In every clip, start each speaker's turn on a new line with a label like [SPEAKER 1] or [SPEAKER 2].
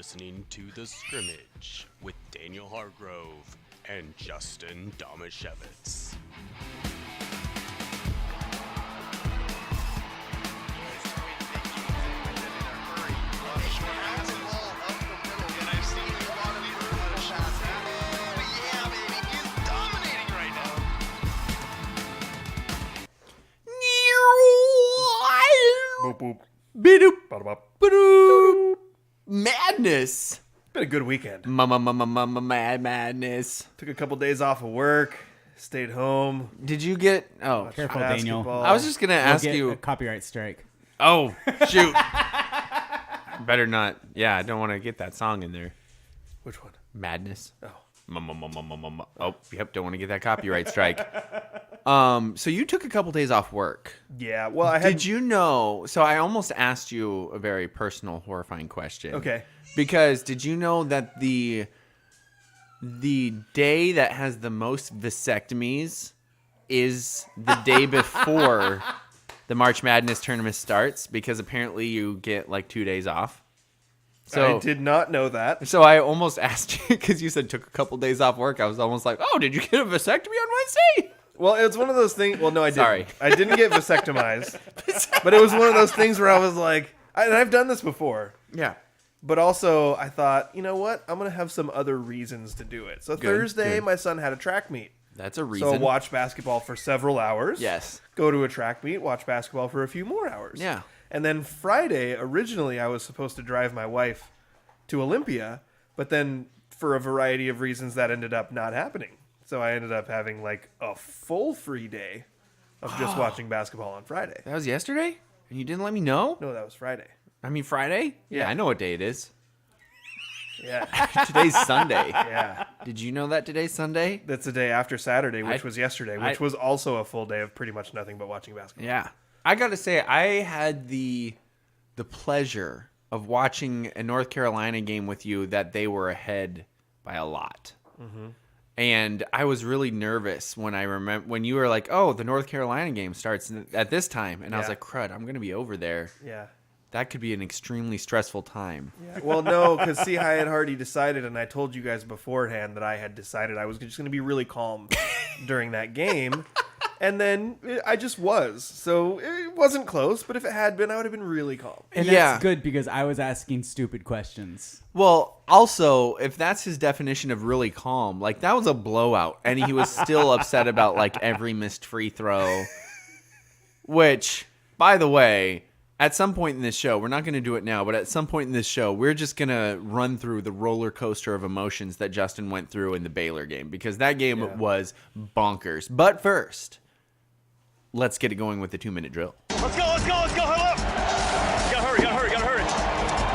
[SPEAKER 1] listening to The Scrimmage with Daniel Hargrove and Justin Domashevitz.
[SPEAKER 2] Boop, boop.
[SPEAKER 3] Bidoop.
[SPEAKER 2] Ba-da-bop.
[SPEAKER 3] Bidoop. Madness.
[SPEAKER 2] Been a good weekend.
[SPEAKER 3] Madness.
[SPEAKER 2] Took a couple days off of work. Stayed home.
[SPEAKER 3] Did you get... Oh,
[SPEAKER 2] Watched
[SPEAKER 4] Careful, Daniel.
[SPEAKER 2] basketball.
[SPEAKER 3] I was just going to ask
[SPEAKER 4] You'll get
[SPEAKER 3] you...
[SPEAKER 4] a copyright strike.
[SPEAKER 3] Oh, shoot. Better not. Yeah, I don't want to get that song in there.
[SPEAKER 2] Which one?
[SPEAKER 3] Madness.
[SPEAKER 2] Oh.
[SPEAKER 3] Oh, yep, don't want to get that copyright strike. So you took a couple days off work.
[SPEAKER 2] Yeah. Well, I had.
[SPEAKER 3] Did you know? So I almost asked you a very personal, horrifying question.
[SPEAKER 2] Okay.
[SPEAKER 3] Because did you know that the day that has the most vasectomies is the day before the March Madness tournament starts? Because apparently you get like 2 days off. So
[SPEAKER 2] I did not know that.
[SPEAKER 3] So I almost asked you because you said took a couple days off work. I was almost like, oh, did you get a vasectomy on Wednesday?
[SPEAKER 2] Well, it's one of those things. Well, no, I didn't.
[SPEAKER 3] Sorry.
[SPEAKER 2] I didn't get vasectomized. But it was one of those things where I was like, and I've done this before.
[SPEAKER 3] Yeah.
[SPEAKER 2] But also, I thought, you know what? I'm going to have some other reasons to do it. So Thursday, my son had a track meet.
[SPEAKER 3] That's a reason.
[SPEAKER 2] So watch basketball for several hours.
[SPEAKER 3] Yes.
[SPEAKER 2] Go to a track meet, watch basketball for a few more hours.
[SPEAKER 3] Yeah.
[SPEAKER 2] And then Friday, originally, I was supposed to drive my wife to Olympia, but then for a variety of reasons, that ended up not happening. So I ended up having like a full free day of just watching basketball on Friday.
[SPEAKER 3] That was yesterday? And you didn't let me know?
[SPEAKER 2] No, that was Friday.
[SPEAKER 3] I mean, Friday? Yeah, I know what day it is.
[SPEAKER 2] Yeah.
[SPEAKER 3] Today's Sunday.
[SPEAKER 2] Yeah.
[SPEAKER 3] Did you know that today's Sunday?
[SPEAKER 2] That's the day after Saturday, which was yesterday, which was also a full day of pretty much nothing but watching basketball.
[SPEAKER 3] Yeah. I got to say, I had the pleasure of watching a North Carolina game with you that they were ahead by a lot. Mm-hmm. And I was really nervous when when you were like, oh, the North Carolina game starts at this time. And I was like, crud, I'm going to be over there.
[SPEAKER 2] Yeah.
[SPEAKER 3] That could be an extremely stressful time.
[SPEAKER 2] Yeah. Well, no, because see, I had already decided, and I told you guys beforehand that I had decided I was just going to be really calm during that game. And then I just was. So it wasn't close, but if it had been, I would have been really calm.
[SPEAKER 4] And that's good because I was asking stupid questions.
[SPEAKER 3] Well, also, if that's his definition of really calm, like that was a blowout, and he was still upset about like every missed free throw. Which, by the way, at some point in this show, we're not going to do it now, but at some point in this show, we're just going to run through the roller coaster of emotions that Justin went through in the Baylor game, because that game was bonkers. But first, let's get it going with the 2-minute drill.
[SPEAKER 5] Let's go, huddle up! Gotta hurry.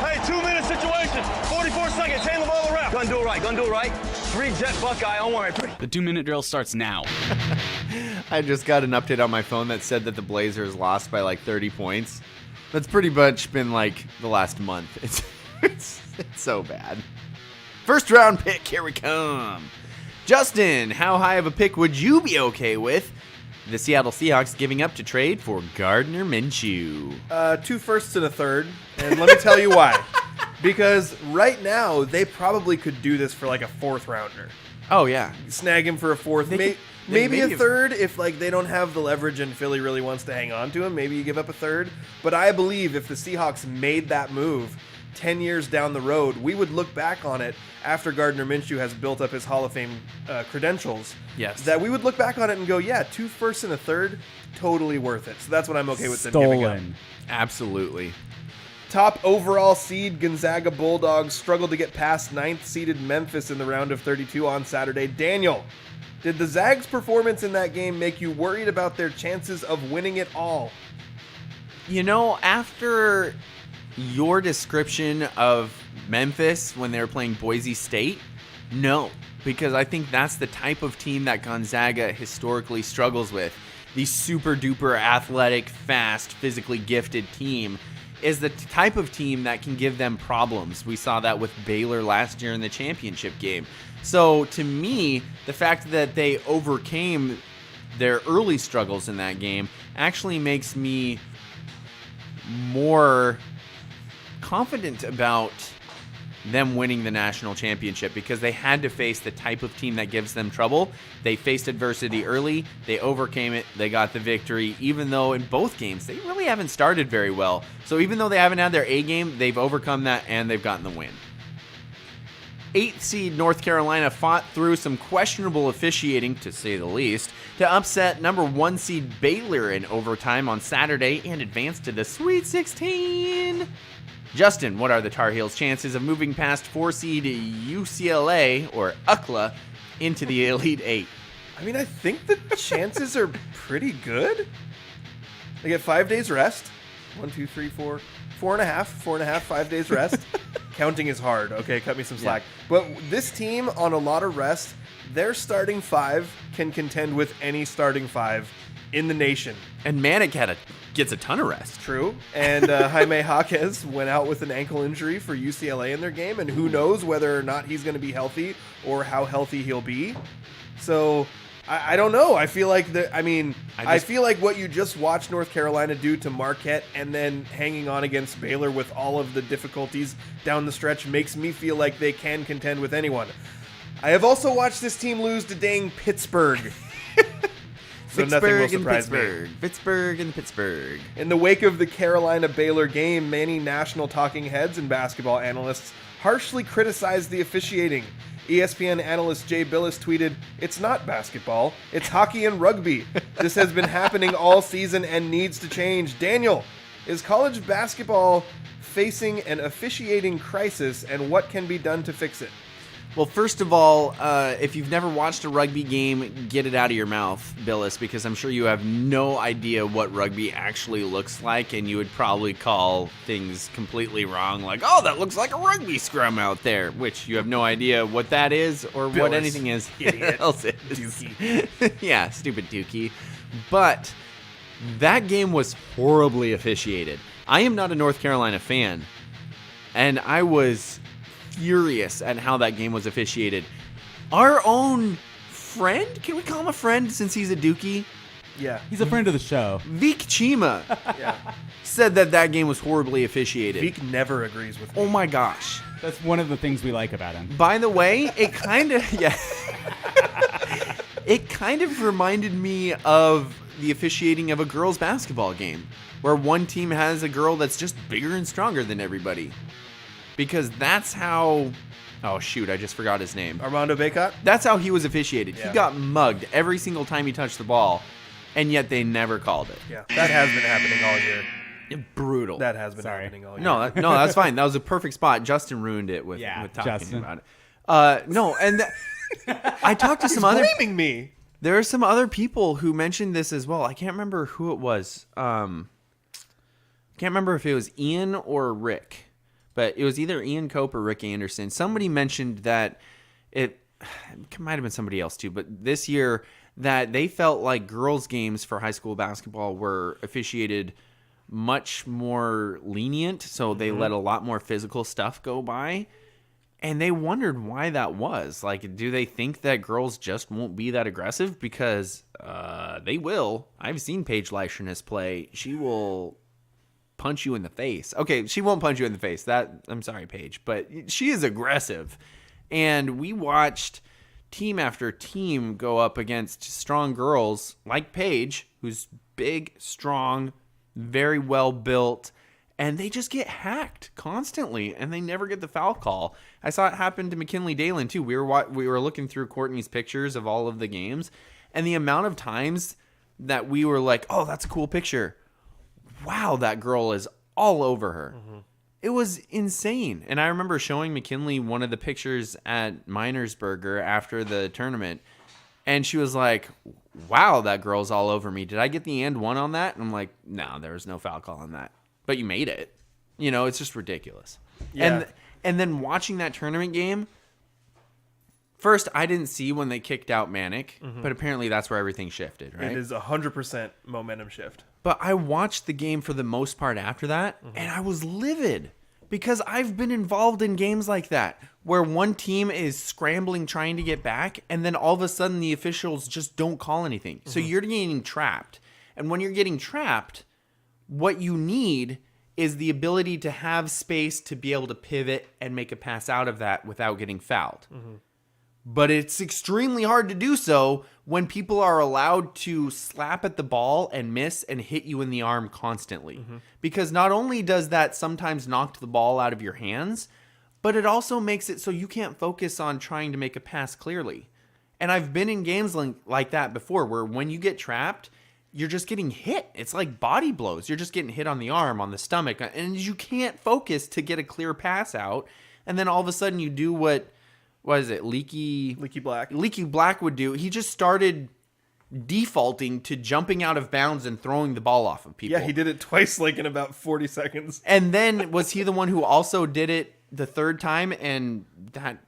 [SPEAKER 5] Hey, 2-minute situation, 44 seconds, hand the ball to the ref. Gonna do it right. 3 jet Buckeye, don't worry.
[SPEAKER 6] The 2-minute drill starts now.
[SPEAKER 3] I just got an update on my phone that said that the Blazers lost by like 30 points. That's pretty much been like the last month. It's so bad. First round pick, here we come. Justin, how high of a pick would you be okay with the Seattle Seahawks giving up to trade for Gardner Minshew?
[SPEAKER 2] 2 firsts and a third, and let me tell you why. Because right now, they probably could do this for like a 4th rounder.
[SPEAKER 3] Oh, yeah.
[SPEAKER 2] Snag him for a 4th. Maybe a 3rd if like they don't have the leverage and Philly really wants to hang on to him. Maybe you give up a 3rd. But I believe if the Seahawks made that move 10 years down the road, we would look back on it after Gardner Minshew has built up his Hall of Fame credentials.
[SPEAKER 3] Yes. That
[SPEAKER 2] That we would look back on it and go, yeah, 2 firsts and a 3rd, totally worth it. So that's what I'm okay with them giving up.
[SPEAKER 3] Absolutely.
[SPEAKER 2] Top overall seed Gonzaga Bulldogs struggled to get past 9th seeded Memphis in the round of 32 on Saturday. Daniel, did the Zags' performance in that game make you worried about their chances of winning it all?
[SPEAKER 3] You know, after your description of Memphis when they were playing Boise State, no. Because I think that's the type of team that Gonzaga historically struggles with. The super-duper athletic, fast, physically gifted team is the type of team that can give them problems. We saw that with Baylor last year in the championship game. So to me, the fact that they overcame their early struggles in that game actually makes me more confident about them winning the national championship because they had to face the type of team that gives them trouble. They faced adversity early. They overcame it. They got the victory, even though in both games they really haven't started very well. So even though they haven't had their A game, they've overcome that and they've gotten the win. 8th seed North Carolina fought through some questionable officiating, to say the least, to upset number 1 seed Baylor in overtime on Saturday and advance to the Sweet 16. Justin, what are the Tar Heels' chances of moving past 4 seed UCLA, or UCLA, into the Elite 8?
[SPEAKER 2] I mean, I think the chances are pretty good. They get 5 days rest. 1, 2, 3, 4. 4.5, 5 days rest. Counting is hard. Okay, cut me some slack. Yeah. But this team, on a lot of rest, their starting 5 can contend with any starting 5 in the nation.
[SPEAKER 3] And Manic gets a ton of rest.
[SPEAKER 2] True. And Jaime Jaquez went out with an ankle injury for UCLA in their game, and who knows whether or not he's going to be healthy or how healthy he'll be. So I don't know. I feel like I feel like what you just watched North Carolina do to Marquette and then hanging on against Baylor with all of the difficulties down the stretch makes me feel like they can contend with anyone. I have also watched this team lose to dang Pittsburgh. So nothing will surprise me.
[SPEAKER 3] Pittsburgh and Pittsburgh.
[SPEAKER 2] In the wake of the Carolina-Baylor game, many national talking heads and basketball analysts harshly criticized the officiating. ESPN analyst Jay Billis tweeted, "It's not basketball, it's hockey and rugby. This has been happening all season and needs to change." Daniel, is college basketball facing an officiating crisis, and what can be done to fix it?
[SPEAKER 3] Well, first of all, if you've never watched a rugby game, get it out of your mouth, Billis, because I'm sure you have no idea what rugby actually looks like, and you would probably call things completely wrong, like, oh, that looks like a rugby scrum out there, which you have no idea what that is or
[SPEAKER 2] Billis,
[SPEAKER 3] what anything is.
[SPEAKER 2] Idiot.
[SPEAKER 3] Else is. Dookie. Yeah, stupid Dookie. But that game was horribly officiated. I am not a North Carolina fan, and I was furious at how that game was officiated. Our own friend, can we call him a friend since he's a Dookie?
[SPEAKER 2] Yeah.
[SPEAKER 4] He's a friend of the show.
[SPEAKER 3] Vic Chima
[SPEAKER 2] Yeah.
[SPEAKER 3] said that game was horribly officiated.
[SPEAKER 2] Vic never agrees with me.
[SPEAKER 3] Oh my gosh.
[SPEAKER 4] That's one of the things we like about him.
[SPEAKER 3] By the way, it kind of it kind of reminded me of the officiating of a girls' basketball game, where one team has a girl that's just bigger and stronger than everybody. Because that's how... Oh, shoot, I just forgot his name.
[SPEAKER 2] Armando Bacot?
[SPEAKER 3] That's how he was officiated.
[SPEAKER 2] Yeah.
[SPEAKER 3] He got mugged every single time he touched the ball, and yet they never called it.
[SPEAKER 2] Yeah, that has been happening all year.
[SPEAKER 3] Brutal.
[SPEAKER 2] That has been happening all year.
[SPEAKER 3] No, that's fine. That was a perfect spot. Justin ruined it with talking
[SPEAKER 4] Justin.
[SPEAKER 3] about it. No, and I talked to some
[SPEAKER 2] He's
[SPEAKER 3] other...
[SPEAKER 2] blaming me.
[SPEAKER 3] There are some other people who mentioned this as well. I can't remember who it was. Can't remember if it was Ian or Rick. But it was either Ian Cope or Rick Anderson. Somebody mentioned that it might have been somebody else too, but this year that they felt like girls' games for high school basketball were officiated much more lenient, so they let a lot more physical stuff go by. And they wondered why that was. Like, do they think that girls just won't be that aggressive? Because they will. I've seen Paige Leisherness play. She will punch you in the face. Okay, she won't punch you in the face. I'm sorry, Paige, but she is aggressive. And we watched team after team go up against strong girls like Paige, who's big, strong, very well built, and they just get hacked constantly, and they never get the foul call. I saw it happen to McKinley Dalen too. We were looking through Courtney's pictures of all of the games, and the amount of times that we were like, "Oh, that's a cool picture. Wow, that girl is all over her." Mm-hmm. It was insane. And I remember showing McKinley one of the pictures at Minersburger after the tournament, and she was like, "Wow, that girl's all over me. Did I get the and one on that?" And I'm like, "No, there was no foul call on that. But you made it." You know, it's just ridiculous.
[SPEAKER 2] Yeah.
[SPEAKER 3] And then watching that tournament game, first, I didn't see when they kicked out Manic, but apparently that's where everything shifted, right?
[SPEAKER 2] It is 100% momentum shift.
[SPEAKER 3] But I watched the game for the most part after that, and I was livid because I've been involved in games like that where one team is scrambling trying to get back, and then all of a sudden the officials just don't call anything. So you're getting trapped. And when you're getting trapped, what you need is the ability to have space to be able to pivot and make a pass out of that without getting fouled. But it's extremely hard to do so when people are allowed to slap at the ball and miss and hit you in the arm constantly. Because not only does that sometimes knock the ball out of your hands, but it also makes it so you can't focus on trying to make a pass clearly. And I've been in games like that before where when you get trapped, you're just getting hit. It's like body blows. You're just getting hit on the arm, on the stomach, and you can't focus to get a clear pass out. And then all of a sudden you do what is it? Leaky Black would do. He just started defaulting to jumping out of bounds and throwing the ball off of people.
[SPEAKER 2] Yeah, he did it twice, like in about 40 seconds.
[SPEAKER 3] And then was he the one who also did it the third time, and that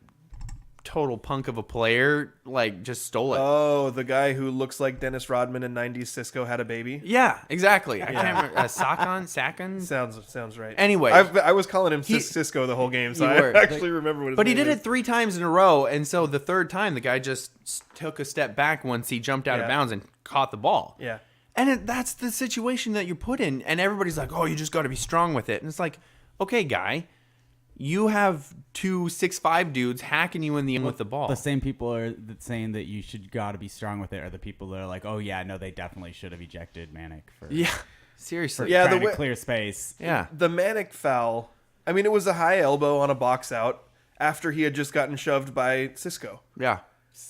[SPEAKER 3] total punk of a player like just stole it?
[SPEAKER 2] Oh, the guy who looks like Dennis Rodman in 90s Cisco had a baby?
[SPEAKER 3] Yeah, exactly. I can't remember. Sakon?
[SPEAKER 2] Sounds right.
[SPEAKER 3] Anyway.
[SPEAKER 2] I was calling him Cisco the whole game, so I actually remember what his
[SPEAKER 3] But he
[SPEAKER 2] name
[SPEAKER 3] did
[SPEAKER 2] is.
[SPEAKER 3] it 3 times in a row, and so the third time the guy just took a step back once he jumped out of bounds and caught the ball.
[SPEAKER 2] Yeah.
[SPEAKER 3] And that's the situation that you put in, and everybody's like, oh, you just got to be strong with it. And it's like, okay, guy, you have 2 6'5" dudes hacking you in the end with the ball.
[SPEAKER 4] The same people are saying that you should got to be strong with it, are the people that are like, oh yeah, no, they definitely should have ejected Manic for
[SPEAKER 3] Seriously.
[SPEAKER 2] Yeah,
[SPEAKER 4] trying to clear space.
[SPEAKER 3] Yeah.
[SPEAKER 2] The Manic foul, I mean, it was a high elbow on a box out after he had just gotten shoved by Cisco.
[SPEAKER 3] Yeah.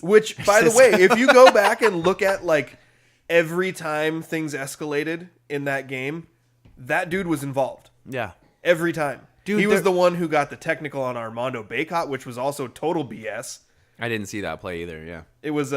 [SPEAKER 2] Which, by the way, if you go back and look at like every time things escalated in that game, that dude was involved.
[SPEAKER 3] Yeah.
[SPEAKER 2] Every time.
[SPEAKER 3] Dude,
[SPEAKER 2] he was the one who got the technical on Armando Bacot, which was also total BS.
[SPEAKER 3] I didn't see that play either, yeah.
[SPEAKER 2] It was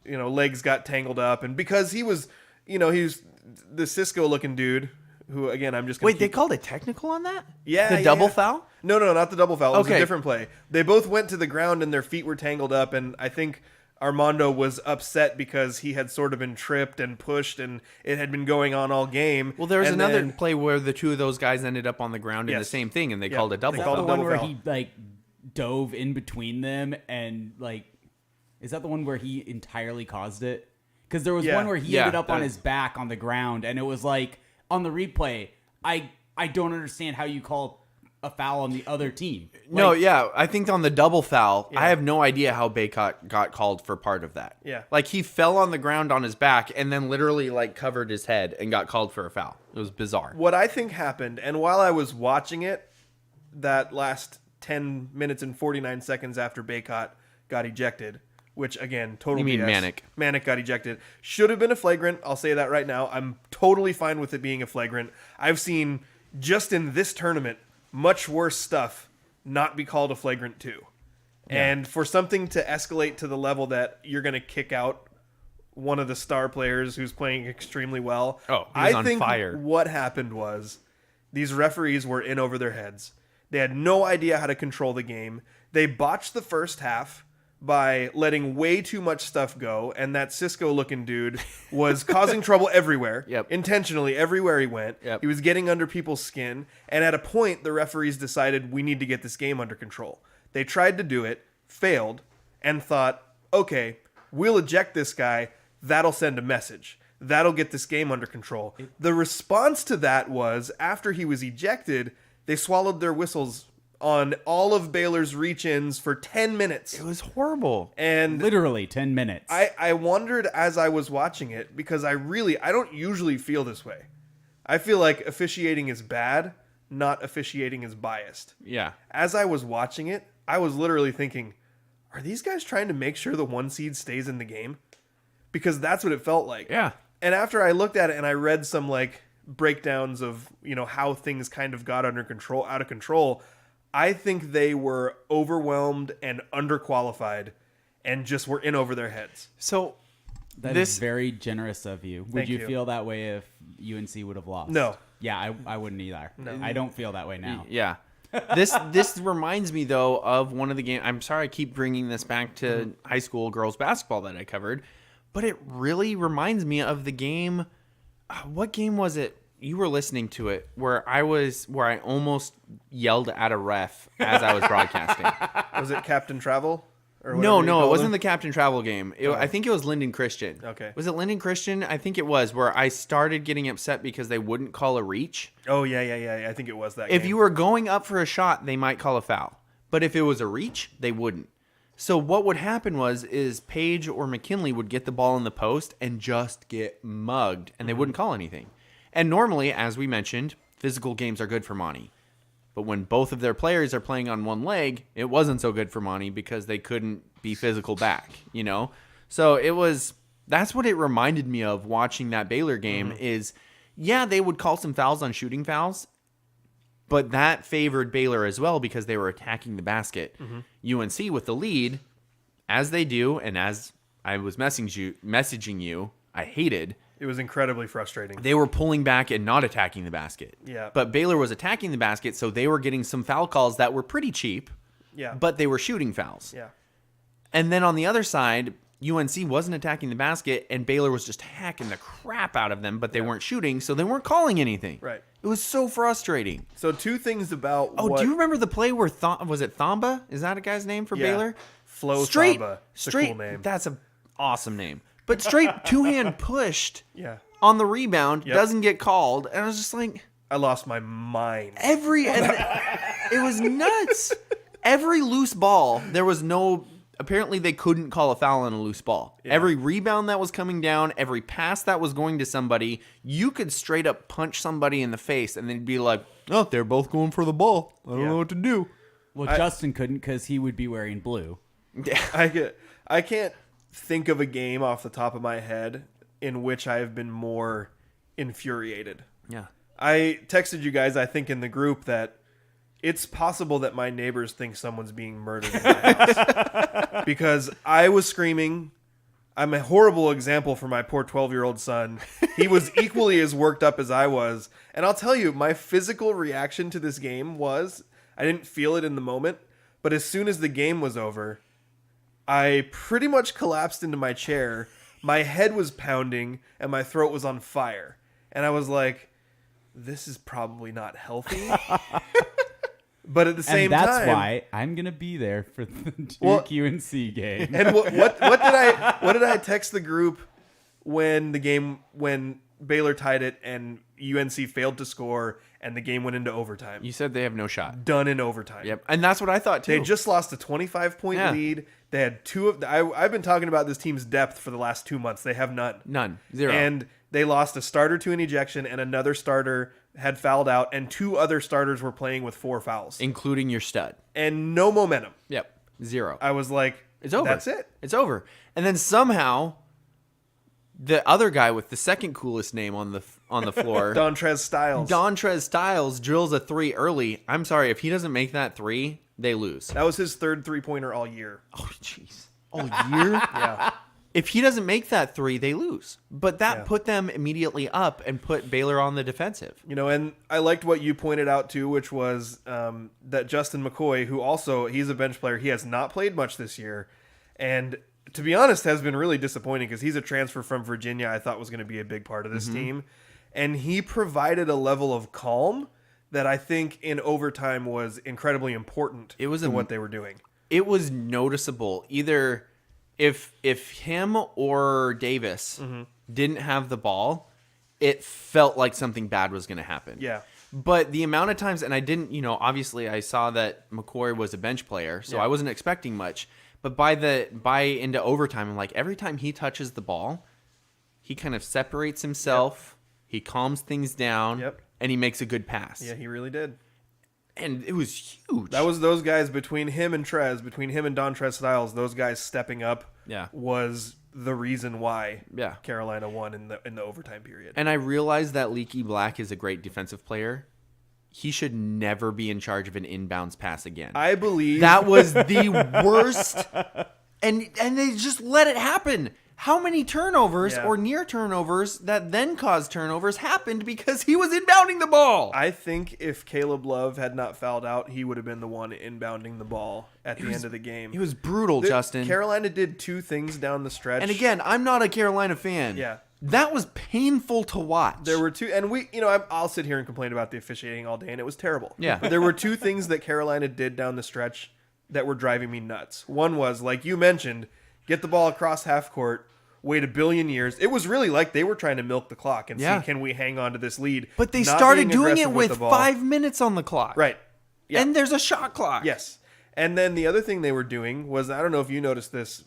[SPEAKER 2] legs got tangled up, and because he was, he's the Cisco looking dude who, again, I'm just gonna
[SPEAKER 3] Wait, they called a technical on that?
[SPEAKER 2] Yeah.
[SPEAKER 3] The double foul?
[SPEAKER 2] No, not the double foul. It was
[SPEAKER 3] Okay.
[SPEAKER 2] a different play. They both went to the ground and their feet were tangled up, and I think Armando was upset because he had sort of been tripped and pushed, and it had been going on all game.
[SPEAKER 3] Well, there was
[SPEAKER 2] And
[SPEAKER 3] another
[SPEAKER 2] then-
[SPEAKER 3] play where the two of those guys ended up on the ground in the
[SPEAKER 2] Yes.
[SPEAKER 3] same thing, and they
[SPEAKER 2] Yeah,
[SPEAKER 3] called a double
[SPEAKER 2] they
[SPEAKER 3] foul.
[SPEAKER 2] called
[SPEAKER 4] The
[SPEAKER 2] a
[SPEAKER 4] one
[SPEAKER 2] double
[SPEAKER 4] where
[SPEAKER 2] foul.
[SPEAKER 4] he like dove in between them and like, is that the one where he entirely caused it? Because there was
[SPEAKER 2] Yeah.
[SPEAKER 4] one where he
[SPEAKER 3] Yeah,
[SPEAKER 4] ended up on
[SPEAKER 3] that-
[SPEAKER 4] his back on the ground, and it was like on the replay. I don't understand how you call a foul on the other team.
[SPEAKER 3] No,
[SPEAKER 4] Like,
[SPEAKER 3] yeah, I think on the double foul, I have no idea how Bacot got called for part of that.
[SPEAKER 2] Yeah.
[SPEAKER 3] Like, he fell on the ground on his back and then literally, like, covered his head and got called for a foul. It was bizarre.
[SPEAKER 2] What I think happened, and while I was watching it, that last 10 minutes and 49 seconds after Bacot got ejected, which, again, total
[SPEAKER 3] You mean
[SPEAKER 2] BS.
[SPEAKER 3] Manic.
[SPEAKER 2] Manic got ejected. Should have been a flagrant. I'll say that right now. I'm totally fine with it being a flagrant. I've seen, just in this tournament, much worse stuff not be called a flagrant too. And for something to escalate to the level that you're going to kick out one of the star players who's playing extremely well.
[SPEAKER 3] Oh, he was
[SPEAKER 2] I
[SPEAKER 3] on
[SPEAKER 2] think
[SPEAKER 3] fire.
[SPEAKER 2] what happened was these referees were in over their heads. They had no idea how to control the game. They botched the first half by letting way too much stuff go, and that Cisco-looking dude was causing trouble everywhere,
[SPEAKER 3] Yep.
[SPEAKER 2] intentionally, everywhere he went.
[SPEAKER 3] Yep.
[SPEAKER 2] He was getting under people's skin, and at a point, the referees decided we need to get this game under control. They tried to do it, failed, and thought, okay, we'll eject this guy, that'll send a message. That'll get this game under control. The response to that was, after he was ejected, they swallowed their whistles on all of Baylor's reach-ins for 10 minutes.
[SPEAKER 3] It was horrible.
[SPEAKER 2] And
[SPEAKER 4] literally 10 minutes.
[SPEAKER 2] I wondered as I was watching it, because I don't usually feel this way. I feel like officiating is bad, not officiating is biased.
[SPEAKER 3] Yeah.
[SPEAKER 2] As I was watching it, I was literally thinking, are these guys trying to make sure the 1 seed stays in the game? Because that's what it felt like.
[SPEAKER 3] Yeah.
[SPEAKER 2] And after I looked at it and I read some like breakdowns of, how things kind of got out of control, I think they were overwhelmed and underqualified and just were in over their heads.
[SPEAKER 3] So,
[SPEAKER 4] That is very generous of you. Would
[SPEAKER 2] Thank
[SPEAKER 4] you
[SPEAKER 2] you.
[SPEAKER 4] feel that way if UNC would have lost?
[SPEAKER 2] No.
[SPEAKER 4] Yeah, I wouldn't either. No. I don't feel that way now.
[SPEAKER 3] yeah. This reminds me, though, of one of the games. I'm sorry I keep bringing this back to high school girls basketball that I covered, but it really reminds me of the game. What game was it? You were listening to it where I almost yelled at a ref as I was broadcasting.
[SPEAKER 2] Was it Captain Travel? Or
[SPEAKER 3] No,
[SPEAKER 2] whatever you
[SPEAKER 3] it
[SPEAKER 2] called
[SPEAKER 3] wasn't
[SPEAKER 2] him?
[SPEAKER 3] the Captain Travel game. I think it was Lyndon Christian.
[SPEAKER 2] Okay.
[SPEAKER 3] Was it Lyndon Christian? I think it was, where I started getting upset because they wouldn't call a reach.
[SPEAKER 2] Oh, yeah. I think it was that
[SPEAKER 3] If
[SPEAKER 2] game.
[SPEAKER 3] you were going up for a shot, they might call a foul. But if it was a reach, they wouldn't. So what would happen is Page or McKinley would get the ball in the post and just get mugged, and they wouldn't call anything. And normally, as we mentioned, physical games are good for Monty. But when both of their players are playing on one leg, it wasn't so good for Monty because they couldn't be physical back, you know? So that's what it reminded me of watching that Baylor game is, yeah, they would call some fouls on shooting fouls, but that favored Baylor as well because they were attacking the basket. UNC with the lead, as they do, and as I was messaging you, I hated.
[SPEAKER 2] It was incredibly frustrating.
[SPEAKER 3] They were pulling back and not attacking the basket.
[SPEAKER 2] Yeah.
[SPEAKER 3] But Baylor was attacking the basket, so they were getting some foul calls that were pretty cheap.
[SPEAKER 2] Yeah.
[SPEAKER 3] But they were shooting fouls.
[SPEAKER 2] Yeah.
[SPEAKER 3] And then on the other side, UNC wasn't attacking the basket, and Baylor was just hacking the crap out of them, but they weren't shooting, so they weren't calling anything.
[SPEAKER 2] Right.
[SPEAKER 3] It was so frustrating.
[SPEAKER 2] So two things about
[SPEAKER 3] Oh, do you remember the play where was it Thamba? Is that a guy's name for
[SPEAKER 2] Yeah.
[SPEAKER 3] Baylor?
[SPEAKER 2] Flo
[SPEAKER 3] straight,
[SPEAKER 2] Thamba. It's
[SPEAKER 3] straight.
[SPEAKER 2] a cool name.
[SPEAKER 3] That's an awesome name. But straight two-hand pushed
[SPEAKER 2] Yeah.
[SPEAKER 3] on the rebound,
[SPEAKER 2] Yep.
[SPEAKER 3] doesn't get called, and I was just like,
[SPEAKER 2] I lost my mind.
[SPEAKER 3] and it was nuts. Every loose ball, there was no. Apparently, they couldn't call a foul on a loose ball.
[SPEAKER 2] Yeah.
[SPEAKER 3] Every rebound that was coming down, every pass that was going to somebody, you could straight up punch somebody in the face, and they'd be like, "Oh, they're both going for the ball. I don't know what to do."
[SPEAKER 4] Well, Justin couldn't because he would be wearing blue.
[SPEAKER 2] I can't think of a game off the top of my head in which I have been more infuriated.
[SPEAKER 3] Yeah.
[SPEAKER 2] I texted you guys, I think, in the group that it's possible that my neighbors think someone's being murdered in my house. Because I was screaming. I'm a horrible example for my poor 12-year-old son. He was equally as worked up as I was. And I'll tell you, my physical reaction to this game was, I didn't feel it in the moment, but as soon as the game was over, I pretty much collapsed into my chair. My head was pounding and my throat was on fire. And I was like, this is probably not healthy. But at the same
[SPEAKER 4] and that's
[SPEAKER 2] time,
[SPEAKER 4] why I'm gonna be there for the Duke UNC game.
[SPEAKER 2] And what did I text the group when Baylor tied it and UNC failed to score and the game went into overtime?
[SPEAKER 3] You said they have no shot.
[SPEAKER 2] Done in overtime.
[SPEAKER 3] Yep. And that's what I thought, too.
[SPEAKER 2] They just lost a 25-point
[SPEAKER 3] Yeah.
[SPEAKER 2] lead. They had I've been talking about this team's depth for the last 2 months. They have none.
[SPEAKER 3] None. Zero.
[SPEAKER 2] And they lost a starter to an ejection, and another starter had fouled out, and 2 other starters were playing with 4 fouls.
[SPEAKER 3] Including your stud.
[SPEAKER 2] And no momentum.
[SPEAKER 3] Yep. Zero.
[SPEAKER 2] I was like,
[SPEAKER 3] It's over.
[SPEAKER 2] That's it.
[SPEAKER 3] It's over. And then somehow, the other guy with the second coolest name on the floor,
[SPEAKER 2] Dontrez Styles.
[SPEAKER 3] Dontrez Styles, drills a 3 early. I'm sorry, if he doesn't make that 3, they lose.
[SPEAKER 2] That was his 3rd three-pointer all year.
[SPEAKER 3] Oh, jeez. All year?
[SPEAKER 2] Yeah.
[SPEAKER 3] If he doesn't make that 3, they lose. But that
[SPEAKER 2] Yeah.
[SPEAKER 3] put them immediately up and put Baylor on the defensive.
[SPEAKER 2] You know, and I liked what you pointed out too, which was that Justin McCoy, who also, he's a bench player, he has not played much this year. And to be honest, has been really disappointing because he's a transfer from Virginia I thought was going to be a big part of this team. And he provided a level of calm that I think in overtime was incredibly important
[SPEAKER 3] It was
[SPEAKER 2] to what they were doing.
[SPEAKER 3] It was noticeable. Either if him or Davis didn't have the ball, it felt like something bad was going to happen.
[SPEAKER 2] Yeah.
[SPEAKER 3] But the amount of times, and I didn't, obviously I saw that McCoy was a bench player, so I wasn't expecting much. But by into overtime, I'm like, every time he touches the ball, he kind of separates himself, he calms things down, and he makes a good pass.
[SPEAKER 2] Yeah, he really did.
[SPEAKER 3] And it was huge.
[SPEAKER 2] That was those guys between him and Dontrez Styles, those guys stepping up was the reason why Carolina won in the overtime period.
[SPEAKER 3] And I realized that Leaky Black is a great defensive player. He should never be in charge of an inbounds pass again.
[SPEAKER 2] I believe
[SPEAKER 3] that was the worst. And they just let it happen. How many turnovers or near turnovers that then caused turnovers happened because he was inbounding the ball?
[SPEAKER 2] I think if Caleb Love had not fouled out, he would have been the one inbounding the ball at the end of the game.
[SPEAKER 3] It was brutal, Justin.
[SPEAKER 2] Carolina did 2 things down the stretch.
[SPEAKER 3] And again, I'm not a Carolina fan.
[SPEAKER 2] Yeah.
[SPEAKER 3] That was painful to watch.
[SPEAKER 2] There were 2, and I'll sit here and complain about the officiating all day, and it was terrible.
[SPEAKER 3] Yeah.
[SPEAKER 2] But there were 2 things that Carolina did down the stretch that were driving me nuts. One was, like you mentioned, get the ball across half court, wait a billion years. It was really like they were trying to milk the clock and see, can we hang on to this lead?
[SPEAKER 3] But they
[SPEAKER 2] Not
[SPEAKER 3] started
[SPEAKER 2] being
[SPEAKER 3] doing it
[SPEAKER 2] aggressive
[SPEAKER 3] with
[SPEAKER 2] the ball.
[SPEAKER 3] 5 minutes on the clock.
[SPEAKER 2] Right. Yeah.
[SPEAKER 3] And there's a shot clock.
[SPEAKER 2] Yes. And then the other thing they were doing was, I don't know if you noticed this,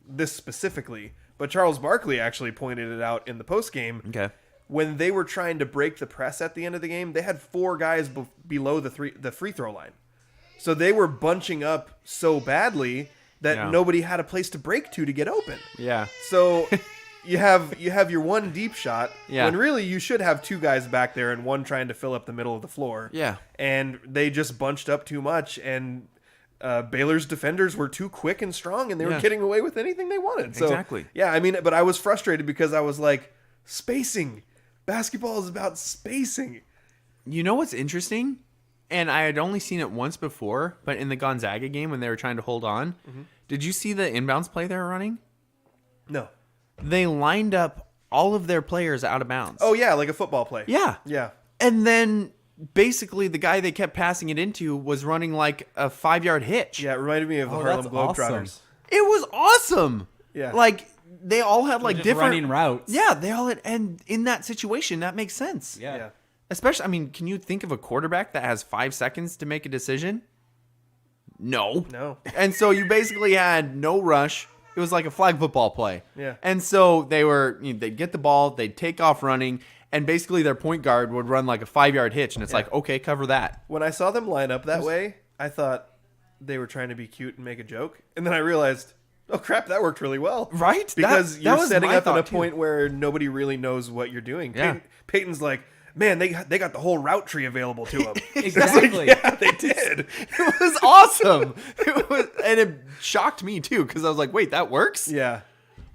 [SPEAKER 2] this specifically, but Charles Barkley actually pointed it out in the postgame.
[SPEAKER 3] Okay.
[SPEAKER 2] When they were trying to break the press at the end of the game, they had 4 guys below the free throw line. So they were bunching up so badly that nobody had a place to break to get open.
[SPEAKER 3] Yeah.
[SPEAKER 2] So you have your one deep shot when really you should have 2 guys back there and one trying to fill up the middle of the floor.
[SPEAKER 3] Yeah.
[SPEAKER 2] And they just bunched up too much, and Baylor's defenders were too quick and strong, and they were getting away with anything they wanted. So,
[SPEAKER 3] exactly.
[SPEAKER 2] Yeah, I mean, but I was frustrated because I was like, spacing. Basketball is about spacing.
[SPEAKER 3] You know what's interesting? And I had only seen it once before, but in the Gonzaga game when they were trying to hold on, did you see the inbounds play they were running?
[SPEAKER 2] No.
[SPEAKER 3] They lined up all of their players out of bounds.
[SPEAKER 2] Oh, yeah, like a football play.
[SPEAKER 3] Yeah.
[SPEAKER 2] Yeah.
[SPEAKER 3] And then basically the guy they kept passing it into was running like a 5-yard hitch.
[SPEAKER 2] Yeah, it reminded me of the Harlem
[SPEAKER 4] that's
[SPEAKER 2] Globetrotters.
[SPEAKER 4] awesome.
[SPEAKER 3] It was awesome.
[SPEAKER 2] Yeah.
[SPEAKER 3] Like they all had like
[SPEAKER 4] Just
[SPEAKER 3] different
[SPEAKER 4] running routes.
[SPEAKER 3] Yeah, they all had, and in that situation that makes sense.
[SPEAKER 4] Yeah.
[SPEAKER 3] Especially, I mean, can you think of a quarterback that has 5 seconds to make a decision? No. And so you basically had no rush. It was like a flag football play.
[SPEAKER 2] Yeah.
[SPEAKER 3] And so they'd get the ball, they'd take off running, and basically their point guard would run like a 5-yard hitch, and it's like, okay, cover that.
[SPEAKER 2] When I saw them line up that way, I thought they were trying to be cute and make a joke. And then I realized, oh crap, that worked really well.
[SPEAKER 3] Right?
[SPEAKER 2] Because
[SPEAKER 3] That
[SPEAKER 2] you're
[SPEAKER 3] was
[SPEAKER 2] setting
[SPEAKER 3] my
[SPEAKER 2] up at a
[SPEAKER 3] thought, too.
[SPEAKER 2] point where nobody really knows what you're doing.
[SPEAKER 3] Yeah.
[SPEAKER 2] Peyton's like, man, they got the whole route tree available to them.
[SPEAKER 4] Exactly.
[SPEAKER 2] Yeah, they did.
[SPEAKER 3] It was awesome. And it shocked me too, because I was like, wait, that works?
[SPEAKER 2] Yeah.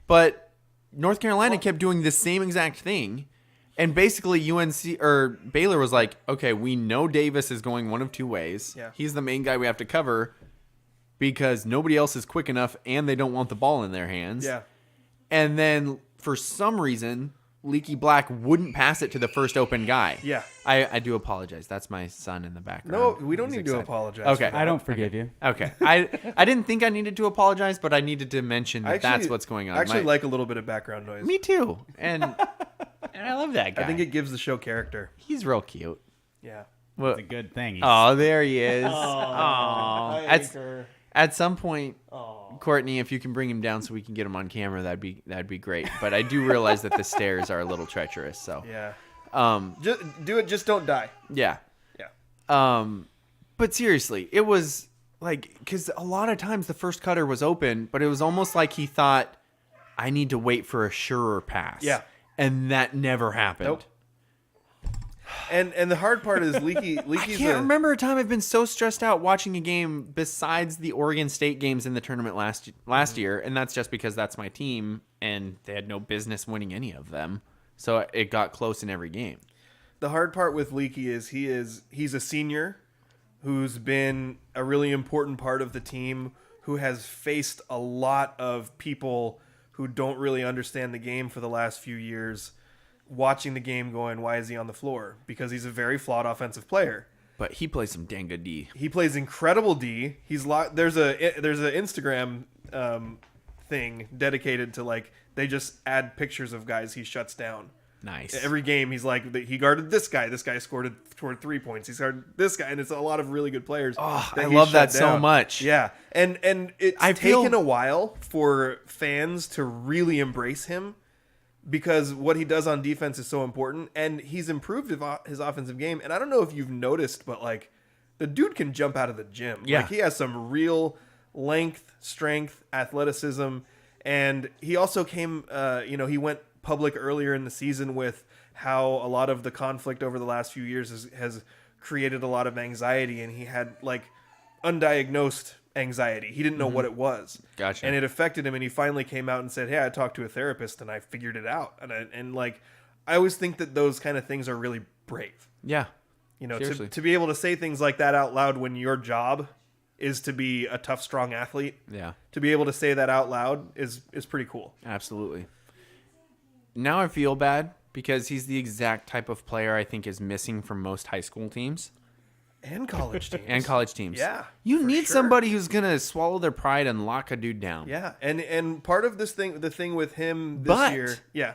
[SPEAKER 3] But North Carolina kept doing the same exact thing. And basically UNC or Baylor was like, okay, we know Davis is going one of 2 ways.
[SPEAKER 2] Yeah.
[SPEAKER 3] He's the main guy we have to cover because nobody else is quick enough and they don't want the ball in their hands.
[SPEAKER 2] Yeah.
[SPEAKER 3] And then for some reason, Leaky Black wouldn't pass it to the first open guy.
[SPEAKER 2] Yeah.
[SPEAKER 3] I do apologize. That's my son in the background.
[SPEAKER 2] No, we don't
[SPEAKER 3] He's
[SPEAKER 2] need to
[SPEAKER 3] excited.
[SPEAKER 2] apologize.
[SPEAKER 3] Okay.
[SPEAKER 2] for that.
[SPEAKER 4] I don't forgive you.
[SPEAKER 3] Okay. I didn't think I needed to apologize, but I needed to mention that that's what's going on.
[SPEAKER 2] I actually like a little bit of background noise.
[SPEAKER 3] Me too. And I love that guy.
[SPEAKER 2] I think it gives the show character.
[SPEAKER 3] He's real cute.
[SPEAKER 2] Yeah.
[SPEAKER 3] Well,
[SPEAKER 4] It's a good thing.
[SPEAKER 3] oh, there he is. Aw. At some point, Courtney, if you can bring him down so we can get him on camera, that'd be great. But I do realize that the stairs are a little treacherous. So
[SPEAKER 2] Yeah.
[SPEAKER 3] um,
[SPEAKER 2] Just do it. Just don't die.
[SPEAKER 3] yeah.
[SPEAKER 2] Yeah.
[SPEAKER 3] But seriously, it was like, because a lot of times the first cutter was open, but it was almost like he thought, I need to wait for a surer pass.
[SPEAKER 2] Yeah.
[SPEAKER 3] And that never happened.
[SPEAKER 2] Nope. And the hard part is Leaky's
[SPEAKER 3] I can't remember a time I've been so stressed out watching a game besides the Oregon State games in the tournament last year, and that's just because that's my team, and they had no business winning any of them. So it got close in every game.
[SPEAKER 2] The hard part with Leaky is he's a senior who's been a really important part of the team, who has faced a lot of people who don't really understand the game for the last few years, watching the game going, why is he on the floor? Because he's a very flawed offensive player.
[SPEAKER 3] But he plays some dang good D.
[SPEAKER 2] He plays incredible D. There's a Instagram thing dedicated to, like, they just add pictures of guys he shuts down.
[SPEAKER 3] Nice.
[SPEAKER 2] Every game he's like, he guarded this guy. This guy scored 3 points. He guarded this guy, and it's a lot of really good players.
[SPEAKER 3] Oh,
[SPEAKER 2] that
[SPEAKER 3] I
[SPEAKER 2] he
[SPEAKER 3] love
[SPEAKER 2] shut
[SPEAKER 3] that so
[SPEAKER 2] down.
[SPEAKER 3] much.
[SPEAKER 2] Yeah, and it's
[SPEAKER 3] I feel-
[SPEAKER 2] taken a while for fans to really embrace him, because what he does on defense is so important, and he's improved his offensive game. And I don't know if you've noticed, but like, the dude can jump out of the gym.
[SPEAKER 3] Yeah.
[SPEAKER 2] Like, he has some real length, strength, athleticism, and he also came. He went public earlier in the season with how a lot of the conflict over the last few years has created a lot of anxiety, and he had like undiagnosed anxiety. He didn't know what it was.
[SPEAKER 3] Gotcha.
[SPEAKER 2] And it affected him, and he finally came out and said, hey, I talked to a therapist and I figured it out. And like, I always think that those kind of things are really brave.
[SPEAKER 3] Yeah.
[SPEAKER 2] You know,
[SPEAKER 3] Seriously.
[SPEAKER 2] to be able to say things like that out loud when your job is to be a tough, strong athlete.
[SPEAKER 3] Yeah.
[SPEAKER 2] To be able to say that out loud is pretty cool.
[SPEAKER 3] Absolutely. Now I feel bad because he's the exact type of player I think is missing from most high school teams.
[SPEAKER 2] And college teams.
[SPEAKER 3] And college teams.
[SPEAKER 2] Yeah,
[SPEAKER 3] You
[SPEAKER 2] for
[SPEAKER 3] need
[SPEAKER 2] sure.
[SPEAKER 3] somebody who's going to swallow their pride and lock a dude down.
[SPEAKER 2] Yeah, and part of the thing with him this year, yeah.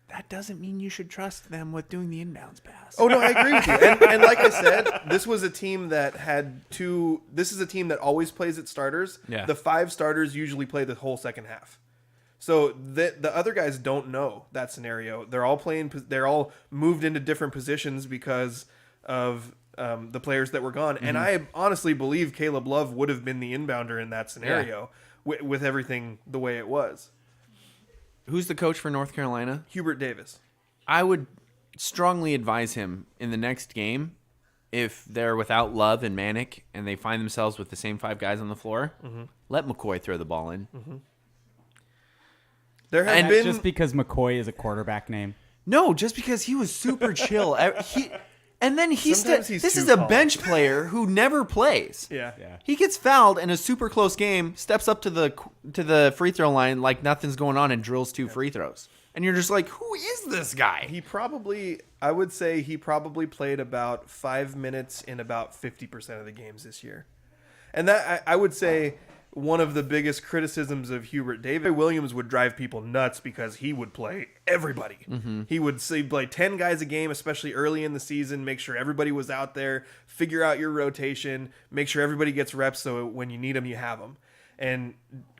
[SPEAKER 3] That doesn't mean you should trust them with doing the inbounds pass.
[SPEAKER 2] Oh no, I agree with you. And like I said, this was a team that had two. This is a team that always plays its starters.
[SPEAKER 3] Yeah.
[SPEAKER 2] The 5 starters usually play the whole second half. So the other guys don't know that scenario. They're all playing. They're all moved into different positions because of the players that were gone. And I honestly believe Caleb Love would have been the inbounder in that scenario with everything the way it was.
[SPEAKER 3] Who's the coach for North Carolina?
[SPEAKER 2] Hubert Davis.
[SPEAKER 3] I would strongly advise him in the next game, if they're without Love and Manick and they find themselves with the same 5 guys on the floor, let McCoy throw the ball in.
[SPEAKER 2] There have
[SPEAKER 4] And
[SPEAKER 2] been
[SPEAKER 4] just because McCoy is a quarterback name.
[SPEAKER 3] No, just because he was super chill.
[SPEAKER 2] Sometimes he's
[SPEAKER 3] This
[SPEAKER 2] too
[SPEAKER 3] is a
[SPEAKER 2] calm.
[SPEAKER 3] bench player who never plays.
[SPEAKER 2] yeah.
[SPEAKER 3] He gets fouled in a super close game, steps up to the free throw line like nothing's going on and drills 2 free throws. And you're just like, who is this guy?
[SPEAKER 2] I would say he probably played about 5 minutes in about 50% of the games this year. And that, I would say, one of the biggest criticisms of Hubert Davis, Williams would drive people nuts because he would play everybody. He would play 10 guys a game, especially early in the season, make sure everybody was out there, figure out your rotation, make sure everybody gets reps so when you need them, you have them. And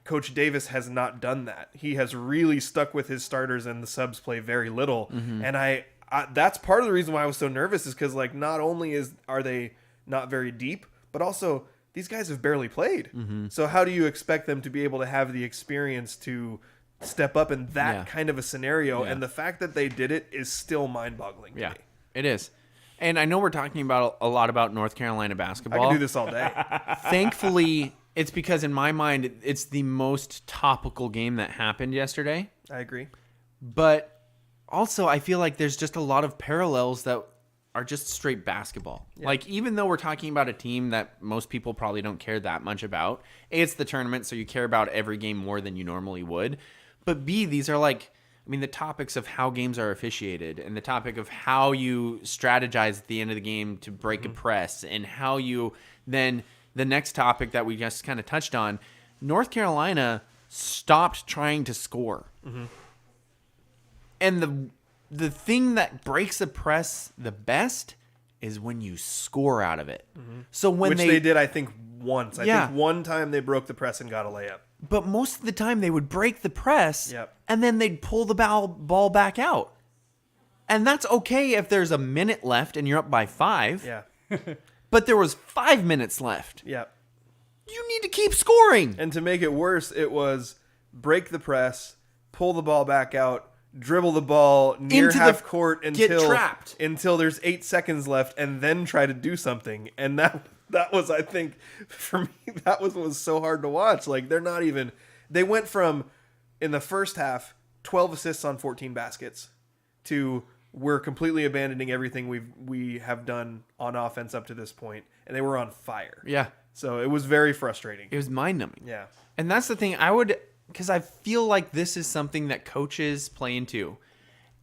[SPEAKER 2] Coach Davis has not done that. He has really stuck with his starters and the subs play very little. And I that's part of the reason why I was so nervous is because like not only are they not very deep, but also these guys have barely played. So how do you expect them to be able to have the experience to step up in that kind of a scenario?
[SPEAKER 3] Yeah.
[SPEAKER 2] And the fact that they did it is still mind-boggling to me.
[SPEAKER 3] It is. And I know we're talking about a lot about North Carolina
[SPEAKER 2] I
[SPEAKER 3] basketball.
[SPEAKER 2] could do this all day.
[SPEAKER 3] Thankfully, it's because in my mind, it's the most topical game that happened yesterday.
[SPEAKER 2] I agree.
[SPEAKER 3] But also, I feel like there's just a lot of parallels that are just straight basketball. Like, even though we're talking about a team that most people probably don't care that much about, A, it's the tournament, so you care about every game more than you normally would. But B, these are like, I mean, the topics of how games are officiated and the topic of how you strategize at the end of the game to break a press and how you then, the next topic that we just kind of touched on, North Carolina stopped trying to score. And the thing that breaks a press the best is when you score out of it. So when
[SPEAKER 2] Which they did, I think, once. I
[SPEAKER 3] Yeah.
[SPEAKER 2] think one time they broke the press and got a layup.
[SPEAKER 3] But most of the time they would break the press
[SPEAKER 2] Yep.
[SPEAKER 3] and then they'd pull the ball back out. And that's okay if there's a minute left and you're up by 5.
[SPEAKER 2] Yeah.
[SPEAKER 3] But there was 5 minutes left.
[SPEAKER 2] Yeah.
[SPEAKER 3] You need to keep scoring.
[SPEAKER 2] And to make it worse, it was break the press, pull the ball back out, dribble the ball near
[SPEAKER 3] Into the-
[SPEAKER 2] half court
[SPEAKER 3] get trapped.
[SPEAKER 2] until there's 8 seconds left, and then try to do something. And that was, I think, for me, that was what was so hard to watch. Like they went from in the first half 12 assists on 14 baskets to we're completely abandoning everything we have done on offense up to this point, and they were on fire.
[SPEAKER 3] Yeah.
[SPEAKER 2] So it was very frustrating.
[SPEAKER 3] It was mind-numbing.
[SPEAKER 2] Yeah.
[SPEAKER 3] And that's the thing because I feel like this is something that coaches play into.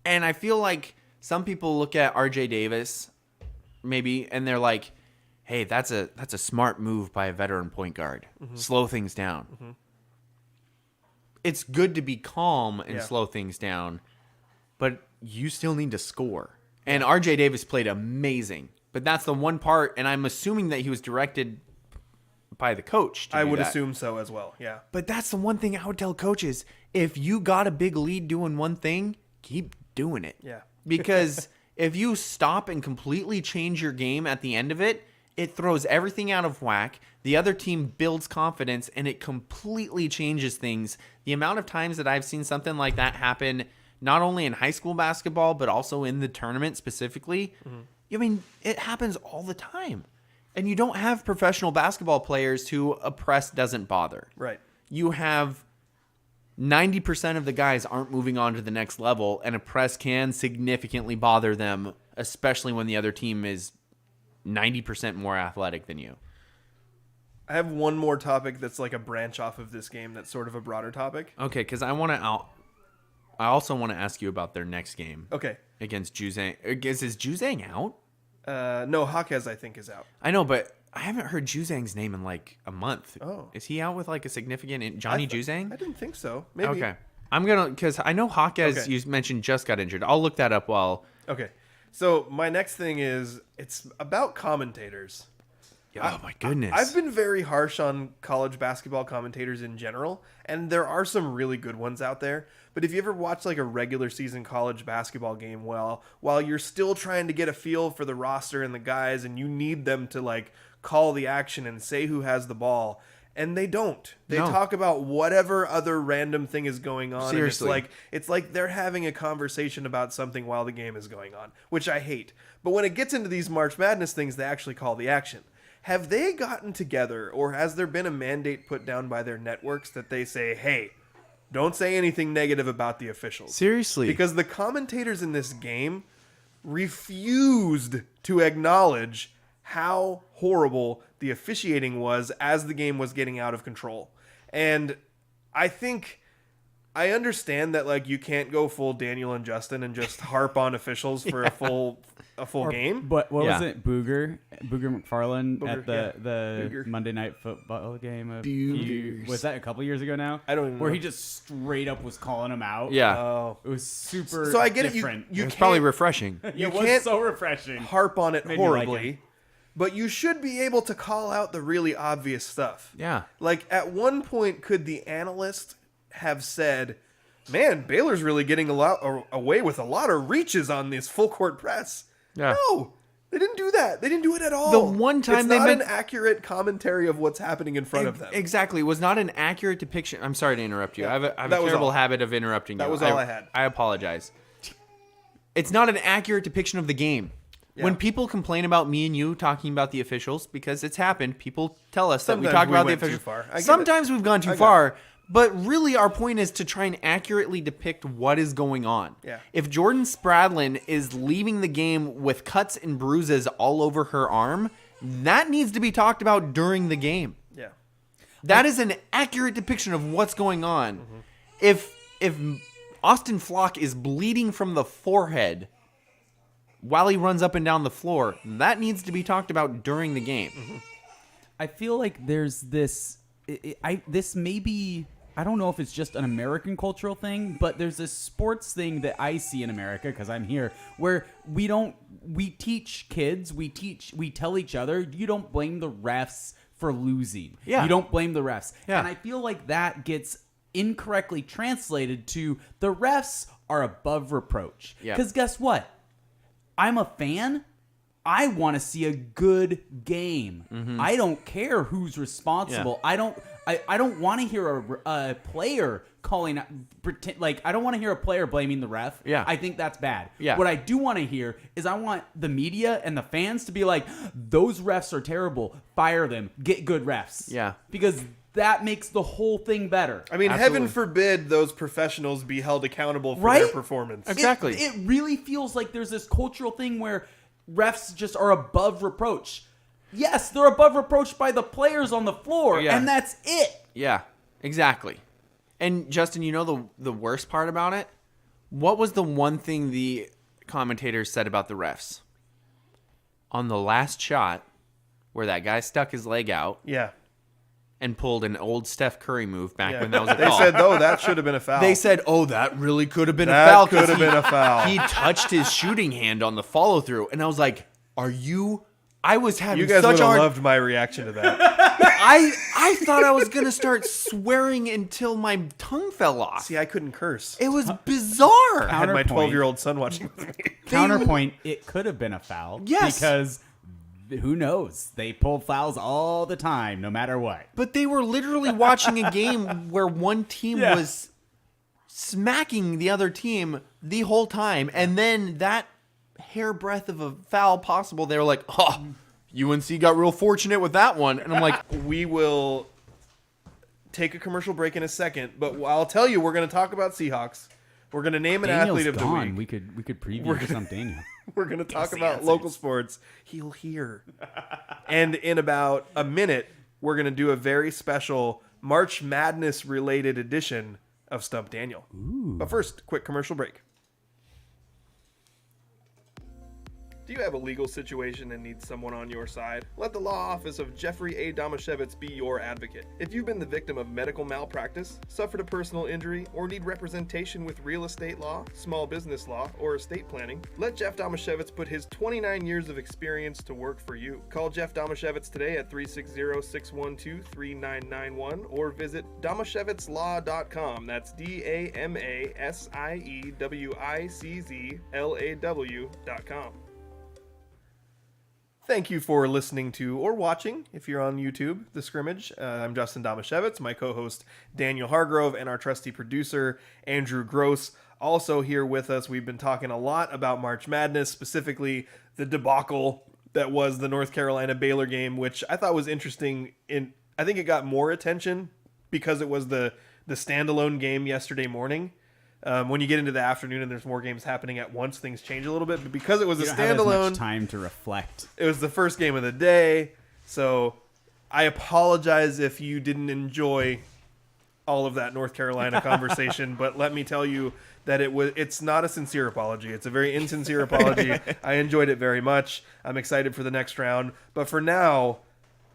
[SPEAKER 3] And I feel like some people look at RJ Davis maybe and they're like, hey, that's a smart move by a veteran point guard. Slow things down. It's good to be calm and slow things down, but you still need to score. And RJ Davis played amazing. But that's the one part, and I'm assuming that he was directed by the coach.
[SPEAKER 2] I
[SPEAKER 3] do
[SPEAKER 2] would
[SPEAKER 3] that.
[SPEAKER 2] assume so as well. Yeah.
[SPEAKER 3] But that's the one thing I would tell coaches. If you got a big lead doing one thing, keep doing it.
[SPEAKER 2] Yeah.
[SPEAKER 3] Because if you stop and completely change your game at the end of it, it throws everything out of whack. The other team builds confidence, and it completely changes things. The amount of times that I've seen something like that happen, not only in high school basketball, but also in the tournament specifically, I mean, it happens all the time. And you don't have professional basketball players who a press doesn't bother.
[SPEAKER 2] Right.
[SPEAKER 3] You have 90% of the guys aren't moving on to the next level, and a press can significantly bother them, especially when the other team is 90% more athletic than you.
[SPEAKER 2] I have one more topic that's like a branch off of this game that's sort of a broader topic.
[SPEAKER 3] Okay, because I also want to ask you about their next game.
[SPEAKER 2] Okay.
[SPEAKER 3] Against Juzang. Is Juzang out?
[SPEAKER 2] No, Jaquez, I think, is out.
[SPEAKER 3] I know, but I haven't heard Juzang's name in like a month.
[SPEAKER 2] Oh.
[SPEAKER 3] Is he out with like a significant Johnny Juzang?
[SPEAKER 2] I didn't think so. Maybe.
[SPEAKER 3] Okay. I'm going to, because I know Jaquez,
[SPEAKER 2] Okay.
[SPEAKER 3] you mentioned, just got injured. I'll look that up while.
[SPEAKER 2] Okay. So my next thing is, it's about commentators.
[SPEAKER 3] Oh, my goodness.
[SPEAKER 2] I've been very harsh on college basketball commentators in general, and there are some really good ones out there. But if you ever watch like a regular season college basketball game, while you're still trying to get a feel for the roster and the guys, and you need them to like call the action and say who has the ball, and they don't. They
[SPEAKER 3] No.
[SPEAKER 2] talk about whatever other random thing is going on.
[SPEAKER 3] Seriously.
[SPEAKER 2] And it's like they're having a conversation about something while the game is going on, which I hate. But when it gets into these March Madness things, they actually call the action. Have they gotten together, or has there been a mandate put down by their networks that they say, hey, don't say anything negative about the officials?
[SPEAKER 3] Seriously.
[SPEAKER 2] Because the commentators in this game refused to acknowledge how horrible the officiating was as the game was getting out of control. And I think I understand that like you can't go full Daniel and Justin and just harp on officials for a full game.
[SPEAKER 4] But what was
[SPEAKER 3] Yeah.
[SPEAKER 4] it? Booger McFarland at
[SPEAKER 2] Booger,
[SPEAKER 4] the
[SPEAKER 2] Booger.
[SPEAKER 4] Monday Night Football game.
[SPEAKER 3] Boogers.
[SPEAKER 4] Was that a couple years ago now?
[SPEAKER 2] I don't even
[SPEAKER 4] Where
[SPEAKER 2] know.
[SPEAKER 4] he just straight up was calling him out.
[SPEAKER 3] Yeah.
[SPEAKER 2] Oh.
[SPEAKER 4] It was super.
[SPEAKER 2] So I get
[SPEAKER 4] different.
[SPEAKER 2] it. You
[SPEAKER 3] It's
[SPEAKER 2] can't
[SPEAKER 3] probably refreshing.
[SPEAKER 4] It
[SPEAKER 2] you
[SPEAKER 4] was
[SPEAKER 2] can't
[SPEAKER 4] so refreshing.
[SPEAKER 2] harp on it
[SPEAKER 4] Made me like
[SPEAKER 2] horribly,
[SPEAKER 4] it.
[SPEAKER 2] but you should be able to call out the really obvious stuff.
[SPEAKER 3] Yeah.
[SPEAKER 2] Like at one point, could the analyst have said, "Man, Baylor's really getting away with a lot of reaches on this full court press"?
[SPEAKER 3] Yeah.
[SPEAKER 2] No, they didn't do that. They didn't do it at all.
[SPEAKER 3] The one time
[SPEAKER 2] it's
[SPEAKER 3] they
[SPEAKER 2] not
[SPEAKER 3] meant-
[SPEAKER 2] an accurate commentary of what's happening in front of them.
[SPEAKER 3] Exactly. It was not an accurate depiction. I'm sorry to interrupt you.
[SPEAKER 2] Yeah,
[SPEAKER 3] I have a
[SPEAKER 2] that was
[SPEAKER 3] terrible
[SPEAKER 2] all.
[SPEAKER 3] habit of interrupting you.
[SPEAKER 2] That was all I had.
[SPEAKER 3] I apologize. It's not an accurate depiction of the game.
[SPEAKER 2] Yeah.
[SPEAKER 3] When people complain about me and you talking about the officials, because it's happened, people tell us that we
[SPEAKER 2] Sometimes
[SPEAKER 3] talk
[SPEAKER 2] we
[SPEAKER 3] about the
[SPEAKER 2] went too
[SPEAKER 3] officials.
[SPEAKER 2] far. I get
[SPEAKER 3] Sometimes we've gone
[SPEAKER 2] I
[SPEAKER 3] too
[SPEAKER 2] get
[SPEAKER 3] far. But really, our point is to try and accurately depict what is going on.
[SPEAKER 2] Yeah.
[SPEAKER 3] If Jordan Spradlin is leaving the game with cuts and bruises all over her arm, that needs to be talked about during the game.
[SPEAKER 2] Yeah.
[SPEAKER 3] That is an accurate depiction of what's going on.
[SPEAKER 2] Mm-hmm.
[SPEAKER 3] If Austin Flock is bleeding from the forehead while he runs up and down the floor, that needs to be talked about during the game.
[SPEAKER 2] Mm-hmm.
[SPEAKER 4] I feel like there's this. This may be. I don't know if it's just an American cultural thing, but there's this sports thing that I see in America because I'm here, where we teach kids, we tell each other, you don't blame the refs for losing.
[SPEAKER 3] Yeah.
[SPEAKER 4] You don't blame the refs.
[SPEAKER 3] Yeah.
[SPEAKER 4] And I feel like that gets incorrectly translated to the refs are above reproach.
[SPEAKER 3] Yeah.
[SPEAKER 4] Because guess what? I'm a fan. I want to see a good game. I don't care who's responsible.
[SPEAKER 3] Yeah.
[SPEAKER 4] I don't want to hear a player calling pretend like I don't want to hear a player blaming the ref.
[SPEAKER 3] Yeah.
[SPEAKER 4] I think that's bad.
[SPEAKER 3] Yeah.
[SPEAKER 4] What I do want to hear is I want the media and the fans to be like, those refs are terrible. Fire them. Get good refs.
[SPEAKER 3] Yeah.
[SPEAKER 4] Because that makes the whole thing better.
[SPEAKER 2] I mean,
[SPEAKER 3] Absolutely.
[SPEAKER 2] heaven forbid those professionals be held accountable for
[SPEAKER 4] Right?
[SPEAKER 2] their performance.
[SPEAKER 3] Exactly.
[SPEAKER 4] It really feels like there's this cultural thing where refs just are above reproach. Yes, they're above reproach by the players on the floor,
[SPEAKER 3] Yeah.
[SPEAKER 4] and that's it.
[SPEAKER 3] Yeah, exactly. And Justin, you know the worst part about it? What was the one thing the commentators said about the refs? On the last shot, where that guy stuck his leg out
[SPEAKER 2] Yeah.
[SPEAKER 3] and pulled an old Steph Curry move back
[SPEAKER 2] Yeah.
[SPEAKER 3] when that was a
[SPEAKER 2] They
[SPEAKER 3] call.
[SPEAKER 2] said, "Oh, that should have been a foul."
[SPEAKER 3] They said, "Oh, that really could have been a
[SPEAKER 2] That
[SPEAKER 3] foul." 'cause
[SPEAKER 2] could have been a foul.
[SPEAKER 3] He touched his shooting hand on the follow through, and I was like, "Are you?" I was having
[SPEAKER 2] you guys
[SPEAKER 3] such
[SPEAKER 2] would
[SPEAKER 3] a
[SPEAKER 2] have
[SPEAKER 3] hard.
[SPEAKER 2] loved my reaction to that.
[SPEAKER 3] I thought I was gonna start swearing until my tongue fell off.
[SPEAKER 2] See, I couldn't curse.
[SPEAKER 3] It was bizarre.
[SPEAKER 2] I had my
[SPEAKER 4] Counterpoint.
[SPEAKER 2] 12-year-old son watching with me.
[SPEAKER 4] Counterpoint, it could have been a foul.
[SPEAKER 3] Yes.
[SPEAKER 4] Because who knows? They pull fouls all the time, no matter what.
[SPEAKER 3] But they were literally watching a game where one team
[SPEAKER 4] Yeah.
[SPEAKER 3] was smacking the other team the whole time, and then that hairbreadth of a foul possible, they were like, "Oh, UNC got real fortunate with that one," and I'm like,
[SPEAKER 2] We will take a commercial break in a second, but I'll tell you, we're going to talk about Seahawks. We're going to name an
[SPEAKER 4] Daniel's
[SPEAKER 2] athlete of
[SPEAKER 4] gone.
[SPEAKER 2] the week.
[SPEAKER 4] We could preview some Daniel.
[SPEAKER 2] We're going to talk
[SPEAKER 4] the
[SPEAKER 2] about
[SPEAKER 4] answers.
[SPEAKER 2] local sports. He'll hear. And in about a minute, we're going to do a very special March Madness related edition of Stump Daniel. But first, quick commercial break. Do you have a legal situation and need someone on your side? Let the law office of Jeffrey A. Damashevitz be your advocate. If you've been the victim of medical malpractice, suffered a personal injury, or need representation with real estate law, small business law, or estate planning, let Jeff Damashevitz put his 29 years of experience to work for you. Call Jeff Damashevitz today at 360-612-3991 or visit damashevitzlaw.com. That's DAMASIEWICZLAW.com. Thank you for listening to or watching, if you're on YouTube, The Scrimmage. I'm Justin Damashevitz, my co-host Daniel Hargrove, and our trusty producer Andrew Gross. Also here with us, we've been talking a lot about March Madness, specifically the debacle that was the North Carolina Baylor game, which I thought was interesting. I think it got more attention because it was the standalone game yesterday morning. When you get into the afternoon and there's more games happening at once, things change a little bit. But because it was a standalone,
[SPEAKER 4] have as much time to reflect.
[SPEAKER 2] It was the first game of the day, so I apologize if you didn't enjoy all of that North Carolina conversation. But let me tell you that it's not a sincere apology. It's a very insincere apology. I enjoyed it very much. I'm excited for the next round. But for now,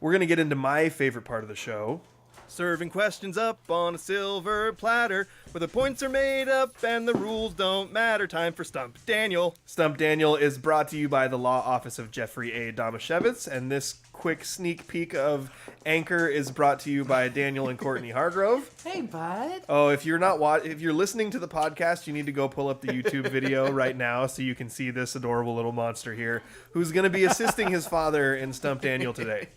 [SPEAKER 2] we're going to get into my favorite part of the show. Serving questions up on a silver platter where the points are made up and the rules don't matter. Time for Stump Daniel. Stump Daniel is brought to you by the law office of Jeffrey A. Damashevitz, and this quick sneak peek of Anchor is brought to you by Daniel and Courtney Hargrove.
[SPEAKER 3] Hey, bud.
[SPEAKER 2] Oh, if you're listening to the podcast, you need to go pull up the YouTube video right now so you can see this adorable little monster here who's going to be assisting his father in Stump Daniel today.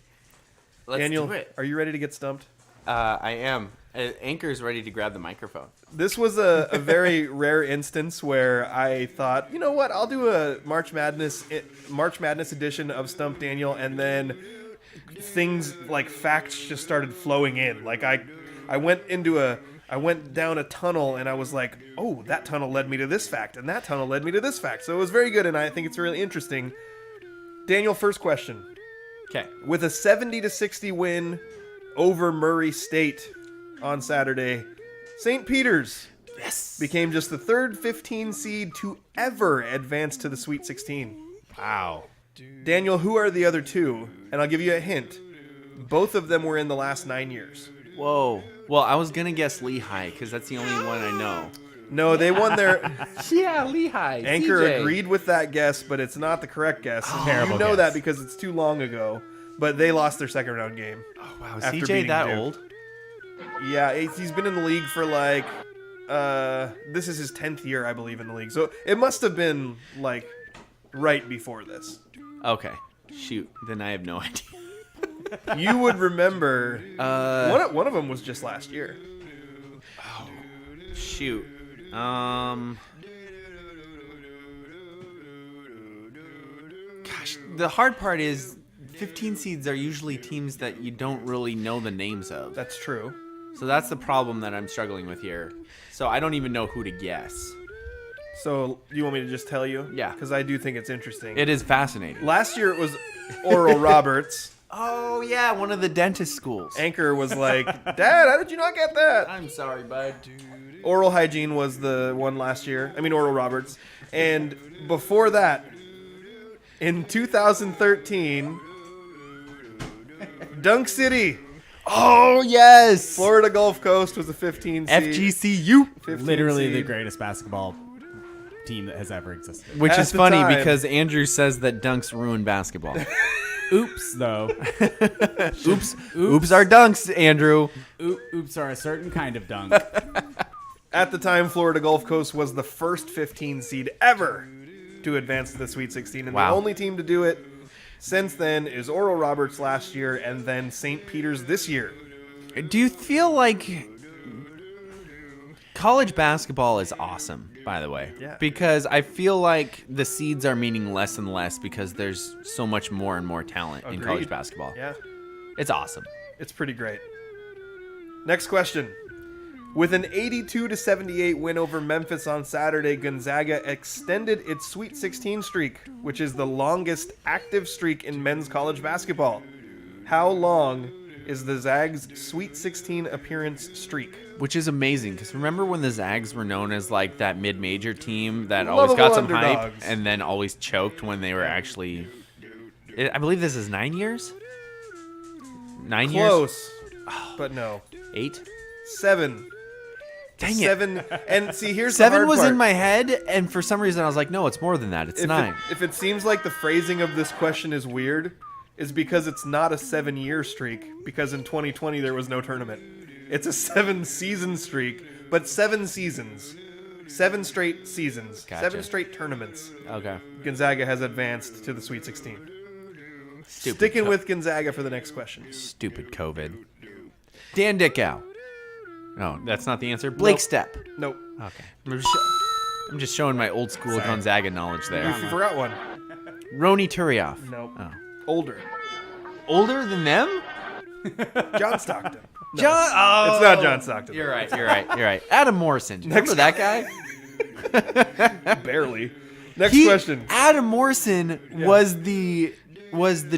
[SPEAKER 3] Let's
[SPEAKER 2] Daniel,
[SPEAKER 3] do it.
[SPEAKER 2] are you ready to get stumped?
[SPEAKER 3] I am. Anchor's ready to grab the microphone.
[SPEAKER 2] This was a very rare instance where I thought, you know what, I'll do a March Madness edition of Stump Daniel, and then things like facts just started flowing in. Like I went down a tunnel and I was like, oh, that tunnel led me to this fact, and that tunnel led me to this fact. So it was very good, and I think it's really interesting. Daniel, first question.
[SPEAKER 3] Okay.
[SPEAKER 2] With a 70-60 win over Murray State on Saturday, St. Peter's became just the third 15 seed to ever advance to the Sweet 16.
[SPEAKER 3] Wow.
[SPEAKER 2] Daniel, who are the other two? And I'll give you a hint. Both of them were in the last 9 years.
[SPEAKER 3] Whoa. Well, I was going to guess Lehigh because that's the only one I know.
[SPEAKER 2] No, they won their...
[SPEAKER 3] Yeah, Lehigh.
[SPEAKER 2] Anchor
[SPEAKER 3] CJ.
[SPEAKER 2] agreed with that guess, but it's not the correct guess.
[SPEAKER 4] Terrible
[SPEAKER 2] You know
[SPEAKER 4] guess.
[SPEAKER 2] that because it's too long ago. But they lost their second round game.
[SPEAKER 3] Oh, wow. Is
[SPEAKER 2] after
[SPEAKER 3] CJ
[SPEAKER 2] beating
[SPEAKER 3] that
[SPEAKER 2] Duke.
[SPEAKER 3] old?
[SPEAKER 2] Yeah, he's been in the league for like, this is his 10th year, I believe, in the league. So it must have been like right before this.
[SPEAKER 3] Okay. Shoot. Then I have no idea.
[SPEAKER 2] You would remember. One of them was just last year.
[SPEAKER 3] Shoot. Gosh, the hard part is 15 seeds are usually teams that you don't really know the names of.
[SPEAKER 2] That's true.
[SPEAKER 3] So that's the problem that I'm struggling with here. So I don't even know who to guess.
[SPEAKER 2] So you want me to just tell you?
[SPEAKER 3] Yeah.
[SPEAKER 2] Because I do think it's interesting.
[SPEAKER 3] It is fascinating.
[SPEAKER 2] Last year it was Oral Roberts.
[SPEAKER 3] Oh, yeah, one of the dentist schools.
[SPEAKER 2] Anchor was like, Dad, how did you not get that?
[SPEAKER 3] I'm sorry, bud.
[SPEAKER 2] Oral Hygiene was the one last year. I mean, Oral Roberts. And before that, in 2013, Dunk City,
[SPEAKER 3] Oh, yes.
[SPEAKER 2] Florida Gulf Coast was a 15 seed.
[SPEAKER 3] FGCU.
[SPEAKER 2] 15
[SPEAKER 4] Literally
[SPEAKER 2] seed.
[SPEAKER 4] the greatest basketball team that has ever existed.
[SPEAKER 3] Which
[SPEAKER 2] At
[SPEAKER 3] is
[SPEAKER 2] the
[SPEAKER 3] funny
[SPEAKER 2] time.
[SPEAKER 3] because Andrew says that dunks ruin basketball.
[SPEAKER 4] Oops, though.
[SPEAKER 3] Oops are dunks, Andrew.
[SPEAKER 4] Oops are a certain kind of dunk.
[SPEAKER 2] At the time, Florida Gulf Coast was the first 15 seed ever to advance to the Sweet 16. And
[SPEAKER 3] Wow.
[SPEAKER 2] the only team to do it since then is Oral Roberts last year and then St. Peter's this year.
[SPEAKER 3] Do you feel like college basketball is awesome, by the way?
[SPEAKER 2] Yeah.
[SPEAKER 3] Because I feel like the seeds are meaning less and less because there's so much more and more talent in college
[SPEAKER 2] Agreed.
[SPEAKER 3] basketball.
[SPEAKER 2] Yeah,
[SPEAKER 3] It's awesome.
[SPEAKER 2] it's pretty great. Next question. With an 82-78 win over Memphis on Saturday, Gonzaga extended its Sweet 16 streak, which is the longest active streak in men's college basketball. How long is the Zags' Sweet 16 appearance streak.
[SPEAKER 3] Which is amazing, because remember when the Zags were known as like that mid-major team that always got some hype
[SPEAKER 2] underdogs.
[SPEAKER 3] and then always choked when they were actually... I believe this is 9 years? 9 years?
[SPEAKER 2] Close, but no.
[SPEAKER 3] 8?
[SPEAKER 2] 7.
[SPEAKER 3] Dang it.
[SPEAKER 2] 7. And see, here's the
[SPEAKER 3] 7
[SPEAKER 2] hard
[SPEAKER 3] was
[SPEAKER 2] part.
[SPEAKER 3] in my head, and for some reason I was like, no, it's more than that. It's 9.
[SPEAKER 2] If it seems like the phrasing of this question is weird, is because it's not a 7-year streak, because in 2020 there was no tournament. It's a 7-season streak, but 7 seasons. 7 straight seasons.
[SPEAKER 3] Gotcha.
[SPEAKER 2] 7 straight tournaments.
[SPEAKER 3] Okay.
[SPEAKER 2] Gonzaga has advanced to the Sweet 16.
[SPEAKER 3] Stupid
[SPEAKER 2] Sticking with Gonzaga for the next question.
[SPEAKER 3] Stupid COVID. Dan Dickow. No, that's not the answer. Blake
[SPEAKER 2] Nope.
[SPEAKER 3] Stepp.
[SPEAKER 2] Nope.
[SPEAKER 3] Okay. I'm just showing my old school Gonzaga knowledge there.
[SPEAKER 2] You forgot one.
[SPEAKER 3] Roni Turioff.
[SPEAKER 2] Nope.
[SPEAKER 3] Oh.
[SPEAKER 2] Older.
[SPEAKER 3] Older than them?
[SPEAKER 2] John Stockton. No,
[SPEAKER 3] John. Oh,
[SPEAKER 2] it's not John Stockton.
[SPEAKER 3] You're right. You're right. You're right. Adam Morrison. Remember that guy?
[SPEAKER 2] Barely. Next question.
[SPEAKER 3] Adam Morrison was the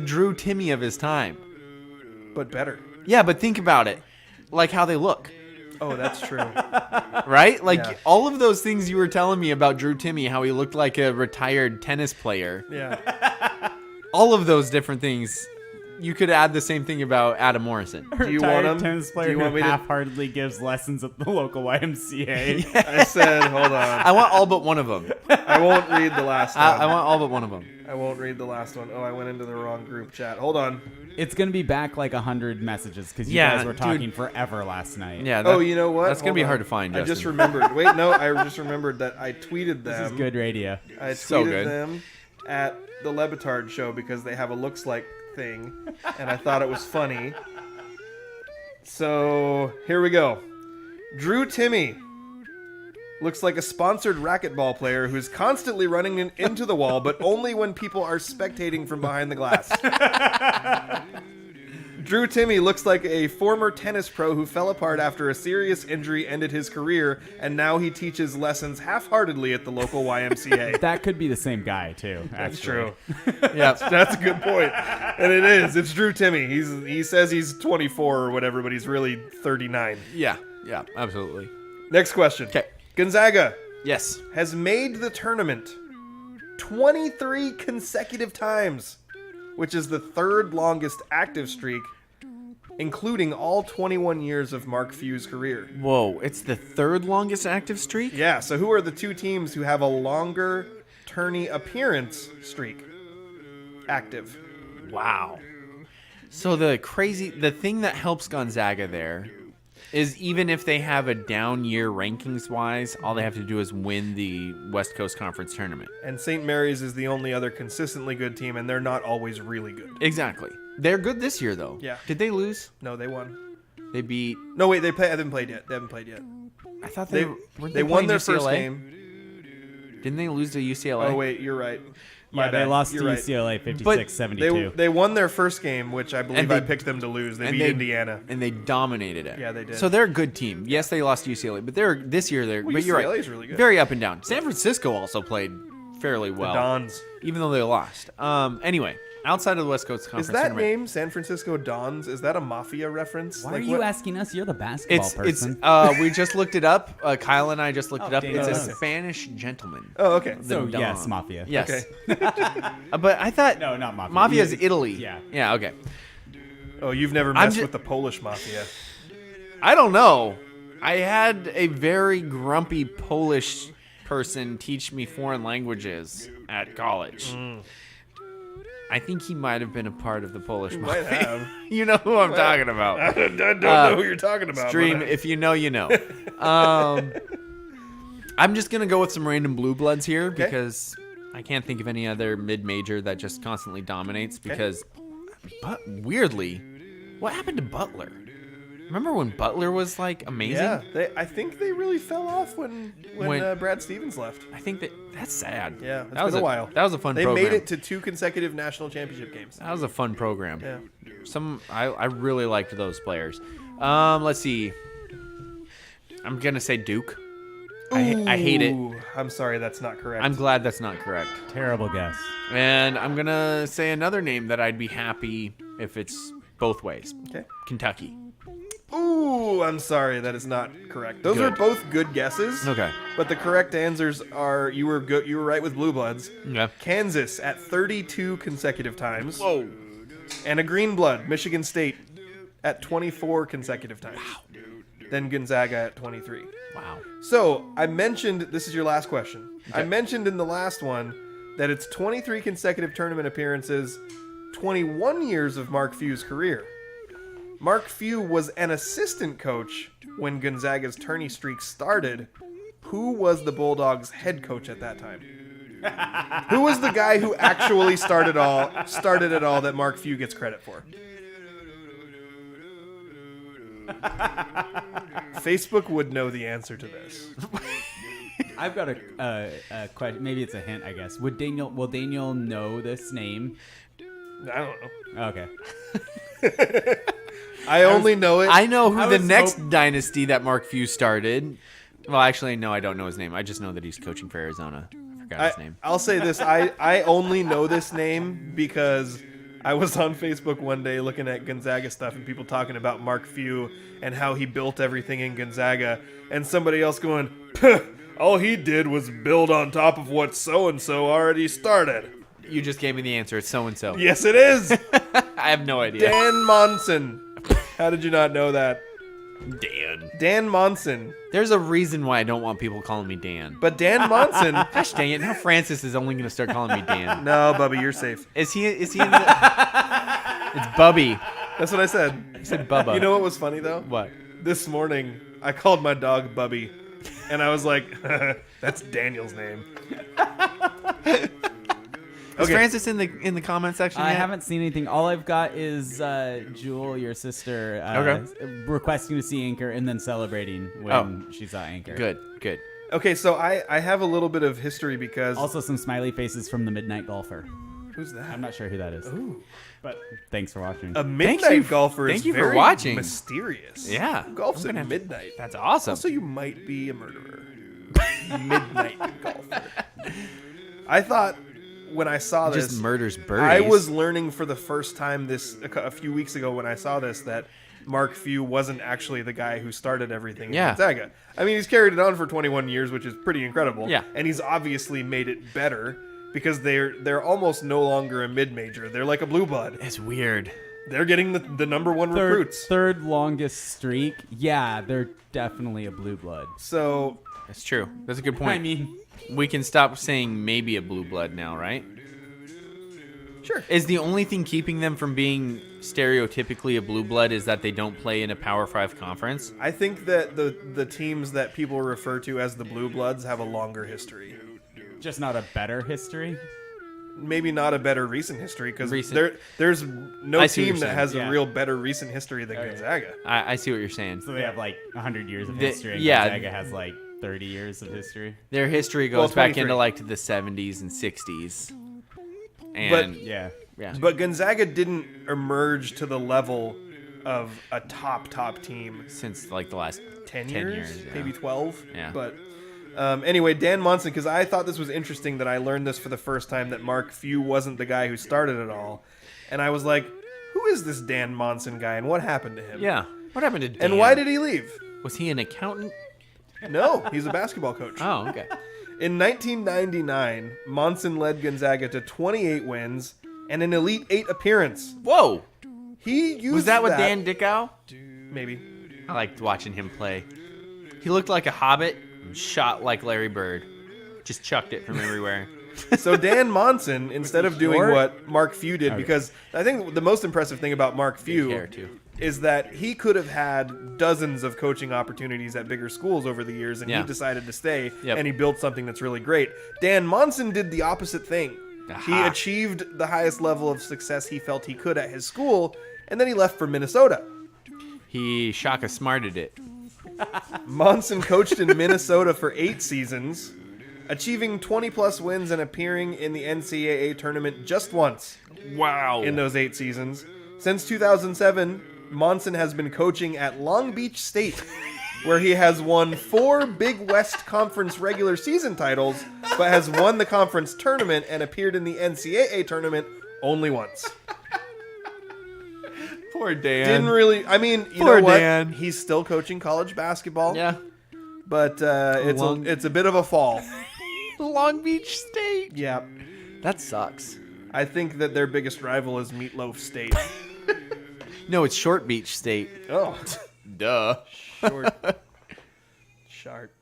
[SPEAKER 3] Drew Timmy of his time.
[SPEAKER 2] But better.
[SPEAKER 3] Yeah, but think about it. Like how they look.
[SPEAKER 2] Oh, that's true.
[SPEAKER 3] Right? Like
[SPEAKER 2] Yeah.
[SPEAKER 3] all of those things you were telling me about Drew Timmy, how he looked like a retired tennis player.
[SPEAKER 2] Yeah.
[SPEAKER 3] All of those different things. You could add the same thing about Adam Morrison.
[SPEAKER 2] Do you
[SPEAKER 4] Retired
[SPEAKER 2] want him?
[SPEAKER 4] tennis player
[SPEAKER 2] Do you want
[SPEAKER 4] who
[SPEAKER 2] me to?
[SPEAKER 4] half-heartedly gives lessons at the local YMCA.
[SPEAKER 2] I said, hold on.
[SPEAKER 3] I want all but one of them.
[SPEAKER 2] I won't read the last one.
[SPEAKER 3] I want all but one of them.
[SPEAKER 2] I won't read the last one. Oh, I went into the wrong group chat. Hold on.
[SPEAKER 4] It's gonna be back like 100 messages because you
[SPEAKER 3] Yeah,
[SPEAKER 4] guys were
[SPEAKER 3] dude.
[SPEAKER 4] talking forever last night.
[SPEAKER 3] Yeah.
[SPEAKER 2] Oh, you know what?
[SPEAKER 3] That's gonna
[SPEAKER 2] Hold
[SPEAKER 3] be
[SPEAKER 2] on.
[SPEAKER 3] hard to find.
[SPEAKER 2] I just
[SPEAKER 3] Justin.
[SPEAKER 2] remembered. Wait, no, I just remembered that I tweeted them.
[SPEAKER 4] This is good radio.
[SPEAKER 2] I tweeted
[SPEAKER 3] So good.
[SPEAKER 2] them at the Lebitard show because they have a looks like thing, and I thought it was funny. So here we go. Drew Timmy looks like a sponsored racquetball player who's constantly running into the wall, but only when people are spectating from behind the glass. Drew Timmy looks like a former tennis pro who fell apart after a serious injury ended his career, and now he teaches lessons half-heartedly at the local YMCA.
[SPEAKER 4] That could be the same guy too.
[SPEAKER 2] That's
[SPEAKER 4] actually.
[SPEAKER 2] true.
[SPEAKER 3] Yeah.
[SPEAKER 2] That's a good point. And it is. It's Drew Timmy. He says he's 24 or whatever, but he's really 39.
[SPEAKER 3] Yeah. Yeah. Absolutely.
[SPEAKER 2] Next question.
[SPEAKER 3] 'Kay.
[SPEAKER 2] Gonzaga
[SPEAKER 3] Yes.
[SPEAKER 2] has made the tournament 23 consecutive times, which is the third longest active streak, including all 21 years of Mark Few's career.
[SPEAKER 3] Whoa! It's the third longest active streak.
[SPEAKER 2] Yeah, so who are the two teams who have a longer tourney appearance streak active?
[SPEAKER 3] Wow. So the thing that helps Gonzaga there is even if they have a down year rankings wise, all they have to do is win the West Coast Conference tournament.
[SPEAKER 2] And St. Mary's is the only other consistently good team, and they're not always really good.
[SPEAKER 3] Exactly. They're good this year though.
[SPEAKER 2] Yeah.
[SPEAKER 3] Did they lose?
[SPEAKER 2] No, they won.
[SPEAKER 3] They beat.
[SPEAKER 2] No, wait, they haven't played yet. They haven't played yet.
[SPEAKER 3] I thought
[SPEAKER 2] They
[SPEAKER 3] weren't
[SPEAKER 2] they won
[SPEAKER 3] playing
[SPEAKER 2] their
[SPEAKER 3] UCLA?
[SPEAKER 2] first game.
[SPEAKER 3] Didn't they lose to UCLA?
[SPEAKER 2] Oh wait, you're right. My
[SPEAKER 4] Yeah, they
[SPEAKER 2] bad.
[SPEAKER 4] lost to
[SPEAKER 2] You're right.
[SPEAKER 4] UCLA
[SPEAKER 2] They
[SPEAKER 4] 56-72.
[SPEAKER 2] they won their first game, which I believe
[SPEAKER 3] And
[SPEAKER 2] I
[SPEAKER 3] they-
[SPEAKER 2] picked them to lose. They
[SPEAKER 3] and
[SPEAKER 2] beat Indiana.
[SPEAKER 3] and they dominated it.
[SPEAKER 2] Yeah, they did.
[SPEAKER 3] So they're a good team. Yes, they lost to UCLA, but this year they're.
[SPEAKER 2] Well,
[SPEAKER 3] but you're right.
[SPEAKER 2] UCLA is really good.
[SPEAKER 3] Very up and down. San Francisco also played fairly well,
[SPEAKER 2] Dons.
[SPEAKER 3] even though they lost. Anyway, outside of the West Coast Conference
[SPEAKER 2] Is that
[SPEAKER 3] tournament,
[SPEAKER 2] name San Francisco Dons? Is that a mafia reference?
[SPEAKER 4] Why
[SPEAKER 2] Like,
[SPEAKER 4] are you
[SPEAKER 2] what-
[SPEAKER 4] asking us? You're the basketball
[SPEAKER 3] It's
[SPEAKER 4] person.
[SPEAKER 3] we just looked it up. Kyle and I just looked it up.
[SPEAKER 4] Daniel
[SPEAKER 3] It's a
[SPEAKER 4] knows.
[SPEAKER 3] Spanish gentleman.
[SPEAKER 2] Oh, okay.
[SPEAKER 4] so
[SPEAKER 3] the
[SPEAKER 4] yes,
[SPEAKER 3] Don.
[SPEAKER 4] mafia.
[SPEAKER 3] Yes.
[SPEAKER 2] Okay.
[SPEAKER 3] But I thought
[SPEAKER 4] No, not mafia.
[SPEAKER 3] Mafia's
[SPEAKER 4] You-
[SPEAKER 3] Italy.
[SPEAKER 4] yeah.
[SPEAKER 3] Yeah. Okay.
[SPEAKER 2] Oh, you've never
[SPEAKER 3] I'm
[SPEAKER 2] messed
[SPEAKER 3] ju-
[SPEAKER 2] with the Polish mafia.
[SPEAKER 3] I don't know. I had a very grumpy Polish person teach me foreign languages at college. I think he might have been a part of the Polish
[SPEAKER 2] Might
[SPEAKER 3] mafia.
[SPEAKER 2] have.
[SPEAKER 3] You know who I'm talking about.
[SPEAKER 2] I don't know who you're talking about.
[SPEAKER 3] Stream,
[SPEAKER 2] but,
[SPEAKER 3] if you know, you know. I'm just going to go with some random blue bloods here because I can't think of any other mid-major that just constantly dominates because, but weirdly, what happened to Butler? Remember when Butler was like amazing?
[SPEAKER 2] yeah, I think they really fell off when
[SPEAKER 3] When-
[SPEAKER 2] Brad Stevens left.
[SPEAKER 3] I think that's sad.
[SPEAKER 2] Yeah, it's
[SPEAKER 3] that was
[SPEAKER 2] been a while.
[SPEAKER 3] That was a fun
[SPEAKER 2] They
[SPEAKER 3] program.
[SPEAKER 2] made it to 2 consecutive national championship games.
[SPEAKER 3] That was a fun program.
[SPEAKER 2] Yeah.
[SPEAKER 3] I really liked those players. Let's see. I'm gonna say Duke. I hate it.
[SPEAKER 2] Ooh, I'm sorry, that's not correct.
[SPEAKER 3] I'm glad that's not correct.
[SPEAKER 4] Terrible guess.
[SPEAKER 3] And I'm gonna say another name that I'd be happy if it's both ways.
[SPEAKER 2] Okay.
[SPEAKER 3] Kentucky.
[SPEAKER 2] Ooh, I'm sorry, that is not correct. Those
[SPEAKER 3] Good.
[SPEAKER 2] are both good guesses.
[SPEAKER 3] Okay.
[SPEAKER 2] But the correct answers are you were good. You were right with Blue Bloods.
[SPEAKER 3] Okay.
[SPEAKER 2] Kansas at 32 consecutive times.
[SPEAKER 3] Whoa.
[SPEAKER 2] And a Green Blood, Michigan State, at 24 consecutive times. Wow. Then Gonzaga at 23.
[SPEAKER 3] Wow.
[SPEAKER 2] So I mentioned, this is your last question.
[SPEAKER 3] Okay.
[SPEAKER 2] I mentioned in the last one that it's 23 consecutive tournament appearances, 21 years of Mark Few's career. Mark Few was an assistant coach when Gonzaga's tourney streak started. Who was the Bulldogs' head coach at that time? Who was the guy who actually started it all that Mark Few gets credit for? Facebook would know the answer to this.
[SPEAKER 4] I've got a question. Maybe it's a hint, I guess. Will Daniel know this name?
[SPEAKER 2] I don't know.
[SPEAKER 4] Okay.
[SPEAKER 2] I only know it.
[SPEAKER 3] I know who
[SPEAKER 4] I
[SPEAKER 3] the
[SPEAKER 4] was
[SPEAKER 3] next dynasty that Mark Few started. Well, actually, no, I don't know his name. I just know that he's coaching for Arizona. I forgot his name.
[SPEAKER 2] I'll say this. I only know this name because I was on Facebook one day looking at Gonzaga stuff and people talking about Mark Few and how he built everything in Gonzaga, and somebody else going, all he did was build on top of what so-and-so already started.
[SPEAKER 3] You just gave me the answer. It's so-and-so.
[SPEAKER 2] Yes, it is.
[SPEAKER 3] I have no idea.
[SPEAKER 2] Dan Monson. How did you not know that? Dan Monson.
[SPEAKER 3] There's a reason why I don't want people calling me Dan.
[SPEAKER 2] But Dan Monson.
[SPEAKER 3] Gosh dang it. Now Francis is only going to start calling me Dan.
[SPEAKER 2] No, Bubby, you're safe.
[SPEAKER 3] Is he in the... It's Bubby.
[SPEAKER 2] That's what I said.
[SPEAKER 3] I said Bubba.
[SPEAKER 2] You know what was funny, though?
[SPEAKER 3] What?
[SPEAKER 2] This morning, I called my dog Bubby, and I was like, that's Daniel's name.
[SPEAKER 3] Is Francis in the comment section
[SPEAKER 4] I
[SPEAKER 3] yet?
[SPEAKER 4] haven't seen anything. All I've got is Jewel, your sister, requesting to see Anchor and then celebrating when she saw Anchor.
[SPEAKER 3] Good.
[SPEAKER 2] Okay, so I have a little bit of history because...
[SPEAKER 4] Also some smiley faces from the Midnight Golfer.
[SPEAKER 2] Who's that?
[SPEAKER 4] I'm not sure who that is.
[SPEAKER 2] Ooh.
[SPEAKER 4] But thanks for watching.
[SPEAKER 2] A midnight golfer is
[SPEAKER 3] thank you for
[SPEAKER 2] very
[SPEAKER 3] watching.
[SPEAKER 2] mysterious.
[SPEAKER 3] Yeah.
[SPEAKER 2] Who golfs
[SPEAKER 3] I'm
[SPEAKER 2] at
[SPEAKER 3] gonna have to-
[SPEAKER 2] midnight?
[SPEAKER 3] That's awesome.
[SPEAKER 2] Also, you might be a murderer. Midnight golfer. I thought when I saw this...
[SPEAKER 3] Just murders birdies.
[SPEAKER 2] I was learning for the first time a few weeks ago when I saw this that Mark Few wasn't actually the guy who started everything in Gonzaga. I mean, he's carried it on for 21 years, which is pretty incredible.
[SPEAKER 3] Yeah.
[SPEAKER 2] And he's obviously made it better because they're almost no longer a mid-major. They're like a blue blood.
[SPEAKER 3] It's weird.
[SPEAKER 2] They're getting the number one recruits.
[SPEAKER 4] Third longest streak. Yeah, they're definitely a blue blood.
[SPEAKER 2] So
[SPEAKER 3] That's true. That's a good point.
[SPEAKER 4] I mean,
[SPEAKER 3] we can stop saying maybe a blue blood now, right?
[SPEAKER 2] sure.
[SPEAKER 3] Is the only thing keeping them from being stereotypically a blue blood is that they don't play in a Power 5 conference?
[SPEAKER 2] I think that the teams that people refer to as the blue bloods have a longer history.
[SPEAKER 4] just not a better history.
[SPEAKER 2] Maybe not a better recent history because
[SPEAKER 3] Recent.
[SPEAKER 2] there's no
[SPEAKER 3] I see what
[SPEAKER 2] team
[SPEAKER 3] you're
[SPEAKER 2] that
[SPEAKER 3] saying.
[SPEAKER 2] has
[SPEAKER 4] Yeah.
[SPEAKER 2] a real better recent history than Gonzaga.
[SPEAKER 3] I see what you're saying.
[SPEAKER 4] So they have like 100 years of
[SPEAKER 3] The-
[SPEAKER 4] history, and
[SPEAKER 3] yeah.
[SPEAKER 4] Gonzaga has like 30 years of history.
[SPEAKER 3] Their history
[SPEAKER 2] Well,
[SPEAKER 3] goes back
[SPEAKER 2] 23.
[SPEAKER 3] into like to the 70s and 60s. And
[SPEAKER 4] Yeah.
[SPEAKER 3] yeah.
[SPEAKER 2] But Gonzaga didn't emerge to the level of a top team
[SPEAKER 3] Since like the last
[SPEAKER 2] 10
[SPEAKER 3] 10
[SPEAKER 2] years,
[SPEAKER 3] years, yeah.
[SPEAKER 2] maybe 12.
[SPEAKER 3] Yeah.
[SPEAKER 2] But anyway, Dan Monson, because I thought this was interesting that I learned this for the first time, that Mark Few wasn't the guy who started it all. And I was like, who is this Dan Monson guy and what happened to him?
[SPEAKER 3] Yeah. What happened to Dan?
[SPEAKER 2] And why did he leave?
[SPEAKER 3] Was he an accountant?
[SPEAKER 2] No, he's a basketball coach.
[SPEAKER 3] Oh, okay.
[SPEAKER 2] In 1999, Monson led Gonzaga to 28 wins and an Elite 8 appearance.
[SPEAKER 3] Whoa.
[SPEAKER 2] He used
[SPEAKER 3] Was that with Dan Dickow?
[SPEAKER 2] Maybe.
[SPEAKER 3] I liked watching him play. He looked like a hobbit and shot like Larry Bird. Just chucked it from everywhere.
[SPEAKER 2] So Dan Monson, instead of doing
[SPEAKER 4] short?
[SPEAKER 2] what Mark Few did, because I think the most impressive thing about Mark Few
[SPEAKER 3] hair, too.
[SPEAKER 2] is that he could have had dozens of coaching opportunities at bigger schools over the years, and
[SPEAKER 3] Yeah.
[SPEAKER 2] he decided to stay,
[SPEAKER 3] Yep.
[SPEAKER 2] and he built something that's really great. Dan Monson did the opposite thing. He
[SPEAKER 3] Aha.
[SPEAKER 2] achieved the highest level of success he felt he could at his school, and then he left for Minnesota.
[SPEAKER 3] He Shaka smarted it.
[SPEAKER 2] Monson coached in Minnesota for 8 seasons, achieving 20-plus wins and appearing in the NCAA tournament just once.
[SPEAKER 3] Wow.
[SPEAKER 2] In those 8 seasons. Since 2007, Monson has been coaching at Long Beach State, where he has won 4 Big West Conference regular season titles, but has won the conference tournament and appeared in the NCAA tournament only once.
[SPEAKER 3] Poor Dan.
[SPEAKER 2] Didn't really. I mean, you
[SPEAKER 3] Poor
[SPEAKER 2] know what?
[SPEAKER 3] Dan.
[SPEAKER 2] He's still coaching college basketball.
[SPEAKER 3] Yeah.
[SPEAKER 2] But it's a bit of a fall.
[SPEAKER 3] Long Beach State.
[SPEAKER 2] Yeah.
[SPEAKER 3] That sucks.
[SPEAKER 2] I think that their biggest rival is Meatloaf State.
[SPEAKER 3] No, it's Short Beach State.
[SPEAKER 2] Oh,
[SPEAKER 3] Duh.
[SPEAKER 2] Shart.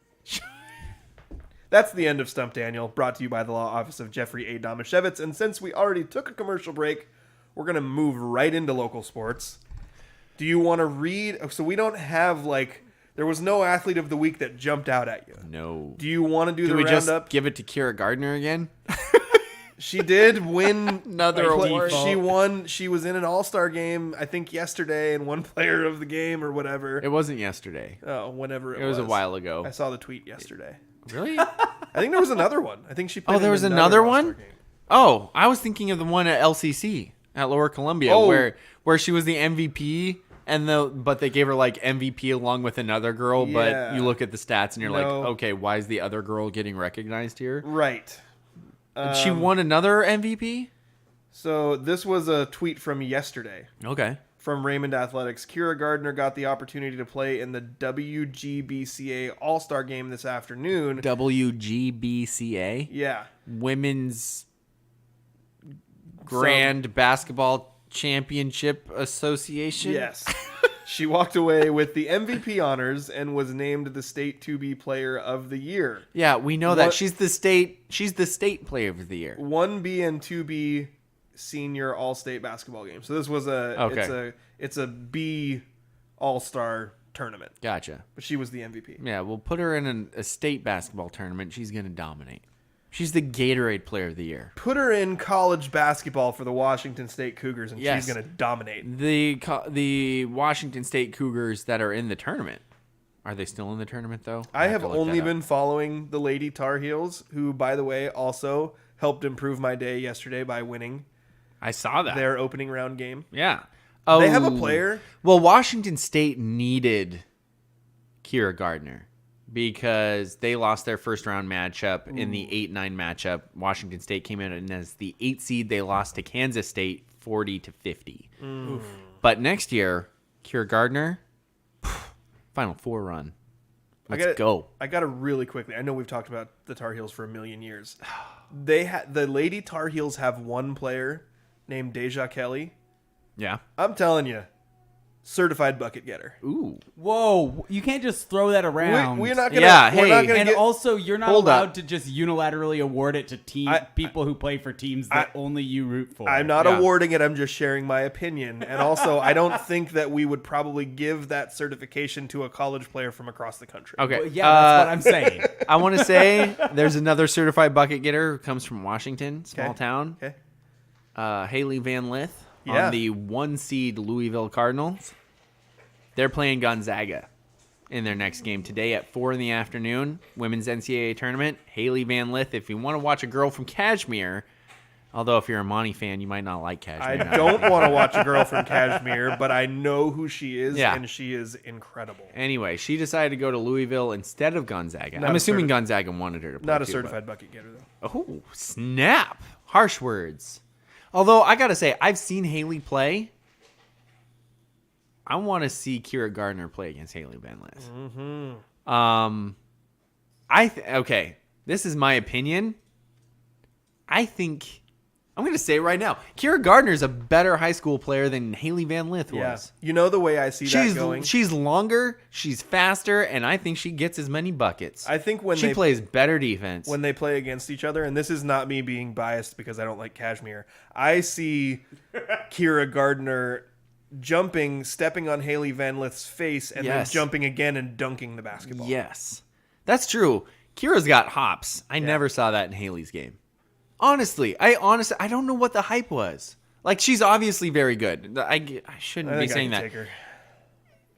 [SPEAKER 2] That's the end of Stump Daniel, brought to you by the Law Office of Jeffrey A. Domashevitz. And since we already took a commercial break, we're going to move right into local sports. Do you want to read? So we don't have, there was no athlete of the week that jumped out at you.
[SPEAKER 3] No.
[SPEAKER 2] Do you want to do
[SPEAKER 3] Did
[SPEAKER 2] the
[SPEAKER 3] we
[SPEAKER 2] roundup?
[SPEAKER 3] just give it to Kira Gardner again?
[SPEAKER 2] She did win
[SPEAKER 3] Another award.
[SPEAKER 2] She won. She was in an All-Star game, I think yesterday, and won player of the game or whatever.
[SPEAKER 3] It wasn't yesterday.
[SPEAKER 2] Oh, whenever it was.
[SPEAKER 3] It was a while ago.
[SPEAKER 2] I saw the tweet yesterday.
[SPEAKER 3] Really?
[SPEAKER 2] I think there was another one. I think she played.
[SPEAKER 3] Oh, there
[SPEAKER 2] in
[SPEAKER 3] was
[SPEAKER 2] another
[SPEAKER 3] another
[SPEAKER 2] All-Star
[SPEAKER 3] one?
[SPEAKER 2] game.
[SPEAKER 3] Oh, I was thinking of the one at LCC at Lower Columbia
[SPEAKER 2] Oh.
[SPEAKER 3] where she was the MVP but they gave her MVP along with another girl,
[SPEAKER 2] Yeah.
[SPEAKER 3] but you look at the stats and you're like,
[SPEAKER 2] No.
[SPEAKER 3] okay, why is the other girl getting recognized here?
[SPEAKER 2] Right.
[SPEAKER 3] And she won another MVP?
[SPEAKER 2] So this was a tweet from yesterday
[SPEAKER 3] Okay.
[SPEAKER 2] from Raymond Athletics. Kira Gardner got the opportunity to play in the WGBCA All-Star game this afternoon.
[SPEAKER 3] WGBCA,
[SPEAKER 2] Yeah.
[SPEAKER 3] Women's Grand Basketball Championship Association.
[SPEAKER 2] Yes. She walked away with the MVP honors and was named the State 2B Player of the Year.
[SPEAKER 3] Yeah, we know that
[SPEAKER 2] What-
[SPEAKER 3] she's the state player of the year.
[SPEAKER 2] 1B and 2B senior all-state basketball game. So this was it's a B all-star tournament.
[SPEAKER 3] Gotcha.
[SPEAKER 2] But she was the MVP.
[SPEAKER 3] Yeah, we'll put her in a state basketball tournament. She's going to dominate. She's the Gatorade player of the year.
[SPEAKER 2] Put her in college basketball for the Washington State Cougars and
[SPEAKER 3] Yes.
[SPEAKER 2] she's going to dominate.
[SPEAKER 3] The Washington State Cougars that are in the tournament. Are they still in the tournament, though?
[SPEAKER 2] I have
[SPEAKER 3] to look
[SPEAKER 2] only
[SPEAKER 3] that up.
[SPEAKER 2] been following the Lady Tar Heels, who, by the way, also helped improve my day yesterday by winning
[SPEAKER 3] I saw that.
[SPEAKER 2] their opening round game.
[SPEAKER 3] Yeah. Oh,
[SPEAKER 2] They have a player.
[SPEAKER 3] Well, Washington State needed Kira Gardner because they lost their first round matchup in the 8-9 matchup. Washington State came in as the 8 seed. They lost to Kansas State 40-50. But next year, Kira Gardner, Final Four run. Let's go.
[SPEAKER 2] I got to really quickly. I know we've talked about the Tar Heels for a million years. The Lady Tar Heels have one player named Deja Kelly.
[SPEAKER 3] Yeah.
[SPEAKER 2] I'm telling you, certified bucket getter.
[SPEAKER 3] Ooh.
[SPEAKER 4] Whoa, you can't just throw that around.
[SPEAKER 2] We're not gonna.
[SPEAKER 3] Yeah,
[SPEAKER 2] we're not
[SPEAKER 3] hey.
[SPEAKER 2] gonna
[SPEAKER 4] And
[SPEAKER 2] get,
[SPEAKER 4] also, you're not
[SPEAKER 3] Hold
[SPEAKER 4] allowed
[SPEAKER 3] up.
[SPEAKER 4] to just unilaterally award it to people who play for teams that only you root for.
[SPEAKER 2] I'm not
[SPEAKER 3] Yeah.
[SPEAKER 2] awarding it. I'm just sharing my opinion. And also, I don't think that we would probably give that certification to a college player from across the country.
[SPEAKER 3] Okay.
[SPEAKER 4] Well, yeah, that's what I'm saying.
[SPEAKER 3] I want to say there's another certified bucket getter who comes from Washington, small
[SPEAKER 2] Okay.
[SPEAKER 3] town.
[SPEAKER 2] Okay.
[SPEAKER 3] Haley Van Lith
[SPEAKER 2] Yeah.
[SPEAKER 3] on the 1 seed Louisville Cardinals. They're playing Gonzaga in their next game today at 4 in the afternoon. Women's NCAA tournament. Haley Van Lith, if you want to watch a girl from Kashmir, although if you're a Monty fan, you might not like Kashmir.
[SPEAKER 2] I don't want to watch a girl from Kashmir, but I know who she is,
[SPEAKER 3] Yeah.
[SPEAKER 2] and she is incredible.
[SPEAKER 3] Anyway, she decided to go to Louisville instead of Gonzaga.
[SPEAKER 2] Not
[SPEAKER 3] I'm
[SPEAKER 2] a
[SPEAKER 3] assuming
[SPEAKER 2] certi-
[SPEAKER 3] Gonzaga wanted her to play.
[SPEAKER 2] Not a
[SPEAKER 3] too,
[SPEAKER 2] certified bucket getter, though.
[SPEAKER 3] but- Oh, snap. Harsh words. Although, I got to say, I've seen Haley play. I want to see Kira Gardner play against Haley Van Lith. Mm-hmm. Okay, this is my opinion. I think, I'm going to say it right now, Kira Gardner is a better high school player than Haley Van Lith was.
[SPEAKER 2] Yeah. You know the way I see that going?
[SPEAKER 3] She's longer, she's faster, and I think she gets as many buckets.
[SPEAKER 2] I think when
[SPEAKER 3] she
[SPEAKER 2] they
[SPEAKER 3] plays better defense.
[SPEAKER 2] when they play against each other, and this is not me being biased because I don't like Kashmir, I see Kira Gardner stepping on Haley Van Lith's face, and
[SPEAKER 3] Yes.
[SPEAKER 2] then jumping again and dunking the basketball.
[SPEAKER 3] Yes, that's true. Kira's got hops. I never saw that in Haley's game. Honestly, I don't know what the hype was. Like, she's obviously very good. I shouldn't
[SPEAKER 2] I
[SPEAKER 3] be
[SPEAKER 2] think I
[SPEAKER 3] saying
[SPEAKER 2] can
[SPEAKER 3] that.
[SPEAKER 2] take her.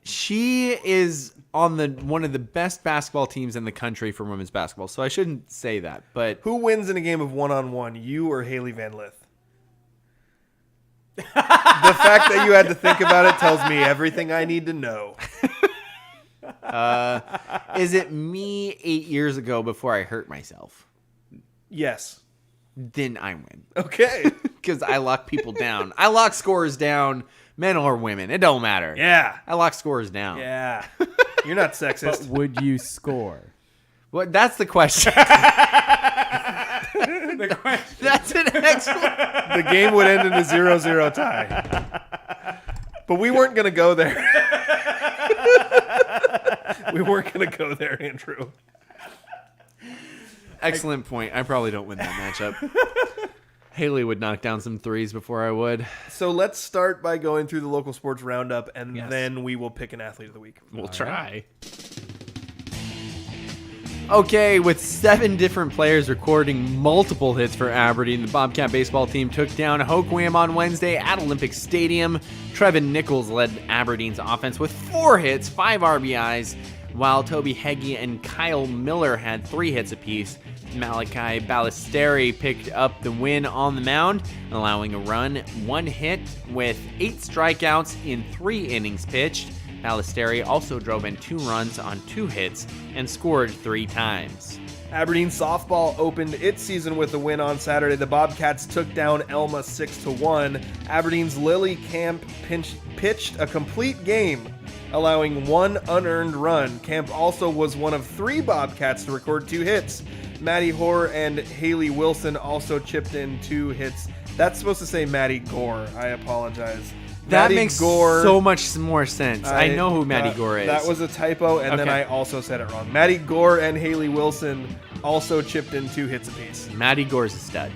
[SPEAKER 3] She is on one of the best basketball teams in the country for women's basketball, so I shouldn't say that. But
[SPEAKER 2] Who wins in a game of one-on-one, you or Haley Van Lith? The fact that you had to think about it tells me everything I need to know.
[SPEAKER 3] is it me 8 years ago before I hurt myself?
[SPEAKER 2] Yes.
[SPEAKER 3] Then I win.
[SPEAKER 2] Okay.
[SPEAKER 3] because I lock people down. I lock scorers down, men or women. It don't matter.
[SPEAKER 2] Yeah.
[SPEAKER 3] I lock scorers down.
[SPEAKER 2] Yeah. You're not sexist.
[SPEAKER 4] But would you score?
[SPEAKER 3] What? That's the question. That's an excellent.
[SPEAKER 2] The game would end in a 0-0 tie. But we weren't going to go there. We weren't going to go there, Andrew.
[SPEAKER 3] Excellent point. I probably don't win that matchup. Haley would knock down some threes before I would.
[SPEAKER 2] So let's start by going through the local sports roundup, and
[SPEAKER 4] Yes.
[SPEAKER 2] then we will pick an athlete of the week.
[SPEAKER 3] We'll try. Okay, with 7 different players recording multiple hits for Aberdeen, the Bobcat baseball team took down Hoquiam on Wednesday at Olympic Stadium. Trevin Nichols led Aberdeen's offense with 4 hits, 5 RBIs, while Toby Heggie and Kyle Miller had 3 hits apiece. Malachi Ballesteri picked up the win on the mound, allowing a run, 1 hit with 8 strikeouts in 3 innings pitched. Ballesteri also drove in 2 runs on 2 hits and scored 3 times.
[SPEAKER 2] Aberdeen softball opened its season with a win on Saturday. The Bobcats took down Elma 6-1. Aberdeen's Lily Camp pitched a complete game, allowing 1 unearned run. Camp also was one of 3 Bobcats to record 2 hits. Maddie Hoare and Haley Wilson also chipped in 2 hits. That's supposed to say Maddie Gore. I apologize.
[SPEAKER 3] That
[SPEAKER 2] Maddie
[SPEAKER 3] makes
[SPEAKER 2] Gore,
[SPEAKER 3] so much more sense. I know who Maddie Gore is.
[SPEAKER 2] That was a typo, and then
[SPEAKER 3] Okay.
[SPEAKER 2] I also said it wrong. Maddie Gore and Haley Wilson also chipped in 2 hits apiece.
[SPEAKER 3] Maddie Gore's a stud.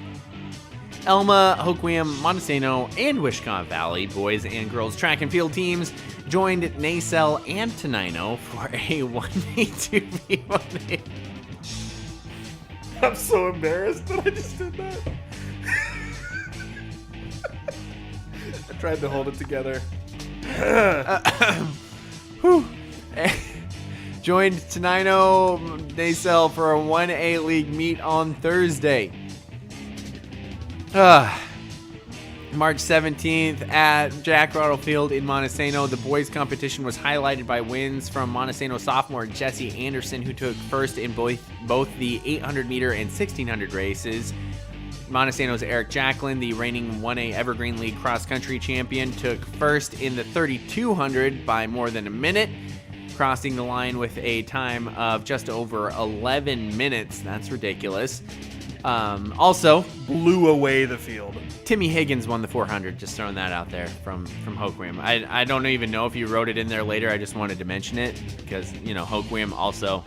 [SPEAKER 3] Elma, Hoquiam, Montesano, and Wishkont Valley boys and girls track and field teams joined Nacelle and Tenino for a 1A 2v1A.
[SPEAKER 2] I'm so embarrassed that I just did that. I tried to hold it together.
[SPEAKER 3] Joined Tenino Nacelle for a 1A league meet on Thursday. March 17th at Jack Rottle Field in Montesano. The boys' competition was highlighted by wins from Montesano sophomore Jesse Anderson, who took first in both the 800-meter and 1600 races. Montesano's Eric Jacklin, the reigning 1A Evergreen League cross-country champion, took first in the 3200 by more than a minute, crossing the line with a time of just over 11 minutes. That's ridiculous. Also,
[SPEAKER 2] Blew away the field.
[SPEAKER 3] Timmy Higgins won the 400. Just throwing that out there from Hoquiam. I don't even know if you wrote it in there later. I just wanted to mention it because, you know, Hoquiam also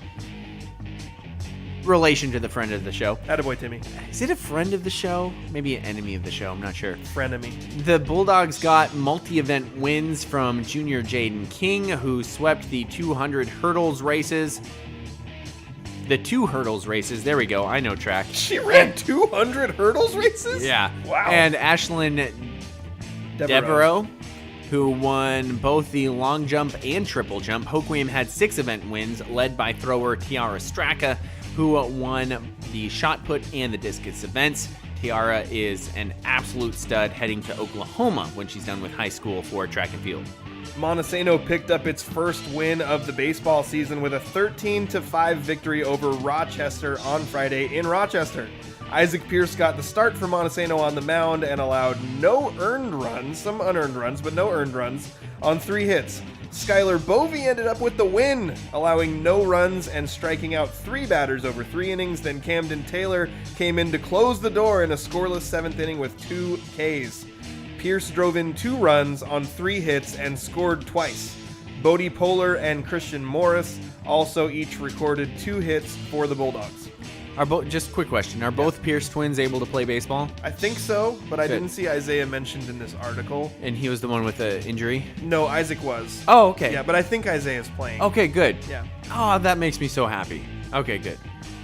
[SPEAKER 3] relation to the friend of the show.
[SPEAKER 2] Attaboy, Timmy.
[SPEAKER 3] Is it a friend of the show? Maybe an enemy of the show. I'm not sure.
[SPEAKER 2] Frenemy.
[SPEAKER 3] The Bulldogs got multi-event wins from junior Jaden King, who swept the 200 hurdles races. The 2 hurdles races. There we go. I know track.
[SPEAKER 2] She ran 200 hurdles races?
[SPEAKER 3] Yeah.
[SPEAKER 2] Wow.
[SPEAKER 3] And Ashlyn Devereaux, who won both the long jump and triple jump. Hoquiam had 6 event wins, led by thrower Tiara Straka, who won the shot put and the discus events. Tiara is an absolute stud heading to Oklahoma when she's done with high school for track and field.
[SPEAKER 2] Montesano picked up its first win of the baseball season with a 13-5 victory over Rochester on Friday in Rochester. Isaac Pierce got the start for Montesano on the mound and allowed no earned runs, some unearned runs, but no earned runs, on 3 hits. Skylar Bovey ended up with the win, allowing no runs and striking out 3 batters over 3 innings. Then Camden Taylor came in to close the door in a scoreless 7th inning with 2 Ks. Pierce drove in 2 runs on 3 hits and scored twice. Bodie Polar and Christian Morris also each recorded 2 hits for the Bulldogs.
[SPEAKER 3] Just a quick question. Are both Pierce twins able to play baseball?
[SPEAKER 2] I think so, but I
[SPEAKER 3] Good.
[SPEAKER 2] didn't see Isaiah mentioned in this article.
[SPEAKER 3] And he was the one with the injury?
[SPEAKER 2] No, Isaac was.
[SPEAKER 3] Oh, okay.
[SPEAKER 2] Yeah, but I think Isaiah's playing.
[SPEAKER 3] Okay, good.
[SPEAKER 2] Yeah.
[SPEAKER 3] Oh, that makes me so happy. Okay, good.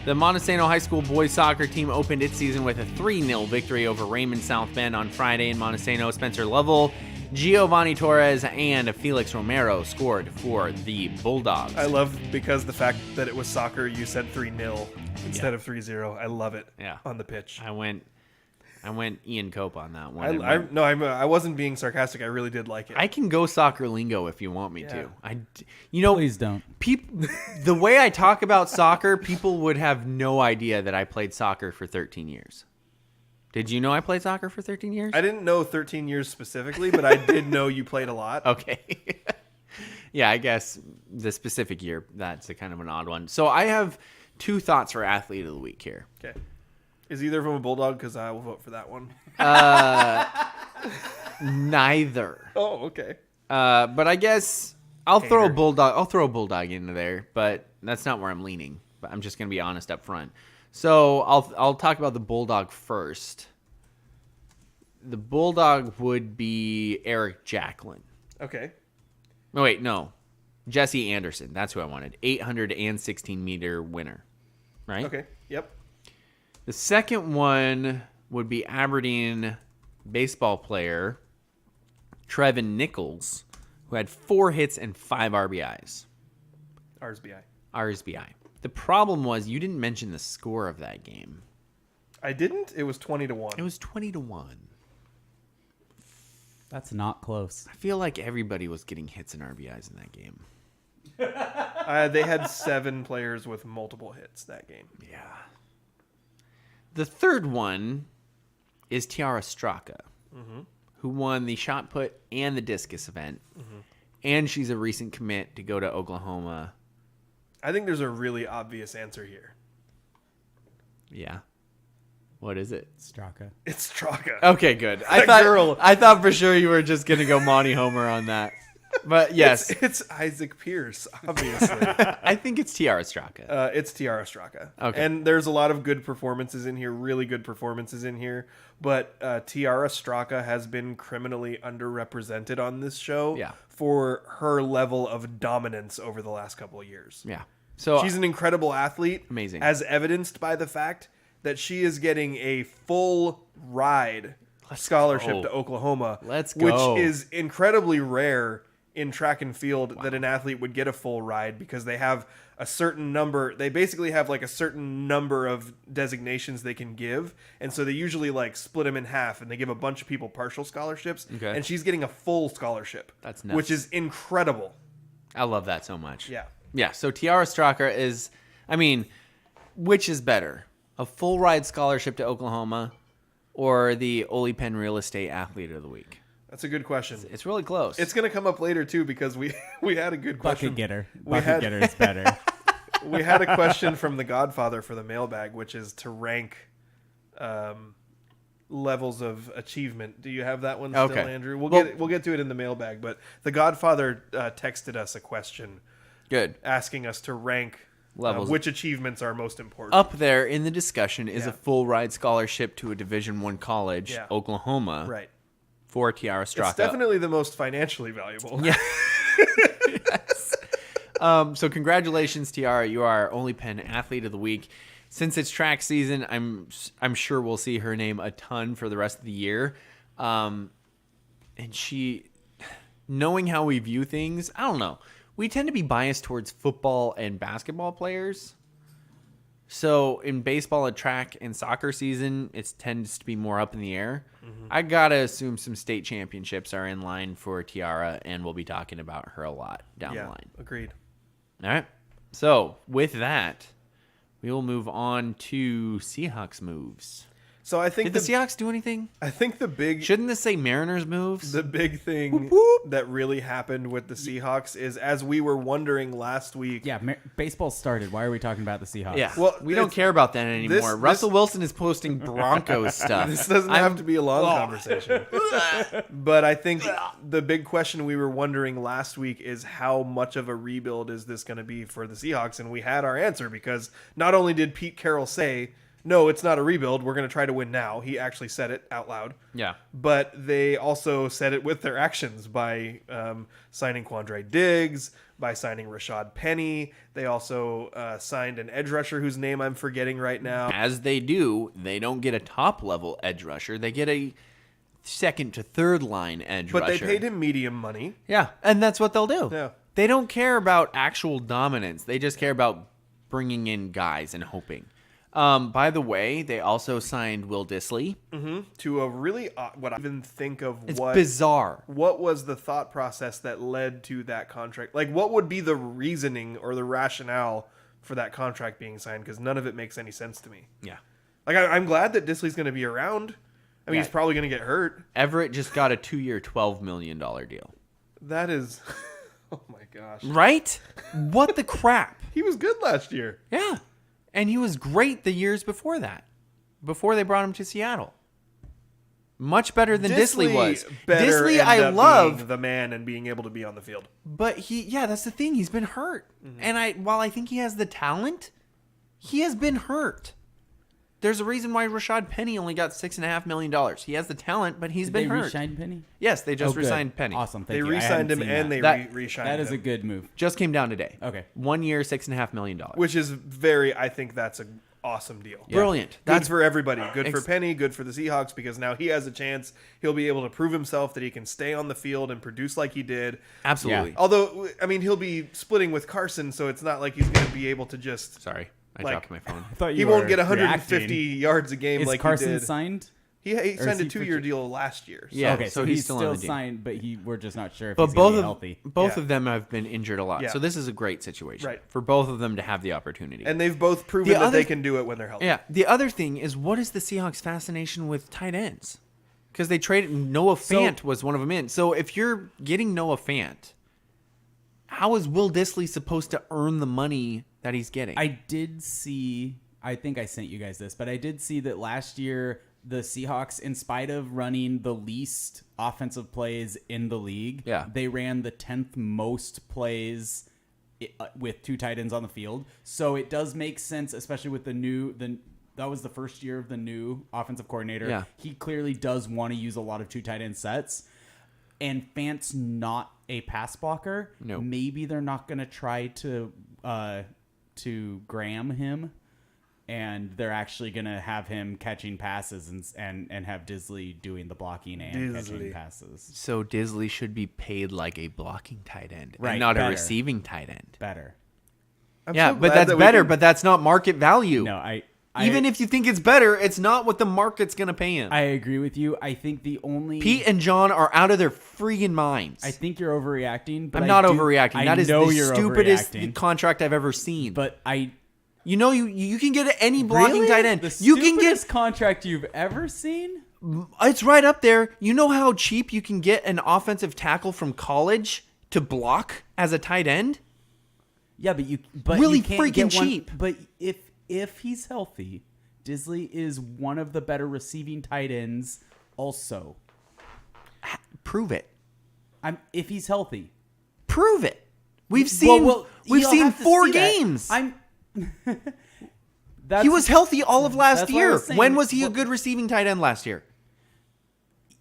[SPEAKER 3] The Montesano High School boys soccer team opened its season with a 3-0 victory over Raymond South Bend on Friday in Montesano. Spencer Lovell, Giovanni Torres, and Felix Romero scored for the Bulldogs.
[SPEAKER 2] I love because the fact that it was soccer, you said 3-0 instead of 3-0. I love it.
[SPEAKER 3] Yeah.
[SPEAKER 2] On the pitch.
[SPEAKER 3] I went Ian Cope on that one.
[SPEAKER 2] I wasn't being sarcastic. I really did like it.
[SPEAKER 3] I can go soccer lingo if you want me
[SPEAKER 2] Yeah.
[SPEAKER 3] to.
[SPEAKER 4] Please don't.
[SPEAKER 3] The way I talk about soccer, people would have no idea that I played soccer for 13 years. Did you know I played soccer for 13 years?
[SPEAKER 2] I didn't know 13 years specifically, but I did know you played a lot.
[SPEAKER 3] Okay. Yeah, I guess the specific year, that's a kind of an odd one. So I have 2 thoughts for Athlete of the Week here.
[SPEAKER 2] Okay. Is either of them a Bulldog? Because I will vote for that one.
[SPEAKER 3] Neither.
[SPEAKER 2] Oh, okay.
[SPEAKER 3] But I guess I'll throw a
[SPEAKER 2] Hater.
[SPEAKER 3] Bulldog. I'll throw a Bulldog into there, but that's not where I'm leaning. But I'm just going to be honest up front. So I'll talk about the Bulldog first. The Bulldog would be Eric Jacklin.
[SPEAKER 2] Okay.
[SPEAKER 3] Oh, wait, no. Jesse Anderson. That's who I wanted. 816-meter winner. Right?
[SPEAKER 2] Okay. Yep.
[SPEAKER 3] The second one would be Aberdeen baseball player Trevin Nichols, who had 4 hits and 5 RBIs. RSBI. The problem was you didn't mention the score of that game.
[SPEAKER 2] I didn't? It was 20-1.
[SPEAKER 3] It was 20-1.
[SPEAKER 4] That's not close.
[SPEAKER 3] I feel like everybody was getting hits and RBIs in that game.
[SPEAKER 2] They had 7 players with multiple hits that game.
[SPEAKER 3] Yeah. The third one is Tiara Straka, who won the shot put and the discus event. And she's a recent commit to go to Oklahoma.
[SPEAKER 2] I think there's a really obvious answer here.
[SPEAKER 3] Yeah. What is it?
[SPEAKER 4] Straka.
[SPEAKER 2] It's Straka.
[SPEAKER 3] Okay, good.
[SPEAKER 2] That girl.
[SPEAKER 3] I thought for sure you were just going to go Monty Homer on that. But yes,
[SPEAKER 2] It's Isaac Pierce, obviously.
[SPEAKER 3] I think it's Tiara Straka.
[SPEAKER 2] It's Tiara Straka.
[SPEAKER 3] Okay.
[SPEAKER 2] And there's a lot of good performances in here, really good performances in here. But Tiara Straka has been criminally underrepresented on this show
[SPEAKER 3] Yeah.
[SPEAKER 2] for her level of dominance over the last couple of years.
[SPEAKER 3] Yeah. So
[SPEAKER 2] She's an incredible athlete.
[SPEAKER 3] Amazing.
[SPEAKER 2] As evidenced by the fact that she is getting a full ride scholarship
[SPEAKER 3] go.
[SPEAKER 2] to Oklahoma.
[SPEAKER 3] Let's go.
[SPEAKER 2] Which is incredibly rare in track and field that an athlete would get a full ride because they have a certain number. They basically have like a certain number of designations they can give. And so they usually like split them in half and they give a bunch of people partial scholarships.
[SPEAKER 3] Okay.
[SPEAKER 2] And she's getting a full scholarship.
[SPEAKER 3] That's nuts.
[SPEAKER 2] Which is incredible.
[SPEAKER 3] I love that so much.
[SPEAKER 2] Yeah.
[SPEAKER 3] Yeah. So Tiara Straka is, I mean, which is better? A full ride scholarship to Oklahoma or the Ole Penn Real Estate Athlete of the Week?
[SPEAKER 2] That's a good question.
[SPEAKER 3] It's really close.
[SPEAKER 2] It's going to come up later too because we had a good question.
[SPEAKER 4] Bucket getter.
[SPEAKER 2] We
[SPEAKER 4] Bucket
[SPEAKER 2] had-
[SPEAKER 4] getter is better.
[SPEAKER 2] We had a question from The Godfather for the mailbag, which is to rank levels of achievement. Do you have that one still,
[SPEAKER 3] Okay.
[SPEAKER 2] Andrew? We'll
[SPEAKER 3] Well-
[SPEAKER 2] get to it in the mailbag. But The Godfather texted us a question
[SPEAKER 3] good.
[SPEAKER 2] asking us to rank
[SPEAKER 3] Levels.
[SPEAKER 2] which achievements are most important.
[SPEAKER 3] Up there in the discussion is
[SPEAKER 2] Yeah.
[SPEAKER 3] a full ride scholarship to a Division I college,
[SPEAKER 2] Yeah.
[SPEAKER 3] Oklahoma,
[SPEAKER 2] Right.
[SPEAKER 3] for Tiara Straka.
[SPEAKER 2] It's definitely the most financially valuable.
[SPEAKER 3] Yeah. Yes. So congratulations, Tiara. You are our Ole Penn Athlete of the Week. Since it's track season, I'm sure we'll see her name a ton for the rest of the year. And she, knowing how we view things, I don't know. We tend to be biased towards football and basketball players. So in baseball and track and soccer season, it tends to be more up in the air. I gotta assume some state championships are in line for Tiara, and we'll be talking about her a lot down the
[SPEAKER 2] Yeah,
[SPEAKER 3] line.
[SPEAKER 2] agreed.
[SPEAKER 3] All right. So with that, we will move on to Seahawks moves.
[SPEAKER 2] So I think
[SPEAKER 3] Did the Seahawks do anything?
[SPEAKER 2] I think the big
[SPEAKER 3] Shouldn't this say Mariners moves?
[SPEAKER 2] The big thing that really happened with the Seahawks is, as we were wondering last week.
[SPEAKER 4] Yeah, baseball started. Why are we talking about the Seahawks?
[SPEAKER 3] Yeah.
[SPEAKER 2] Well,
[SPEAKER 3] we don't
[SPEAKER 2] it's-
[SPEAKER 3] care about that anymore.
[SPEAKER 2] this-
[SPEAKER 3] Russell Wilson is posting Broncos stuff.
[SPEAKER 2] This doesn't have to be a long conversation. But I think the big question we were wondering last week is how much of a rebuild is this going to be for the Seahawks? And we had our answer because not only did Pete Carroll say, no, it's not a rebuild, we're going to try to win now. He actually said it out loud.
[SPEAKER 3] Yeah.
[SPEAKER 2] But they also said it with their actions by signing Quandre Diggs, by signing Rashad Penny. They also signed an edge rusher whose name I'm forgetting right now.
[SPEAKER 3] As they do, they don't get a top-level edge rusher. They get a second to third line edge
[SPEAKER 2] But
[SPEAKER 3] rusher.
[SPEAKER 2] they paid him medium money.
[SPEAKER 3] Yeah, and that's what they'll do.
[SPEAKER 2] Yeah.
[SPEAKER 3] They don't care about actual dominance. They just care about bringing in guys and hoping. By the way, they also signed Will Dissly.
[SPEAKER 2] To a really what I even think of
[SPEAKER 3] It's
[SPEAKER 2] what
[SPEAKER 3] bizarre.
[SPEAKER 2] what was the thought process that led to that contract? Like, what would be the reasoning or the rationale for that contract being signed? Because none of it makes any sense to me.
[SPEAKER 3] Yeah.
[SPEAKER 2] Like, I'm glad that Disley's going to be around. I mean, he's probably going to get hurt.
[SPEAKER 3] Everett just got a 2-year, $12 million deal.
[SPEAKER 2] That is... Oh, my gosh.
[SPEAKER 3] Right? What the crap?
[SPEAKER 2] He was good last year.
[SPEAKER 3] Yeah. And he was great the years before that. Before they brought him to Seattle. Much better than Disley was. Disley, I love
[SPEAKER 2] being the man and being able to be on the field.
[SPEAKER 3] But that's the thing. He's been hurt. Mm-hmm. And while I think he has the talent, he has been hurt. There's a reason why Rashad Penny only got $6.5 million. He has the talent, but he's been hurt.
[SPEAKER 4] They re-signed Penny?
[SPEAKER 3] Yes, they just re-signed Penny.
[SPEAKER 4] Awesome,
[SPEAKER 2] They re-signed him and they re-signed him.
[SPEAKER 4] That is a good move.
[SPEAKER 3] Just came down today.
[SPEAKER 4] Okay.
[SPEAKER 3] 1 year, $6.5 million.
[SPEAKER 2] Which is I think that's an awesome deal.
[SPEAKER 3] Yeah. Brilliant.
[SPEAKER 2] Good for everybody. Good for Penny, good for the Seahawks, because now he has a chance. He'll be able to prove himself that he can stay on the field and produce like he did.
[SPEAKER 3] Absolutely.
[SPEAKER 2] Yeah. Although, I mean, he'll be splitting with Carson, so it's not like he's going to be able to just...
[SPEAKER 3] Sorry. I dropped my phone.
[SPEAKER 2] He won't get 150 yards a game like
[SPEAKER 4] Carson
[SPEAKER 2] he did.
[SPEAKER 4] Signed?
[SPEAKER 2] He signed a 2-year deal last year.
[SPEAKER 3] So. Yeah,
[SPEAKER 4] okay,
[SPEAKER 3] so he's still on the
[SPEAKER 4] signed, but we're just not sure if
[SPEAKER 3] but
[SPEAKER 4] he's going to be healthy.
[SPEAKER 3] Both of them have been injured a lot.
[SPEAKER 2] Yeah.
[SPEAKER 3] So this is a great situation
[SPEAKER 2] right.
[SPEAKER 3] for both of them to have the opportunity.
[SPEAKER 2] And they've both proven that they can do it when they're healthy.
[SPEAKER 3] Yeah. The other thing is, what is the Seahawks' fascination with tight ends? Because they traded Noah Fant was one of them in. So if you're getting Noah Fant, how is Will Dissly supposed to earn the money that he's getting?
[SPEAKER 4] I did see... I think I sent you guys this, but I did see that last year the Seahawks, in spite of running the least offensive plays in the league, they ran the 10th most plays with 2 tight ends on the field. So it does make sense, especially with that was the first year of the new offensive coordinator.
[SPEAKER 3] Yeah.
[SPEAKER 4] He clearly does want to use a lot of 2 tight end sets. And Fant's not a pass blocker.
[SPEAKER 3] No.
[SPEAKER 4] Maybe they're not going to try to gram him. And they're actually going to have him catching passes and have Dissly doing the blocking and catching passes.
[SPEAKER 3] So Dissly should be paid like a blocking tight end,
[SPEAKER 4] right,
[SPEAKER 3] and not
[SPEAKER 4] better.
[SPEAKER 3] a receiving tight end.
[SPEAKER 4] Better.
[SPEAKER 2] I'm
[SPEAKER 3] but that's better, but that's not market value.
[SPEAKER 4] No,
[SPEAKER 3] Even if you think it's better, it's not what the market's going to pay him.
[SPEAKER 4] I agree with you. I think the only...
[SPEAKER 3] Pete and John are out of their freaking minds.
[SPEAKER 4] I think you're overreacting. But
[SPEAKER 3] I'm not overreacting. That is the stupidest contract I've ever seen.
[SPEAKER 4] But
[SPEAKER 3] You know, you can get any blocking tight end.
[SPEAKER 4] The
[SPEAKER 3] you can
[SPEAKER 4] stupidest contract you've ever seen?
[SPEAKER 3] It's right up there. You know how cheap you can get an offensive tackle from college to block as a tight end?
[SPEAKER 4] Yeah, but
[SPEAKER 3] really
[SPEAKER 4] you can't
[SPEAKER 3] freaking
[SPEAKER 4] get one,
[SPEAKER 3] cheap.
[SPEAKER 4] But if he's healthy, Dissly is one of the better receiving tight ends also.
[SPEAKER 3] Prove it.
[SPEAKER 4] If he's healthy.
[SPEAKER 3] Prove it. We've seen we've seen 4 games. He was healthy all of last year. When was he a good receiving tight end last year?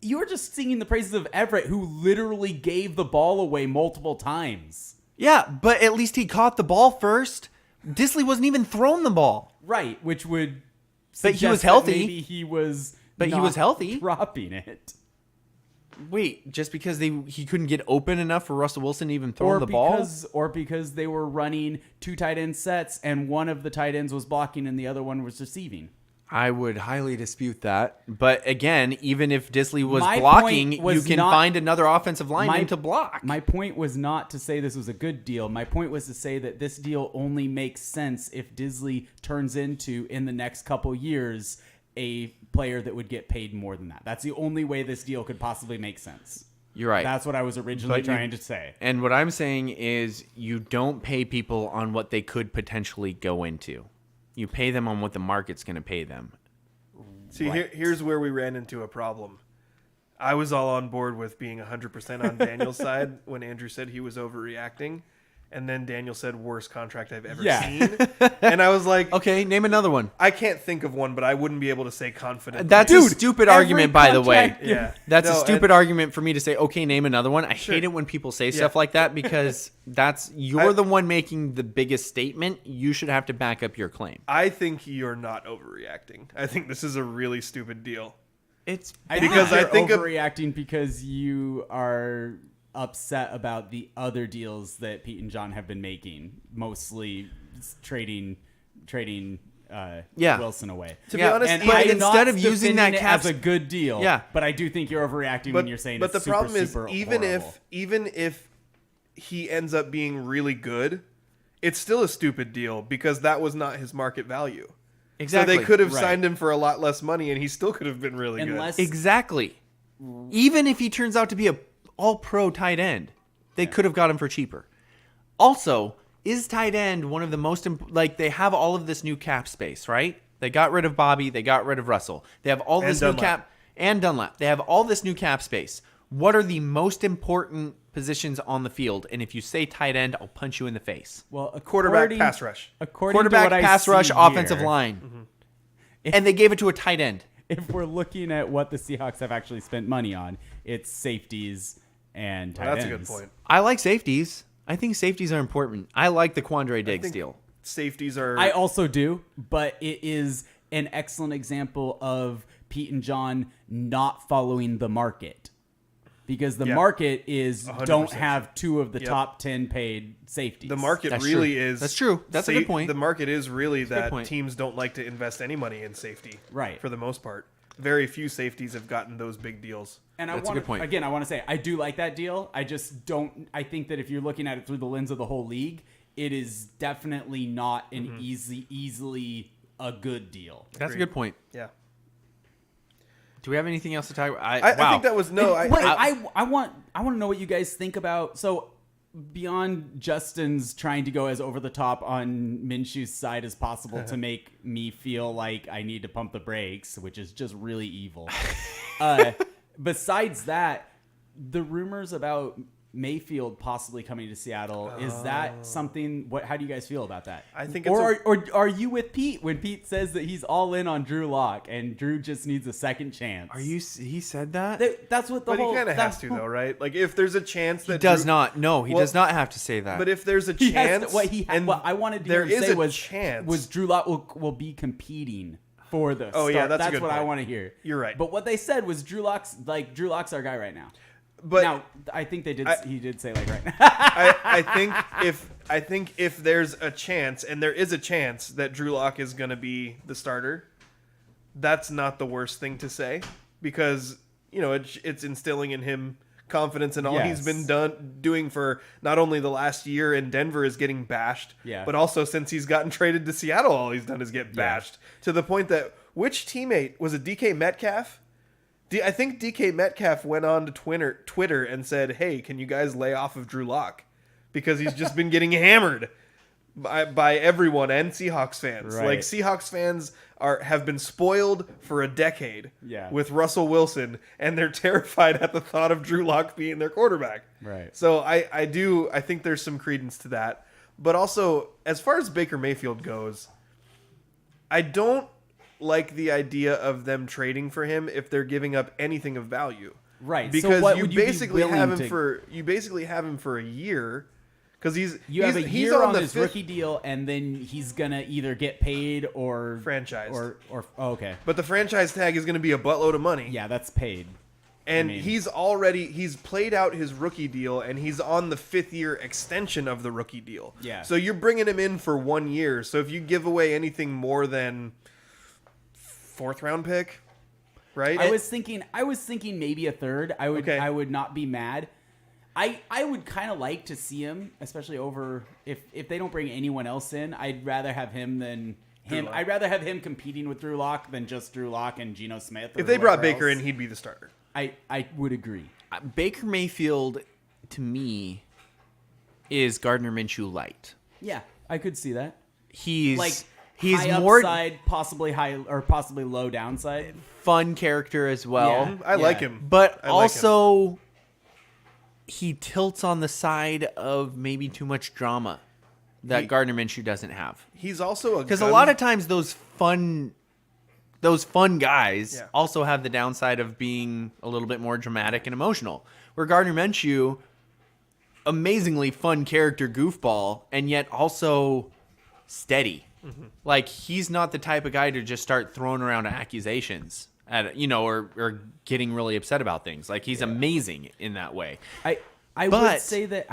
[SPEAKER 4] You were just singing the praises of Everett, who literally gave the ball away multiple times.
[SPEAKER 3] Yeah, but at least he caught the ball first. Dissly wasn't even throwing the ball.
[SPEAKER 4] Right, which would
[SPEAKER 3] But he was healthy.
[SPEAKER 4] Maybe he was
[SPEAKER 3] he was healthy.
[SPEAKER 4] Dropping it.
[SPEAKER 3] Wait, just because he couldn't get open enough for Russell Wilson to even throw the ball?
[SPEAKER 4] Or because they were running 2 tight end sets and one of the tight ends was blocking and the other one was receiving.
[SPEAKER 3] I would highly dispute that. But again, even if Dissly was blocking, you can find another offensive lineman to block.
[SPEAKER 4] My point was not to say this was a good deal. My point was to say that this deal only makes sense if Dissly turns into, in the next couple years, a player that would get paid more than that. That's the only way this deal could possibly make sense.
[SPEAKER 3] You're right.
[SPEAKER 4] That's what I was originally trying to say.
[SPEAKER 3] And what I'm saying is you don't pay people on what they could potentially go into. You pay them on what the market's going to pay them.
[SPEAKER 2] See, here's where we ran into a problem. I was all on board with being 100% on Daniel's side when Andrew said he was overreacting. And then Daniel said, worst contract I've ever seen. And I was like...
[SPEAKER 3] Okay, name another one.
[SPEAKER 2] I can't think of one, but I wouldn't be able to say confidently.
[SPEAKER 3] That's a stupid argument, by the way.
[SPEAKER 2] Yeah.
[SPEAKER 3] That's a stupid argument for me to say, okay, name another one. I hate it when people say stuff like that because you're the one making the biggest statement. You should have to back up your claim.
[SPEAKER 2] I think you're not overreacting. I think this is a really stupid deal.
[SPEAKER 4] I think overreacting because you are... upset about the other deals that Pete and John have been making, mostly trading Wilson away.
[SPEAKER 2] To be honest,
[SPEAKER 4] and
[SPEAKER 3] instead of using that
[SPEAKER 4] as a good deal, but I do think you're overreacting when you're saying.
[SPEAKER 2] But
[SPEAKER 4] it's
[SPEAKER 2] the problem is,
[SPEAKER 4] super
[SPEAKER 2] even
[SPEAKER 4] horrible.
[SPEAKER 2] if he ends up being really good, it's still a stupid deal because that was not his market value.
[SPEAKER 3] Exactly.
[SPEAKER 2] So they could have
[SPEAKER 4] Right.
[SPEAKER 2] signed him for a lot less money, and he still could have been really
[SPEAKER 4] Unless
[SPEAKER 3] Exactly. Even if he turns out to be a all-pro tight end, they could have got him for cheaper. Also, is tight end one of the most like they have all of this new cap space, right? They got rid of Bobby, they got rid of Russell. They have all this new cap and Dunlap. They have all this new cap space. What are the most important positions on the field? And if you say tight end, I'll punch you in the face.
[SPEAKER 4] well,
[SPEAKER 2] quarterback, pass rush.
[SPEAKER 4] According
[SPEAKER 3] Quarterback,
[SPEAKER 4] to what
[SPEAKER 3] pass
[SPEAKER 4] I
[SPEAKER 3] rush,
[SPEAKER 4] see
[SPEAKER 3] offensive
[SPEAKER 4] here,
[SPEAKER 3] line. And they gave it to a tight end.
[SPEAKER 4] If we're looking at what the Seahawks have actually spent money on, it's safeties and tight
[SPEAKER 2] That's
[SPEAKER 4] ends.
[SPEAKER 2] a good point.
[SPEAKER 3] I like safeties. I think safeties are important. I like the Quandre Diggs deal.
[SPEAKER 2] Safeties are.
[SPEAKER 4] I also do, but it is an excellent example of Pete and John not following the market. Because the market is
[SPEAKER 2] 100%.
[SPEAKER 4] don't have two of the top 10 paid safeties.
[SPEAKER 2] The market
[SPEAKER 3] That's
[SPEAKER 2] really
[SPEAKER 3] true.
[SPEAKER 2] is.
[SPEAKER 3] That's true. That's a good point.
[SPEAKER 2] The market is really
[SPEAKER 3] good
[SPEAKER 2] that
[SPEAKER 3] point.
[SPEAKER 2] teams don't like to invest any money in safety.
[SPEAKER 4] Right.
[SPEAKER 2] For the most part. Very few safeties have gotten those big deals.
[SPEAKER 4] And
[SPEAKER 3] That's a good point.
[SPEAKER 4] Again, I want to say I do like that deal. I just don't. I think that if you're looking at it through the lens of the whole league, it is definitely not an easily a good deal.
[SPEAKER 3] That's a good point.
[SPEAKER 2] Yeah.
[SPEAKER 3] Do we have anything else to talk about?
[SPEAKER 2] I think that was no.
[SPEAKER 4] Wait, I want to know what you guys think about. So beyond Justin's trying to go as over the top on Minshew's side as possible to make me feel like I need to pump the brakes, which is just really evil. Besides that, the rumors about Mayfield possibly coming to Seattle, is that something? How do you guys feel about that?
[SPEAKER 2] I think
[SPEAKER 4] or are you with Pete when Pete says that he's all in on Drew Lock and Drew just needs a second chance?
[SPEAKER 3] Are you? He said that.
[SPEAKER 4] That's what the
[SPEAKER 2] But
[SPEAKER 4] whole.
[SPEAKER 2] he kind of has to, though, right? Like, if there's a chance that
[SPEAKER 3] He does
[SPEAKER 2] Drew-
[SPEAKER 3] not. No, he
[SPEAKER 2] Well,
[SPEAKER 3] does not have to say that.
[SPEAKER 2] But if there's a
[SPEAKER 4] He has
[SPEAKER 2] chance,
[SPEAKER 4] to, what I wanted to
[SPEAKER 2] there
[SPEAKER 4] hear him
[SPEAKER 2] is
[SPEAKER 4] say
[SPEAKER 2] a
[SPEAKER 4] was
[SPEAKER 2] chance.
[SPEAKER 4] was Drew Lock will be competing for the.
[SPEAKER 2] Oh, yeah, that's a good
[SPEAKER 4] what I
[SPEAKER 2] point.
[SPEAKER 4] want to hear.
[SPEAKER 2] You're right.
[SPEAKER 4] But what they said was Drew Lock's our guy right now.
[SPEAKER 2] But
[SPEAKER 4] now I think they did. He did say like right now.
[SPEAKER 2] I think if there's a chance, and there is a chance that Drew Lock is going to be the starter, that's not the worst thing to say, because it's instilling in him confidence, and all he's been doing for not only the last year in Denver is getting bashed, but also since he's gotten traded to Seattle, all he's done is get bashed to the point that which teammate was it? DK Metcalf. I think DK Metcalf went on to Twitter and said, "Hey, can you guys lay off of Drew Lock? Because he's just been getting hammered by everyone and Seahawks fans.
[SPEAKER 4] Right.
[SPEAKER 2] Like, Seahawks fans have been spoiled for a decade with Russell Wilson, and they're terrified at the thought of Drew Lock being their quarterback.
[SPEAKER 4] Right.
[SPEAKER 2] So I think there's some credence to that. But also, as far as Baker Mayfield goes, I don't like the idea of them trading for him if they're giving up anything of value.
[SPEAKER 4] Right.
[SPEAKER 2] Because
[SPEAKER 4] so what
[SPEAKER 2] you
[SPEAKER 4] would you be
[SPEAKER 2] basically have him
[SPEAKER 4] willing
[SPEAKER 2] for a year, because he's
[SPEAKER 4] have a
[SPEAKER 2] he's
[SPEAKER 4] year on
[SPEAKER 2] the
[SPEAKER 4] his rookie deal, and then he's gonna either get paid or
[SPEAKER 2] Franchised.
[SPEAKER 4] or okay.
[SPEAKER 2] But the franchise tag is going to be a buttload of money.
[SPEAKER 4] Yeah, that's paid.
[SPEAKER 2] And he's played out his rookie deal, and he's on the 5th year extension of the rookie deal.
[SPEAKER 4] Yeah.
[SPEAKER 2] So you're bringing him in for 1 year. So if you give away anything more than 4th round pick, right?
[SPEAKER 4] I was thinking maybe a 3rd. I would not be mad. I would kind of like to see him, especially over if they don't bring anyone else in. I'd rather have him than him. I'd rather have him competing with Drew Lock than just Drew Lock and Geno Smith.
[SPEAKER 2] If they brought Baker in, he'd be the starter.
[SPEAKER 4] I would agree.
[SPEAKER 3] Baker Mayfield, to me, is Gardner Minshew light.
[SPEAKER 4] Yeah, I could see that.
[SPEAKER 3] He's
[SPEAKER 4] high
[SPEAKER 3] more
[SPEAKER 4] upside, possibly high or possibly low downside.
[SPEAKER 3] fun character as well.
[SPEAKER 4] Yeah.
[SPEAKER 2] I like him.
[SPEAKER 3] But
[SPEAKER 2] I like
[SPEAKER 3] also, he tilts on the side of maybe too much drama that Gardner Minshew doesn't have.
[SPEAKER 2] He's also
[SPEAKER 3] Because a lot of times those fun guys also have the downside of being a little bit more dramatic and emotional. Where Gardner Minshew, amazingly fun character goofball, and yet also steady. Mm-hmm. Like, he's not the type of guy to just start throwing around accusations at or getting really upset about things. Like, he's amazing in that way.
[SPEAKER 4] I would say that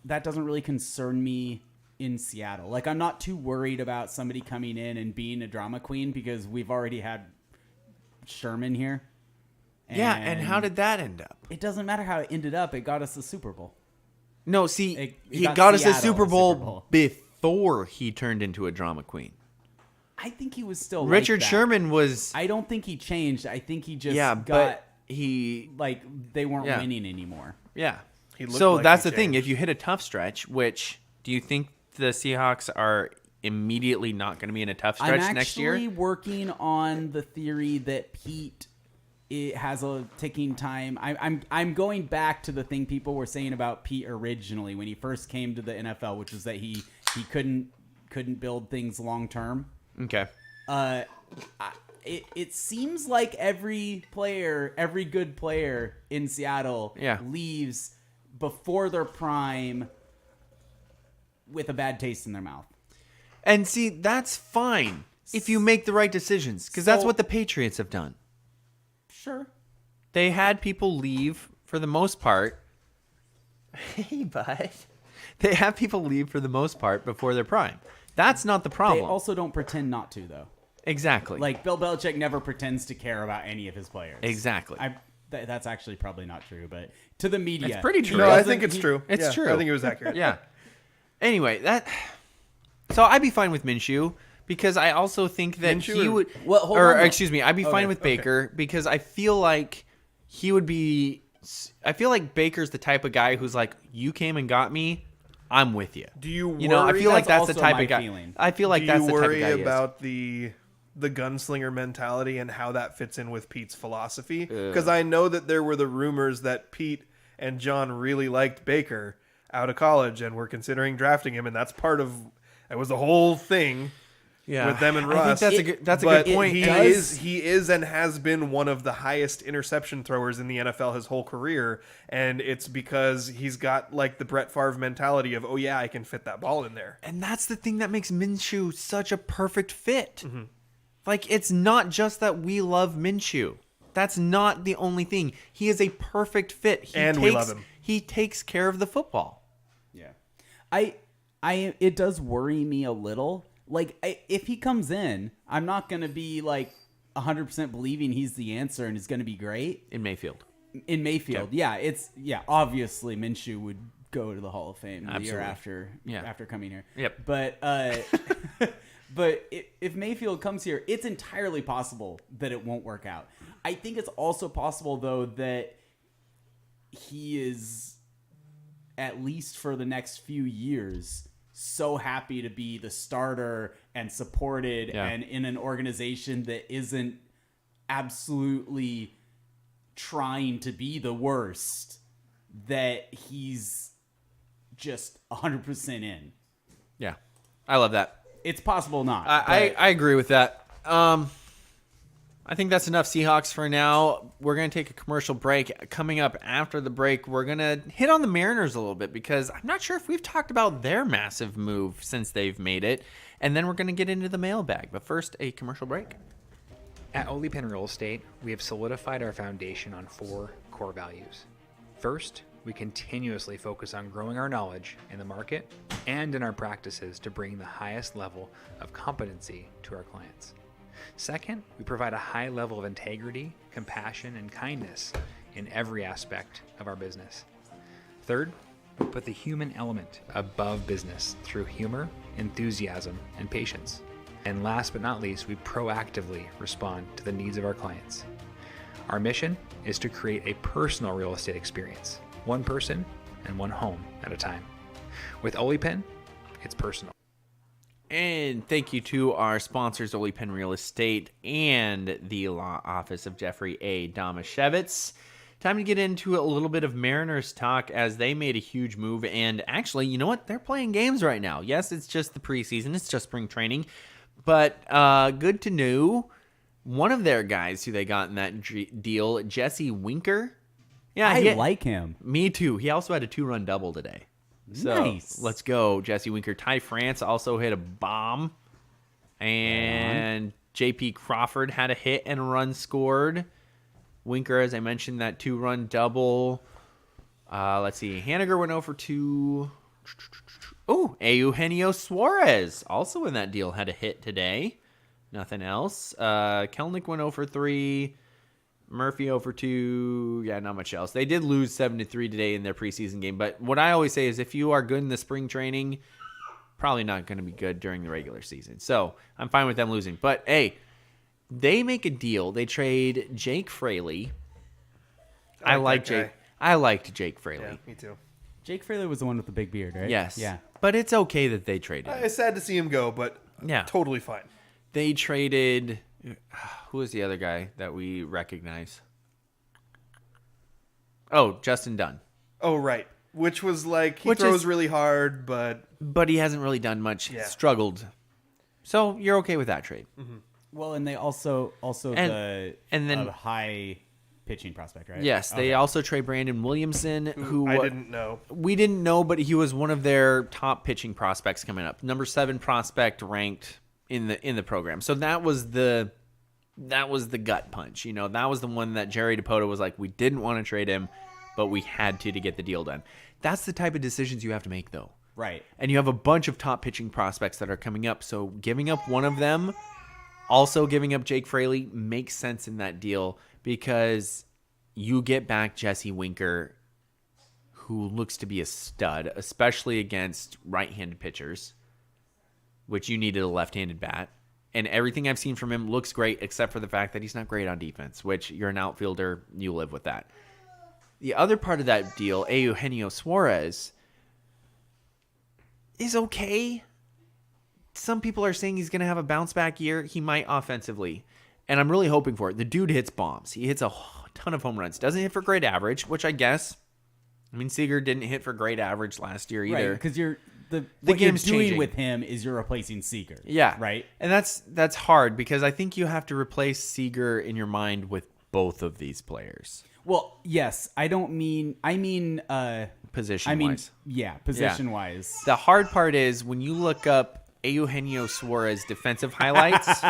[SPEAKER 4] that doesn't really concern me in Seattle. Like, I'm not too worried about somebody coming in and being a drama queen, because we've already had Sherman here.
[SPEAKER 3] And how did that end up?
[SPEAKER 4] It doesn't matter how it ended up. It got us the Super Bowl.
[SPEAKER 3] No, see,
[SPEAKER 4] It
[SPEAKER 3] he
[SPEAKER 4] got
[SPEAKER 3] got us the
[SPEAKER 4] Seattle
[SPEAKER 3] Super
[SPEAKER 4] a
[SPEAKER 3] Bowl
[SPEAKER 4] Super Bowl.
[SPEAKER 3] before he turned into a drama queen.
[SPEAKER 4] I think he was still
[SPEAKER 3] Richard
[SPEAKER 4] like that.
[SPEAKER 3] Sherman was.
[SPEAKER 4] I don't think he changed. I think he just
[SPEAKER 3] Yeah,
[SPEAKER 4] got
[SPEAKER 3] but he.
[SPEAKER 4] like they weren't
[SPEAKER 3] Yeah.
[SPEAKER 4] winning anymore.
[SPEAKER 3] Yeah.
[SPEAKER 2] He looked
[SPEAKER 3] So
[SPEAKER 2] like
[SPEAKER 3] that's
[SPEAKER 2] he
[SPEAKER 3] the thing.
[SPEAKER 2] changed.
[SPEAKER 3] If you hit a tough stretch, which do you think the Seahawks are immediately not going to be in a tough stretch
[SPEAKER 4] I'm
[SPEAKER 3] next year?
[SPEAKER 4] actually working on the theory that Pete has a ticking time. I'm going back to the thing people were saying about Pete originally when he first came to the NFL, which was that he couldn't build things long term.
[SPEAKER 3] Okay.
[SPEAKER 4] It seems like every good player in Seattle leaves before their prime with a bad taste in their mouth.
[SPEAKER 3] And see, that's fine if you make the right decisions, because that's
[SPEAKER 4] So-
[SPEAKER 3] what the Patriots have done.
[SPEAKER 4] Sure.
[SPEAKER 3] They had people leave for the most part. Hey, bud. They have people leave for the most part before their prime. That's not the
[SPEAKER 4] They
[SPEAKER 3] problem.
[SPEAKER 4] also don't pretend not to, though.
[SPEAKER 3] Exactly.
[SPEAKER 4] Like, Bill Belichick never pretends to care about any of his players.
[SPEAKER 3] Exactly.
[SPEAKER 4] That's actually probably not true, but to the media.
[SPEAKER 3] It's pretty true.
[SPEAKER 2] No, I think it's true.
[SPEAKER 3] It's
[SPEAKER 2] Yeah,
[SPEAKER 3] true.
[SPEAKER 2] I think it was accurate.
[SPEAKER 3] Yeah. Anyway, so I'd be fine with Minshew because I also think that
[SPEAKER 2] Minshew
[SPEAKER 3] he
[SPEAKER 2] or-
[SPEAKER 3] would.
[SPEAKER 4] Well, hold
[SPEAKER 3] or
[SPEAKER 4] on, though.
[SPEAKER 3] excuse me, I'd be fine with Baker because I feel like he would be. I feel like Baker's the type of guy who's like, you came and got me, I'm with you.
[SPEAKER 2] Do you worry?
[SPEAKER 3] You know, I feel like that's the
[SPEAKER 4] also
[SPEAKER 3] type
[SPEAKER 4] my
[SPEAKER 3] of guy.
[SPEAKER 4] feeling.
[SPEAKER 3] I feel like
[SPEAKER 2] do
[SPEAKER 3] that's
[SPEAKER 2] you
[SPEAKER 3] the type of
[SPEAKER 2] worry
[SPEAKER 3] guy he is.
[SPEAKER 2] about the gunslinger mentality and how that fits in with Pete's philosophy? Because I know that there were the rumors that Pete and John really liked Baker out of college and were considering drafting him, and that's part of it was the whole thing with them and Russ.
[SPEAKER 3] I think that's a
[SPEAKER 2] But
[SPEAKER 3] good point.
[SPEAKER 2] He is and has been one of the highest interception throwers in the NFL his whole career, and it's because he's got like the Brett Favre mentality of, oh yeah, I can fit that ball in there.
[SPEAKER 3] And that's the thing that makes Minshew such a perfect fit.
[SPEAKER 2] Mm-hmm.
[SPEAKER 3] Like, it's not just that we love Minshew. That's not the only thing. He is a perfect fit.
[SPEAKER 2] We love him.
[SPEAKER 3] He takes care of the football.
[SPEAKER 4] Yeah. It does worry me a little. Like, if he comes in, I'm not going to be like 100% believing he's the answer and is going to be great.
[SPEAKER 3] In Mayfield.
[SPEAKER 4] In Mayfield, obviously Minshew would go to the Hall of Fame the year
[SPEAKER 3] Absolutely.
[SPEAKER 4] after coming here.
[SPEAKER 3] Yep.
[SPEAKER 4] But but if Mayfield comes here, it's entirely possible that it won't work out. I think it's also possible though that he is, at least for the next few years, so happy to be the starter and supported and in an organization that isn't absolutely trying to be the worst, that he's just 100% in.
[SPEAKER 3] Yeah. I love that.
[SPEAKER 4] It's possible not.
[SPEAKER 3] I agree with that. I think that's enough Seahawks for now. We're going to take a commercial break. Coming up after the break, we're going to hit on the Mariners a little bit because I'm not sure if we've talked about their massive move since they've made it. And then we're going to get into the mailbag. But first, a commercial break.
[SPEAKER 6] At Ole Pen Real Estate, we have solidified our foundation on 4 core values. First, we continuously focus on growing our knowledge in the market and in our practices to bring the highest level of competency to our clients. Second, we provide a high level of integrity, compassion, and kindness in every aspect of our business. Third, we put the human element above business through humor, enthusiasm, and patience. And last but not least, we proactively respond to the needs of our clients. Our mission is to create a personal real estate experience, one person and one home at a time. With Ole Pen, it's personal.
[SPEAKER 3] And thank you to our sponsors, Ole Pen Real Estate and the law office of Jeffrey A. Domashevitz. Time to get into a little bit of Mariners talk as they made a huge move. And actually, you know what? They're playing games right now. Yes, it's just the preseason. It's just spring training. But good to know. One of their guys who they got in that deal, Jesse Winker. Yeah,
[SPEAKER 4] I like him.
[SPEAKER 3] Me too. He also had a 2-run double today. So
[SPEAKER 4] Nice.
[SPEAKER 3] let's go, Jesse Winker. Ty France also hit a bomb. And J.P. Crawford had a hit and a run scored. Winker, as I mentioned, that 2-run double. Let's see. Haniger went 0 for 2. Oh, Eugenio Suarez, also in that deal, had a hit today. Nothing else. Kelnick went 0 for 3. Murphy 0 for 2. Yeah, not much else. They did lose 7-3 today in their preseason game. But what I always say is if you are good in the spring training, probably not going to be good during the regular season. So I'm fine with them losing. But, hey, they make a deal. They trade Jake Fraley. I liked Jake Fraley.
[SPEAKER 2] Yeah, me too.
[SPEAKER 4] Jake Fraley was the one with the big beard, right?
[SPEAKER 3] Yes.
[SPEAKER 4] Yeah.
[SPEAKER 3] But it's okay that they traded him.
[SPEAKER 2] It's sad to see him go, but
[SPEAKER 3] Yeah.
[SPEAKER 2] totally fine.
[SPEAKER 3] They traded... Who was the other guy that we recognize? Oh, Justin Dunn.
[SPEAKER 2] Oh, right. Which was like, he
[SPEAKER 3] Which
[SPEAKER 2] throws
[SPEAKER 3] is-
[SPEAKER 2] really hard, but
[SPEAKER 3] But he hasn't really done much.
[SPEAKER 2] Yeah.
[SPEAKER 3] Struggled. So you're okay with that trade.
[SPEAKER 4] Well, and they also
[SPEAKER 3] And then-
[SPEAKER 4] a high pitching prospect, right?
[SPEAKER 3] Yes, they
[SPEAKER 4] Okay.
[SPEAKER 3] also trade Brandon Williamson, who
[SPEAKER 2] I didn't know.
[SPEAKER 3] we didn't know, but he was one of their top pitching prospects coming up. Number 7 prospect ranked in the program. So that was the gut punch. You know, that was the one that Jerry DePoto was like, we didn't want to trade him, but we had to get the deal done. That's the type of decisions you have to make, though.
[SPEAKER 4] Right.
[SPEAKER 3] And you have a bunch of top pitching prospects that are coming up. So giving up one of them, also giving up Jake Fraley, makes sense in that deal because you get back Jesse Winker, who looks to be a stud, especially against right-handed pitchers, which you needed a left-handed bat. And everything I've seen from him looks great, except for the fact that he's not great on defense, which you're an outfielder, you live with that. The other part of that deal, Eugenio Suarez, is okay. Some people are saying he's going to have a bounce back year. He might offensively. And I'm really hoping for it. The dude hits bombs. He hits a ton of home runs. Doesn't hit for great average, which I guess. I mean, Seager didn't hit for great average last year either.
[SPEAKER 4] Right, because what you're
[SPEAKER 3] game's
[SPEAKER 4] doing
[SPEAKER 3] changing.
[SPEAKER 4] with him is you're replacing Seager.
[SPEAKER 3] Yeah.
[SPEAKER 4] Right?
[SPEAKER 3] And that's hard because I think you have to replace Seager in your mind with both of these players.
[SPEAKER 4] Well, yes. I mean
[SPEAKER 3] Position-wise.
[SPEAKER 4] position-wise.
[SPEAKER 3] The hard part is when you look up Eugenio Suarez defensive highlights,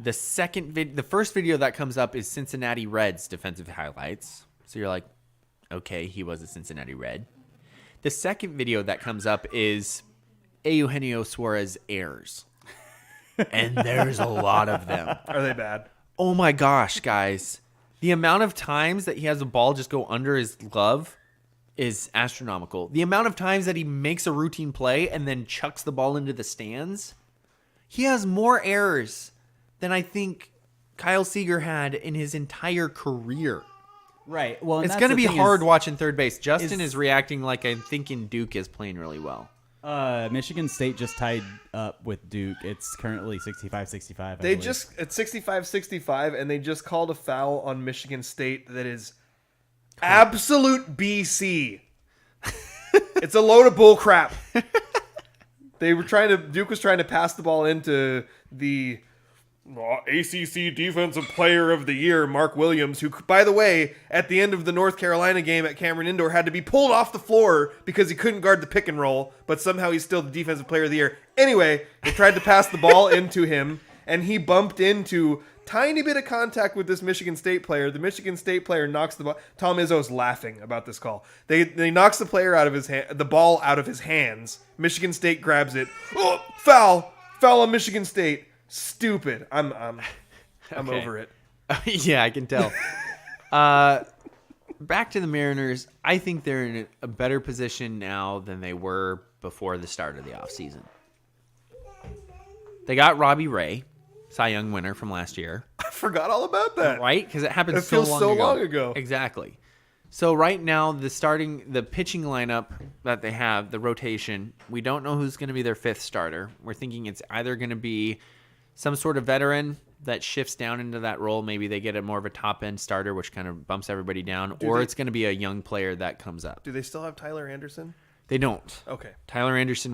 [SPEAKER 3] the first video that comes up is Cincinnati Reds defensive highlights. So you're like, okay, he was a Cincinnati Red. The second video that comes up is Eugenio Suarez errors. And there's a lot of them.
[SPEAKER 2] Are they bad?
[SPEAKER 3] Oh my gosh, guys. The amount of times that he has a ball just go under his glove is astronomical. The amount of times that he makes a routine play and then chucks the ball into the stands, he has more errors than I think Kyle Seager had in his entire career.
[SPEAKER 4] Right. Well, and
[SPEAKER 3] It's
[SPEAKER 4] that's
[SPEAKER 3] going to
[SPEAKER 4] the
[SPEAKER 3] be
[SPEAKER 4] thing
[SPEAKER 3] hard
[SPEAKER 4] is,
[SPEAKER 3] watching third base. Justin
[SPEAKER 4] is-
[SPEAKER 3] is reacting like I'm thinking Duke is playing really well.
[SPEAKER 4] Michigan State just tied up with Duke. It's currently 65-65.
[SPEAKER 2] They just, it's 65-65, and they just called a foul on Michigan State that is absolute BC. It's a load of bull crap. Duke was trying to pass the ball into the ACC Defensive Player of the Year, Mark Williams, who, by the way, at the end of the North Carolina game at Cameron Indoor, had to be pulled off the floor because he couldn't guard the pick and roll, but somehow he's still the Defensive Player of the Year. Anyway, they tried to pass the ball into him, and he bumped into tiny bit of contact with this Michigan State player. The Michigan State player knocks the ball. Tom Izzo's laughing about this call. They knocks the player out of his hand, the ball out of his hands. Michigan State grabs it. Oh, foul on Michigan State. Stupid. I'm
[SPEAKER 3] Okay.
[SPEAKER 2] over it.
[SPEAKER 3] Yeah, I can tell. Back to the Mariners. I think they're in a better position now than they were before the start of the offseason. They got Robbie Ray, Cy Young winner from last year.
[SPEAKER 2] I forgot all about that.
[SPEAKER 3] Right? Because it happened
[SPEAKER 2] It
[SPEAKER 3] so
[SPEAKER 2] feels so
[SPEAKER 3] long
[SPEAKER 2] long ago.
[SPEAKER 3] Exactly. So right now, the pitching lineup that they have, the rotation, we don't know who's going to be their fifth starter. We're thinking it's either going to be some sort of veteran that shifts down into that role. Maybe they get more of a top-end starter, which kind of bumps everybody down. It's going to be a young player that comes up.
[SPEAKER 2] Do they still have Tyler Anderson?
[SPEAKER 3] They don't.
[SPEAKER 2] Okay.
[SPEAKER 3] Tyler Anderson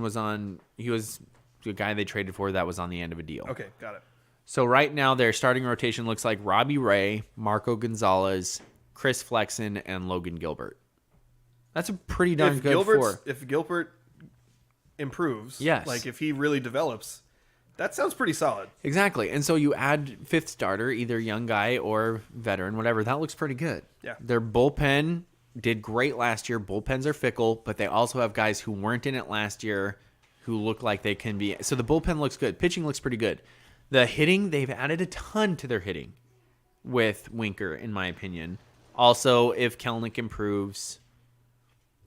[SPEAKER 3] he was the guy they traded for that was on the end of a deal.
[SPEAKER 2] Okay, got it.
[SPEAKER 3] So right now their starting rotation looks like Robbie Ray, Marco Gonzalez, Chris Flexen, and Logan Gilbert. That's a pretty darn good four.
[SPEAKER 2] If Gilbert improves,
[SPEAKER 3] Yes.
[SPEAKER 2] like if he really develops, that sounds pretty solid.
[SPEAKER 3] Exactly. And so you add fifth starter, either young guy or veteran, whatever. That looks pretty good.
[SPEAKER 2] Yeah.
[SPEAKER 3] Their bullpen did great last year. Bullpens are fickle, but they also have guys who weren't in it last year who look like they can be. So the bullpen looks good. Pitching looks pretty good. The hitting, they've added a ton to their hitting with Winker, in my opinion. Also, if Kelnick improves,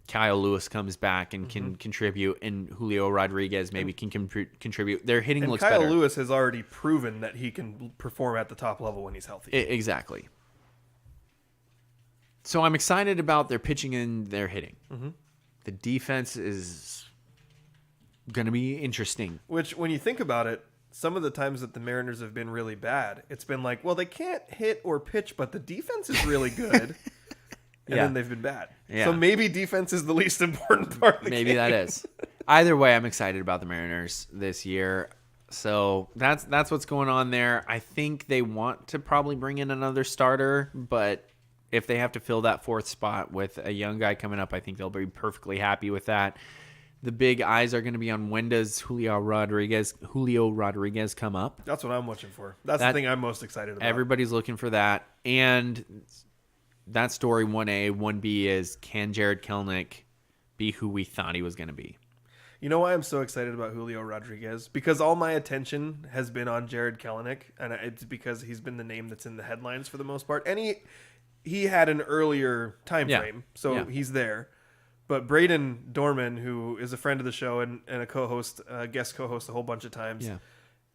[SPEAKER 3] Kyle Lewis comes back and can contribute, and Julio Rodriguez maybe can contribute. Their hitting
[SPEAKER 2] And
[SPEAKER 3] looks
[SPEAKER 2] Kyle
[SPEAKER 3] better.
[SPEAKER 2] Lewis has already proven that he can perform at the top level when he's healthy.
[SPEAKER 3] Exactly. So I'm excited about their pitching and their hitting. The defense is going to be interesting.
[SPEAKER 2] Which, when you think about it, some of the times that the Mariners have been really bad, it's been like, well, they can't hit or pitch, but the defense is really good. And then they've been bad.
[SPEAKER 3] Yeah.
[SPEAKER 2] So maybe defense is the least important part of the
[SPEAKER 3] Maybe
[SPEAKER 2] game.
[SPEAKER 3] that is. Either way, I'm excited about the Mariners this year. So that's what's going on there. I think they want to probably bring in another starter, but if they have to fill that fourth spot with a young guy coming up, I think they'll be perfectly happy with that. The big eyes are going to be on when does Julio Rodriguez come up.
[SPEAKER 2] That's what I'm watching for. That's the thing I'm most excited about.
[SPEAKER 3] Everybody's looking for that. And that story 1A, 1B is, can Jared Kelenic be who we thought he was going to be?
[SPEAKER 2] You know why I'm so excited about Julio Rodriguez? Because all my attention has been on Jared Kelenic, and it's because he's been the name that's in the headlines for the most part. And he had an earlier time frame, so he's there. But Braden Dorman, who is a friend of the show and a co-host, guest co-host a whole bunch of times,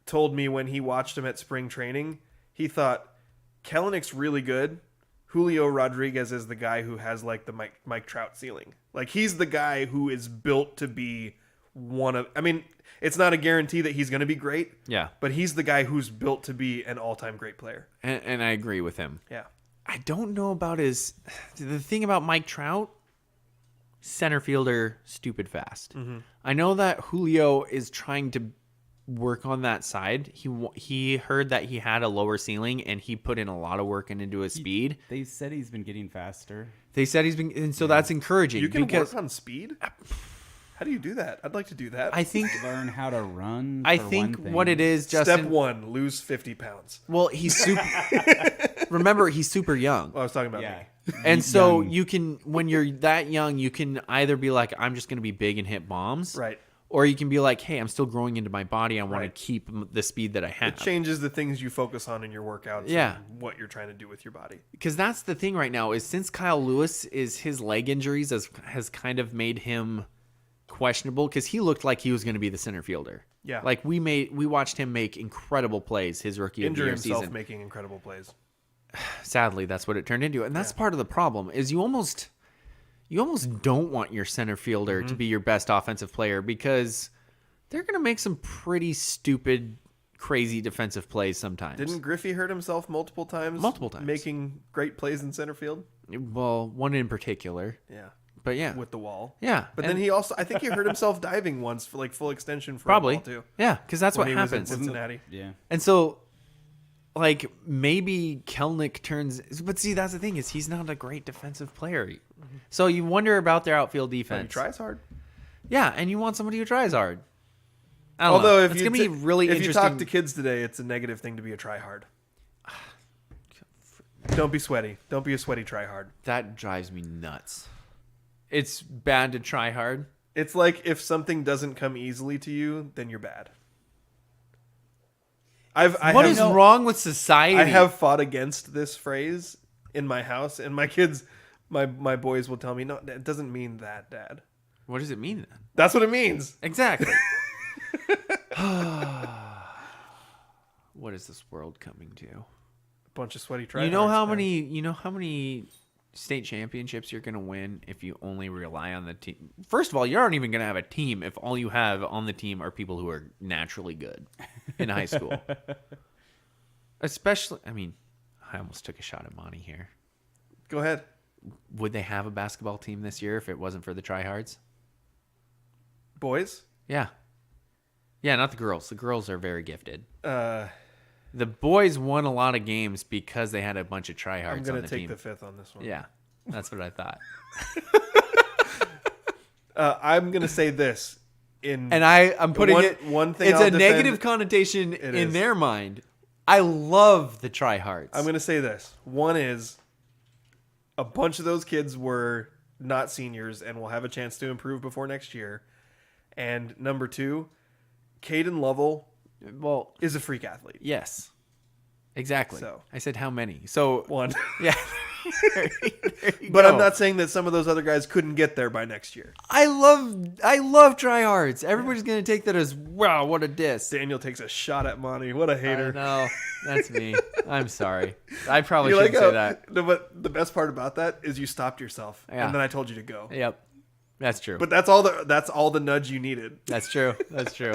[SPEAKER 2] told me when he watched him at spring training, he thought, Kelenic's really good. Julio Rodriguez is the guy who has like the Mike Trout ceiling. Like, he's the guy who is built to be one of... I mean, it's not a guarantee that he's going to be great.
[SPEAKER 3] Yeah.
[SPEAKER 2] But he's the guy who's built to be an all-time great player.
[SPEAKER 3] And I agree with him.
[SPEAKER 2] Yeah.
[SPEAKER 3] I don't know about his... The thing about Mike Trout, center fielder, stupid fast. I know that Julio is trying to work on that side. He heard that he had a lower ceiling, and he put in a lot of work into his speed.
[SPEAKER 4] They said he's been getting faster.
[SPEAKER 3] They said he's been... And so that's encouraging.
[SPEAKER 2] You can
[SPEAKER 3] because
[SPEAKER 2] work on speed? How do you do that? I'd like to do that.
[SPEAKER 3] I think...
[SPEAKER 4] Learn how to run.
[SPEAKER 3] I
[SPEAKER 4] for
[SPEAKER 3] think
[SPEAKER 4] one thing.
[SPEAKER 3] what it is, Justin...
[SPEAKER 2] Step 1, lose 50 pounds.
[SPEAKER 3] Well, he's super... Remember, he's super young.
[SPEAKER 2] Well, I was talking about
[SPEAKER 4] Yeah.
[SPEAKER 2] me.
[SPEAKER 3] And so
[SPEAKER 4] Young.
[SPEAKER 3] you can, when you're that young, you can either be like, I'm just going to be big and hit bombs.
[SPEAKER 2] Right.
[SPEAKER 3] Or you can be like, hey, I'm still growing into my body. I want
[SPEAKER 2] Right.
[SPEAKER 3] to keep the speed that I have.
[SPEAKER 2] It changes the things you focus on in your workouts
[SPEAKER 3] Yeah.
[SPEAKER 2] and what you're trying to do with your body.
[SPEAKER 3] Because that's the thing right now is since Kyle Lewis is his leg injuries has kind of made him questionable because he looked like he was going to be the center fielder.
[SPEAKER 2] Yeah.
[SPEAKER 3] Like we watched him make incredible plays his rookie of the
[SPEAKER 2] Injure
[SPEAKER 3] year
[SPEAKER 2] himself
[SPEAKER 3] season.
[SPEAKER 2] making incredible plays.
[SPEAKER 3] Sadly, that's what it turned into. And that's part of the problem is you almost don't want your center fielder to be your best offensive player because they're going to make some pretty stupid, crazy defensive plays sometimes.
[SPEAKER 2] Didn't Griffey hurt himself multiple times?
[SPEAKER 3] Multiple times.
[SPEAKER 2] Making great plays in center field?
[SPEAKER 3] Well, one in particular.
[SPEAKER 2] Yeah.
[SPEAKER 3] But yeah.
[SPEAKER 2] With the wall.
[SPEAKER 3] Yeah.
[SPEAKER 2] But
[SPEAKER 3] and
[SPEAKER 2] then he also, I think he hurt himself diving once for like full extension for
[SPEAKER 3] probably.
[SPEAKER 2] a ball too.
[SPEAKER 3] Yeah, because that's
[SPEAKER 2] When
[SPEAKER 3] what
[SPEAKER 2] he was in
[SPEAKER 3] happens.
[SPEAKER 2] Cincinnati.
[SPEAKER 4] Yeah.
[SPEAKER 3] And so, like, maybe Kelenic turns... But see, that's the thing is he's not a great defensive player. So you wonder about their outfield
[SPEAKER 2] But
[SPEAKER 3] defense.
[SPEAKER 2] he tries hard.
[SPEAKER 3] Yeah, and you want somebody who tries hard. I don't know.
[SPEAKER 2] Although if
[SPEAKER 3] it's
[SPEAKER 2] you
[SPEAKER 3] going to be really
[SPEAKER 2] if
[SPEAKER 3] interesting.
[SPEAKER 2] you talk to kids today, it's a negative thing to be a try hard. Don't be sweaty. Don't be a sweaty try hard.
[SPEAKER 3] That drives me nuts. It's bad to try hard.
[SPEAKER 2] It's like if something doesn't come easily to you, then you're bad.
[SPEAKER 3] What is wrong with society?
[SPEAKER 2] I have fought against this phrase in my house, and my kids, my boys will tell me, no, it doesn't mean that, Dad.
[SPEAKER 3] What does it mean then?
[SPEAKER 2] That's what it means.
[SPEAKER 3] Exactly. What is this world coming to?
[SPEAKER 2] Bunch of sweaty try
[SPEAKER 3] You know how
[SPEAKER 2] man.
[SPEAKER 3] many state championships you're going to win if you only rely on the team? First of all, you aren't even going to have a team if all you have on the team are people who are naturally good in high school. Especially, I mean, I almost took a shot at Monty here.
[SPEAKER 2] Go ahead.
[SPEAKER 3] Would they have a basketball team this year if it wasn't for the tryhards?
[SPEAKER 2] Boys?
[SPEAKER 3] Yeah. Yeah, not the girls. The girls are very gifted.
[SPEAKER 2] Uh,
[SPEAKER 3] The boys won a lot of games because they had a bunch of tryhards
[SPEAKER 2] I'm
[SPEAKER 3] on
[SPEAKER 2] going
[SPEAKER 3] the
[SPEAKER 2] to take
[SPEAKER 3] team.
[SPEAKER 2] the fifth on this one.
[SPEAKER 3] Yeah, that's what I thought.
[SPEAKER 2] I'm going to say this. I'm
[SPEAKER 3] putting
[SPEAKER 2] one thing
[SPEAKER 3] it's
[SPEAKER 2] I'll
[SPEAKER 3] a
[SPEAKER 2] defend-
[SPEAKER 3] negative connotation in
[SPEAKER 2] is.
[SPEAKER 3] their mind. I love the tryhards.
[SPEAKER 2] I'm going to say this. One is a bunch of those kids were not seniors and will have a chance to improve before next year. And number two, Caden Lovell
[SPEAKER 3] well,
[SPEAKER 2] is a freak athlete.
[SPEAKER 3] yes, exactly.
[SPEAKER 2] So.
[SPEAKER 3] I said how many? So
[SPEAKER 2] One.
[SPEAKER 3] yeah,
[SPEAKER 2] But I'm not saying that some of those other guys couldn't get there by next year.
[SPEAKER 3] I love tryhards. Everybody's gonna take that as wow, what a diss.
[SPEAKER 2] Daniel takes a shot at Monty. What a hater.
[SPEAKER 3] No, that's me. I'm sorry. I probably
[SPEAKER 2] You
[SPEAKER 3] shouldn't
[SPEAKER 2] like
[SPEAKER 3] say
[SPEAKER 2] how-
[SPEAKER 3] that.
[SPEAKER 2] No, but the best part about that is you stopped yourself,
[SPEAKER 3] Yeah.
[SPEAKER 2] and then I told you to go.
[SPEAKER 3] Yep, that's true.
[SPEAKER 2] But that's all the nudge you needed.
[SPEAKER 3] That's true. That's true.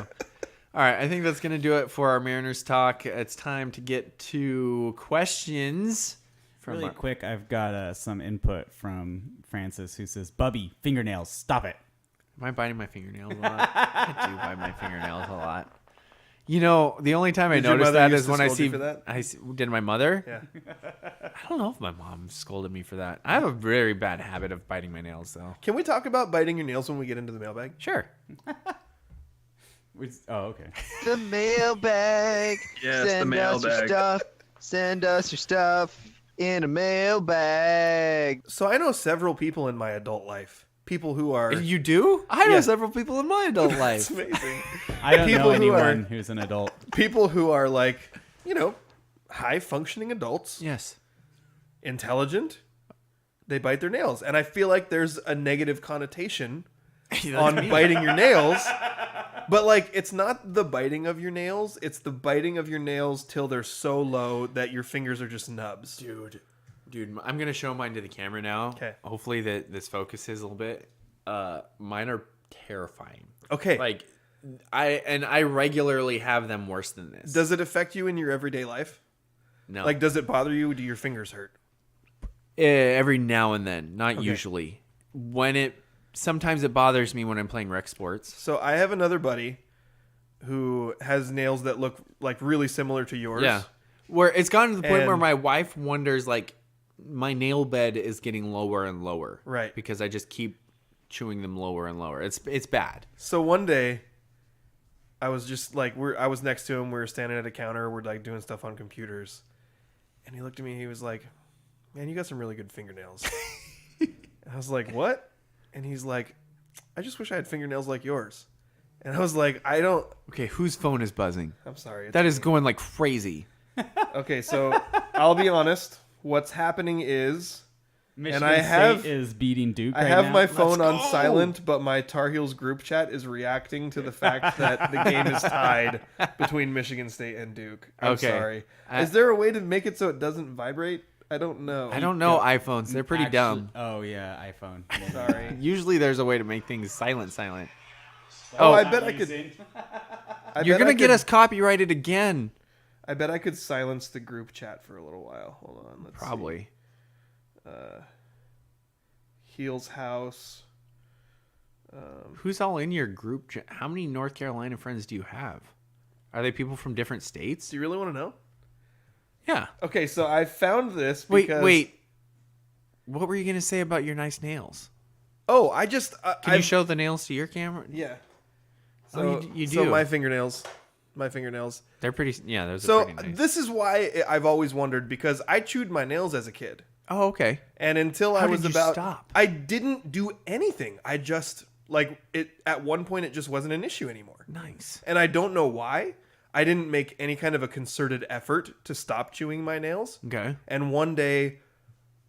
[SPEAKER 3] All right, I think that's going to do it for our Mariners talk. It's time to get to questions. From
[SPEAKER 4] Really
[SPEAKER 3] our-
[SPEAKER 4] quick, I've got some input from Francis who says, Bubby, fingernails, stop it.
[SPEAKER 3] Am I biting my fingernails a lot? I do bite my fingernails a lot. You know, the only time I
[SPEAKER 2] Did your
[SPEAKER 3] notice
[SPEAKER 2] mother
[SPEAKER 3] that
[SPEAKER 2] used
[SPEAKER 3] is
[SPEAKER 2] to
[SPEAKER 3] when I
[SPEAKER 2] scold you
[SPEAKER 3] see,
[SPEAKER 2] for that?
[SPEAKER 3] Did my mother?
[SPEAKER 2] Yeah.
[SPEAKER 3] I don't know if my mom scolded me for that. I have a very bad habit of biting my nails, though.
[SPEAKER 2] Can we talk about biting your nails when we get into the mailbag?
[SPEAKER 3] Sure.
[SPEAKER 4] Oh, okay.
[SPEAKER 7] The mailbag.
[SPEAKER 8] Yes,
[SPEAKER 7] Send
[SPEAKER 8] the
[SPEAKER 7] us your
[SPEAKER 8] mailbag.
[SPEAKER 7] stuff. Send us your stuff in a mailbag.
[SPEAKER 2] So I know several people in my adult life. People who are
[SPEAKER 3] You do? I know
[SPEAKER 2] Yeah.
[SPEAKER 3] several people in my adult
[SPEAKER 2] It's
[SPEAKER 3] life.
[SPEAKER 2] amazing.
[SPEAKER 4] I don't
[SPEAKER 2] People
[SPEAKER 4] know
[SPEAKER 2] who are-
[SPEAKER 4] anyone who's an adult.
[SPEAKER 2] People who are like, high functioning adults,
[SPEAKER 3] Yes.
[SPEAKER 2] intelligent. They bite their nails, and I feel like there's a negative connotation on biting your nails. But like, it's not the biting of your nails; it's the biting of your nails till they're so low that your fingers are just nubs.
[SPEAKER 3] Dude, I'm gonna show mine to the camera now.
[SPEAKER 2] Okay.
[SPEAKER 3] Hopefully that this focuses a little bit. Mine are terrifying.
[SPEAKER 2] Okay.
[SPEAKER 3] Like, I regularly have them worse than this.
[SPEAKER 2] Does it affect you in your everyday life?
[SPEAKER 3] No.
[SPEAKER 2] Like, does it bother you? Do your fingers hurt?
[SPEAKER 3] Every now and then, not usually. Sometimes it bothers me when I'm playing rec sports.
[SPEAKER 2] So I have another buddy who has nails that look like really similar to yours.
[SPEAKER 3] Yeah. Where it's gotten to the point where
[SPEAKER 2] And-
[SPEAKER 3] my wife wonders, like, my nail bed is getting lower and lower.
[SPEAKER 2] Right.
[SPEAKER 3] Because I just keep chewing them lower and lower. It's bad.
[SPEAKER 2] So one day, I was just like, I was next to him. We were standing at a counter. We're like doing stuff on computers, and he looked at me. He was like, "Man, you got some really good fingernails." And I was like, "What?" And he's like, "I just wish I had fingernails like yours." And I was like, "I don't."
[SPEAKER 3] Okay, whose phone is buzzing?
[SPEAKER 2] I'm sorry. it's
[SPEAKER 3] That is
[SPEAKER 2] me.
[SPEAKER 3] going like crazy.
[SPEAKER 2] Okay, so I'll be honest. What's happening is
[SPEAKER 4] Michigan
[SPEAKER 2] I have-
[SPEAKER 4] State is beating Duke
[SPEAKER 2] I
[SPEAKER 4] right
[SPEAKER 2] have
[SPEAKER 4] now.
[SPEAKER 2] my phone on
[SPEAKER 3] go.
[SPEAKER 2] silent, but my Tar Heels group chat is reacting to the fact that the game is tied between Michigan State and Duke. I'm
[SPEAKER 3] Okay.
[SPEAKER 2] sorry.
[SPEAKER 3] I-
[SPEAKER 2] Is there a way to make it so it doesn't vibrate? I don't know.
[SPEAKER 3] I don't know iPhones. They're pretty dumb.
[SPEAKER 4] Oh, yeah, iPhone. Yeah.
[SPEAKER 2] Sorry.
[SPEAKER 3] Usually there's a way to make things silent.
[SPEAKER 2] Oh, I
[SPEAKER 3] Oh,
[SPEAKER 2] bet I could. I
[SPEAKER 3] You're
[SPEAKER 2] bet
[SPEAKER 3] going
[SPEAKER 2] I
[SPEAKER 3] to get
[SPEAKER 2] could-
[SPEAKER 3] us copyrighted again.
[SPEAKER 2] I bet I could silence the group chat for a little while. Hold on. Let's
[SPEAKER 3] Probably.
[SPEAKER 2] see. Heels House.
[SPEAKER 3] Who's all in your group? How many North Carolina friends do you have? Are they people from different states?
[SPEAKER 2] Do you really want to know?
[SPEAKER 3] Yeah.
[SPEAKER 2] Okay, so I found this because.
[SPEAKER 3] Wait. What were you going to say about your nice nails?
[SPEAKER 2] Oh, I just.
[SPEAKER 3] Can you show the nails to your camera?
[SPEAKER 2] Yeah. So,
[SPEAKER 3] Oh, you
[SPEAKER 2] So
[SPEAKER 3] do.
[SPEAKER 2] my fingernails.
[SPEAKER 3] They're pretty. Yeah, those are
[SPEAKER 2] So
[SPEAKER 3] pretty nice.
[SPEAKER 2] this is why I've always wondered, because I chewed my nails as a kid,
[SPEAKER 3] Oh, okay.
[SPEAKER 2] and until I
[SPEAKER 3] How
[SPEAKER 2] was
[SPEAKER 3] did you
[SPEAKER 2] about,
[SPEAKER 3] stop?
[SPEAKER 2] I didn't do anything. I just like it. At one point, it just wasn't an issue anymore,
[SPEAKER 3] Nice.
[SPEAKER 2] and I don't know why. I didn't make any kind of a concerted effort to stop chewing my nails.
[SPEAKER 3] Okay.
[SPEAKER 2] And one day,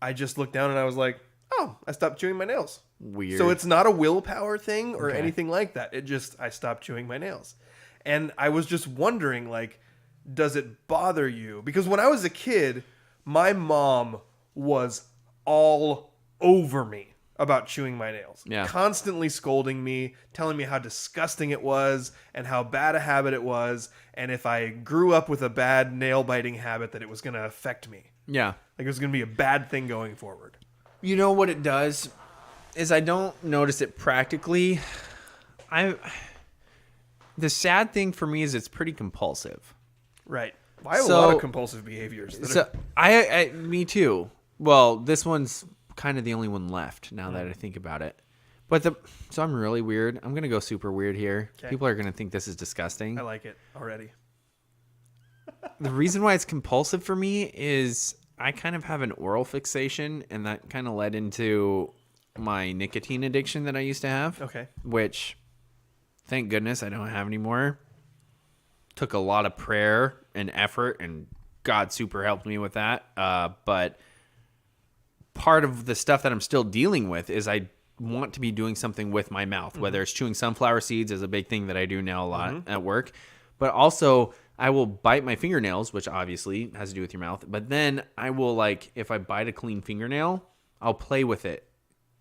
[SPEAKER 2] I just looked down and I was like, "Oh, I stopped chewing my nails."
[SPEAKER 3] Weird.
[SPEAKER 2] So it's not a willpower thing or
[SPEAKER 3] Okay.
[SPEAKER 2] anything like that. It just, I stopped chewing my nails. And I was just wondering, like, does it bother you? Because when I was a kid, my mom was all over me about chewing my nails.
[SPEAKER 3] Yeah.
[SPEAKER 2] Constantly scolding me, telling me how disgusting it was and how bad a habit it was. And if I grew up with a bad nail biting habit, that it was going to affect me.
[SPEAKER 3] Yeah.
[SPEAKER 2] Like it was going to be a bad thing going forward.
[SPEAKER 3] You know what it does is I don't notice it practically. The sad thing for me is it's pretty compulsive.
[SPEAKER 2] Right. I have a
[SPEAKER 3] So-
[SPEAKER 2] lot of compulsive behaviors. That
[SPEAKER 3] So me too. Well, this one's kind of the only one left now that I think about it. But so I'm really weird. I'm gonna go super weird here.
[SPEAKER 2] Okay.
[SPEAKER 3] People are gonna think this is disgusting.
[SPEAKER 2] I like it already.
[SPEAKER 3] The reason why it's compulsive for me is I kind of have an oral fixation, and that kind of led into my nicotine addiction that I used to have.
[SPEAKER 2] Okay.
[SPEAKER 3] Which, thank goodness, I don't have anymore. Took a lot of prayer and effort, and God super helped me with that. But part of the stuff that I'm still dealing with is I want to be doing something with my mouth, whether it's chewing sunflower seeds is a big thing that I do now a lot at work, but also I will bite my fingernails, which obviously has to do with your mouth. But then I will, like, if I bite a clean fingernail, I'll play with it,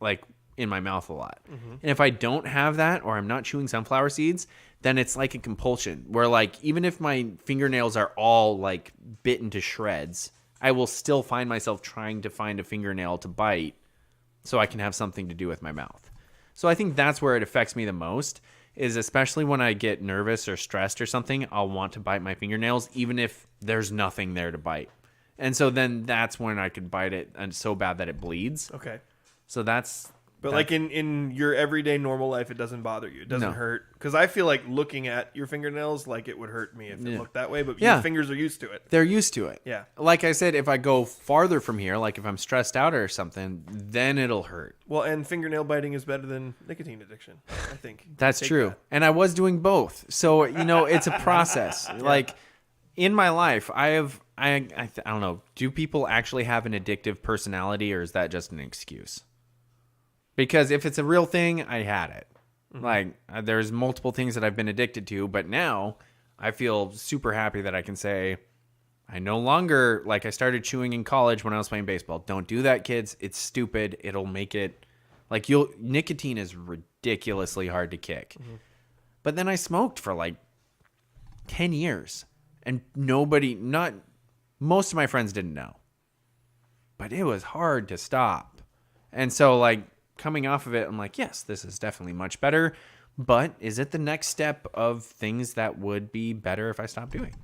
[SPEAKER 3] like, in my mouth a lot. And if I don't have that, or I'm not chewing sunflower seeds, then it's like a compulsion where, like, even if my fingernails are all, like, bitten to shreds, I will still find myself trying to find a fingernail to bite so I can have something to do with my mouth. So I think that's where it affects me the most, is especially when I get nervous or stressed or something, I'll want to bite my fingernails, even if there's nothing there to bite. And so then that's when I could bite it, and so bad that it bleeds.
[SPEAKER 2] Okay.
[SPEAKER 3] So that's...
[SPEAKER 2] But like in your everyday normal life, it doesn't bother you. It doesn't
[SPEAKER 3] No.
[SPEAKER 2] hurt. Because I feel like looking at your fingernails, like it would hurt me if it
[SPEAKER 3] Yeah.
[SPEAKER 2] looked that way. But
[SPEAKER 3] Yeah.
[SPEAKER 2] your fingers are used to it.
[SPEAKER 3] They're used to it.
[SPEAKER 2] Yeah.
[SPEAKER 3] Like I said, if I go farther from here, like if I'm stressed out or something, then it'll hurt.
[SPEAKER 2] Well, and fingernail biting is better than nicotine addiction, I think.
[SPEAKER 3] That's
[SPEAKER 2] Take
[SPEAKER 3] true.
[SPEAKER 2] that.
[SPEAKER 3] And I was doing both. So, it's a process. Like in my life, I don't know, do people actually have an addictive personality, or is that just an excuse? Because if it's a real thing, I had it. Like, there's multiple things that I've been addicted to, but now I feel super happy that I can say I no longer, like, I started chewing in college when I was playing baseball. Don't do that, kids. It's stupid. It'll make it, like, nicotine is ridiculously hard to kick. But then I smoked for like 10 years, and most of my friends didn't know. But it was hard to stop. And so, like, coming off of it, I'm like, yes, this is definitely much better. But is it the next step of things that would be better if I stopped doing?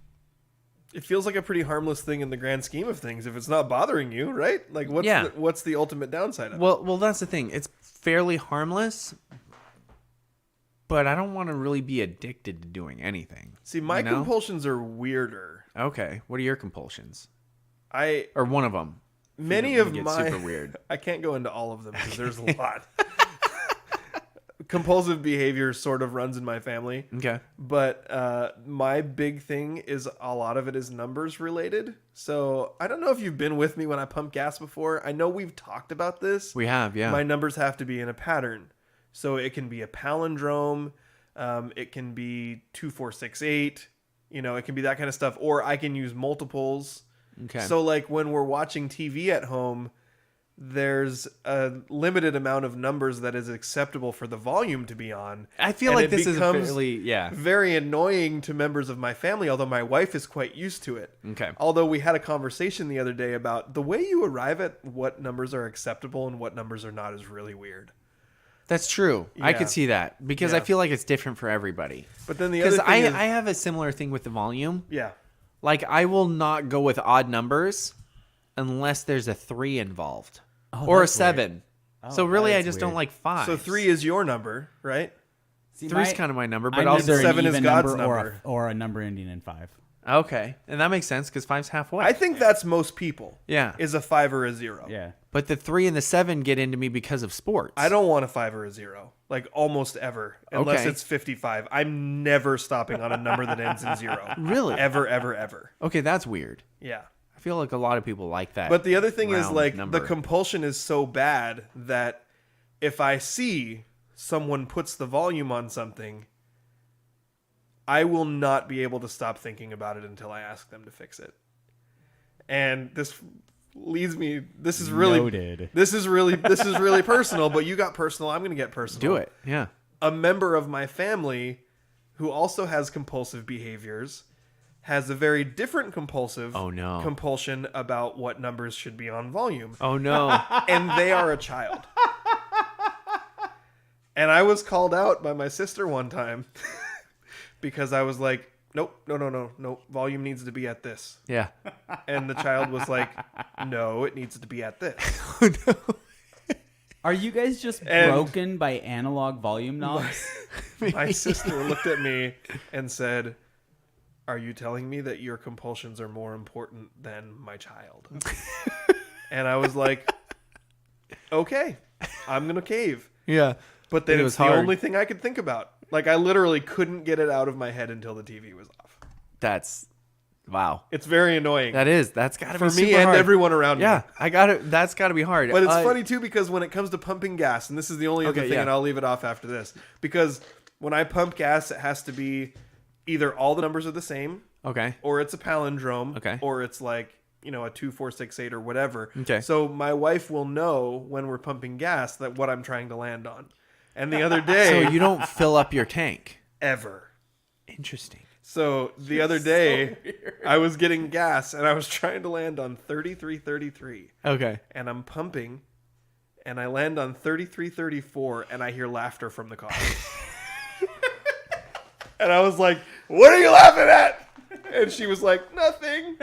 [SPEAKER 2] It feels like a pretty harmless thing in the grand scheme of things if it's not bothering you, right? Like, what's the ultimate downside of it?
[SPEAKER 3] Well, that's the thing. It's fairly harmless, but I don't want to really be addicted to doing anything.
[SPEAKER 2] See, my compulsions are weirder.
[SPEAKER 3] Okay, what are your compulsions?
[SPEAKER 2] Or
[SPEAKER 3] one of them.
[SPEAKER 2] Many of
[SPEAKER 3] get
[SPEAKER 2] my...
[SPEAKER 3] super weird.
[SPEAKER 2] I can't go into all of them because there's a lot. Compulsive behavior sort of runs in my family.
[SPEAKER 3] Okay.
[SPEAKER 2] But my big thing is a lot of it is numbers related. So I don't know if you've been with me when I pump gas before. I know we've talked about this.
[SPEAKER 3] We have, yeah.
[SPEAKER 2] My numbers have to be in a pattern. So it can be a palindrome. It can be 2468. It can be that kind of stuff. Or I can use multiples.
[SPEAKER 3] Okay.
[SPEAKER 2] So like when we're watching TV at home, there's a limited amount of numbers that is acceptable for the volume to be on.
[SPEAKER 3] I feel like this is
[SPEAKER 2] very annoying to members of my family, although my wife is quite used to it.
[SPEAKER 3] Okay.
[SPEAKER 2] Although we had a conversation the other day about the way you arrive at what numbers are acceptable and what numbers are not is really weird.
[SPEAKER 3] That's true. I
[SPEAKER 2] Yeah.
[SPEAKER 3] could see that because I feel like it's different for everybody.
[SPEAKER 2] But then the other thing
[SPEAKER 3] Because
[SPEAKER 2] is,
[SPEAKER 3] I have a similar thing with the volume.
[SPEAKER 2] yeah.
[SPEAKER 3] Like, I will not go with odd numbers unless there's a 3 involved. Or a
[SPEAKER 4] that's
[SPEAKER 3] 7. So really, I just don't
[SPEAKER 4] weird.
[SPEAKER 3] like 5.
[SPEAKER 2] So 3 is your number, right?
[SPEAKER 4] See,
[SPEAKER 3] 3's kind of my number, but
[SPEAKER 4] I'm
[SPEAKER 3] also...
[SPEAKER 4] either an
[SPEAKER 2] 7 is
[SPEAKER 4] even
[SPEAKER 2] God's
[SPEAKER 4] number
[SPEAKER 2] number.
[SPEAKER 4] or a number ending in 5.
[SPEAKER 3] Okay. And that makes sense because 5's halfway.
[SPEAKER 2] I think that's most people.
[SPEAKER 3] Yeah.
[SPEAKER 2] Is a 5 or a 0.
[SPEAKER 4] Yeah.
[SPEAKER 3] But the 3 and the 7 get into me because of sports.
[SPEAKER 2] I don't want a 5 or a 0, like almost ever, unless
[SPEAKER 3] Okay.
[SPEAKER 2] it's 55. I'm never stopping on a number that ends in 0.
[SPEAKER 3] Really?
[SPEAKER 2] Ever, ever, ever.
[SPEAKER 3] Okay, that's weird.
[SPEAKER 2] Yeah.
[SPEAKER 3] I feel like a lot of people like that.
[SPEAKER 2] But the other thing is,
[SPEAKER 3] round
[SPEAKER 2] like,
[SPEAKER 3] number.
[SPEAKER 2] the compulsion is so bad that if I see someone puts the volume on something, I will not be able to stop thinking about it until I ask them to fix it. And this leads me... This is really...
[SPEAKER 4] Noted.
[SPEAKER 2] This is really personal, but you got personal. I'm going to get personal.
[SPEAKER 3] Do it. Yeah.
[SPEAKER 2] A member of my family who also has compulsive behaviors has a very different compulsion about what numbers should be on volume.
[SPEAKER 3] Oh, no.
[SPEAKER 2] And they are a child. And I was called out by my sister one time because I was like, nope, no, volume needs to be at this.
[SPEAKER 3] Yeah.
[SPEAKER 2] And the child was like, no, it needs to be at this.
[SPEAKER 3] Oh, no.
[SPEAKER 4] Are you guys just
[SPEAKER 2] And-
[SPEAKER 4] broken by analog volume knobs?
[SPEAKER 2] My sister looked at me and said, are you telling me that your compulsions are more important than my child? And I was like, okay, I'm going to cave.
[SPEAKER 3] Yeah.
[SPEAKER 2] But then
[SPEAKER 3] It
[SPEAKER 2] it
[SPEAKER 3] was
[SPEAKER 2] was the
[SPEAKER 3] hard.
[SPEAKER 2] only thing I could think about. Like, I literally couldn't get it out of my head until the TV was off.
[SPEAKER 3] That's Wow.
[SPEAKER 2] It's very annoying.
[SPEAKER 3] That's got to be
[SPEAKER 2] for
[SPEAKER 3] super
[SPEAKER 2] me and
[SPEAKER 3] hard.
[SPEAKER 2] everyone around me.
[SPEAKER 3] Yeah, that's got to be hard.
[SPEAKER 2] But it's funny too because when it comes to pumping gas, and this is the only other
[SPEAKER 3] Okay,
[SPEAKER 2] thing,
[SPEAKER 3] yeah.
[SPEAKER 2] and I'll leave it off after this, because when I pump gas, it has to be either all the numbers are the same,
[SPEAKER 3] Okay.
[SPEAKER 2] or it's a palindrome,
[SPEAKER 3] Okay.
[SPEAKER 2] or it's like a 2, 4, 6, 8 or whatever.
[SPEAKER 3] Okay.
[SPEAKER 2] So my wife will know when we're pumping gas that what I'm trying to land on. And the other day,
[SPEAKER 3] So you don't fill up your tank.
[SPEAKER 2] ever.
[SPEAKER 3] Interesting.
[SPEAKER 2] So the other day, I was getting gas and I was trying to land on 33.33.
[SPEAKER 3] Okay.
[SPEAKER 2] And I'm pumping, and I land on 33.34, and I hear laughter from the car. And I was like, "What are you laughing at?" And she was like, "Nothing."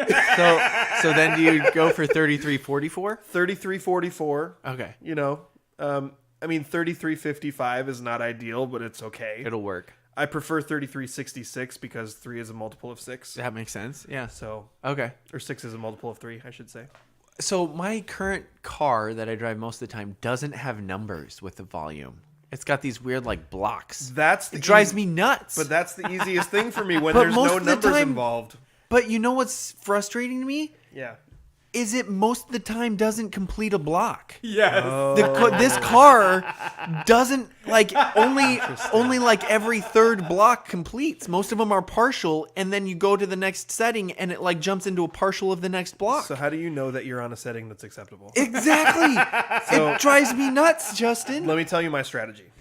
[SPEAKER 3] So then do you go for 33.44?
[SPEAKER 2] 33.44.
[SPEAKER 3] Okay.
[SPEAKER 2] 33.55 is not ideal, but it's okay.
[SPEAKER 3] It'll work.
[SPEAKER 2] I prefer 33.66 because 3 is a multiple of 6.
[SPEAKER 3] That makes sense. Yeah.
[SPEAKER 2] So,
[SPEAKER 3] Okay.
[SPEAKER 2] or 6 is a multiple of 3, I should say.
[SPEAKER 3] So my current car that I drive most of the time doesn't have numbers with the volume. It's got these weird like blocks. It drives me nuts.
[SPEAKER 2] But that's the easiest thing for me when
[SPEAKER 3] But
[SPEAKER 2] there's
[SPEAKER 3] most
[SPEAKER 2] no
[SPEAKER 3] of the
[SPEAKER 2] numbers
[SPEAKER 3] time-
[SPEAKER 2] involved.
[SPEAKER 3] But you know what's frustrating to me?
[SPEAKER 2] Yeah.
[SPEAKER 3] Is it most of the time doesn't complete a block.
[SPEAKER 4] Yes.
[SPEAKER 3] This car doesn't like only like every third block completes. Most of them are partial, and then you go to the next setting and it like jumps into a partial of the next block.
[SPEAKER 2] So how do you know that you're on a setting that's acceptable?
[SPEAKER 3] Exactly.
[SPEAKER 2] So-
[SPEAKER 3] it drives me nuts, Justin.
[SPEAKER 2] Let me tell you my strategy.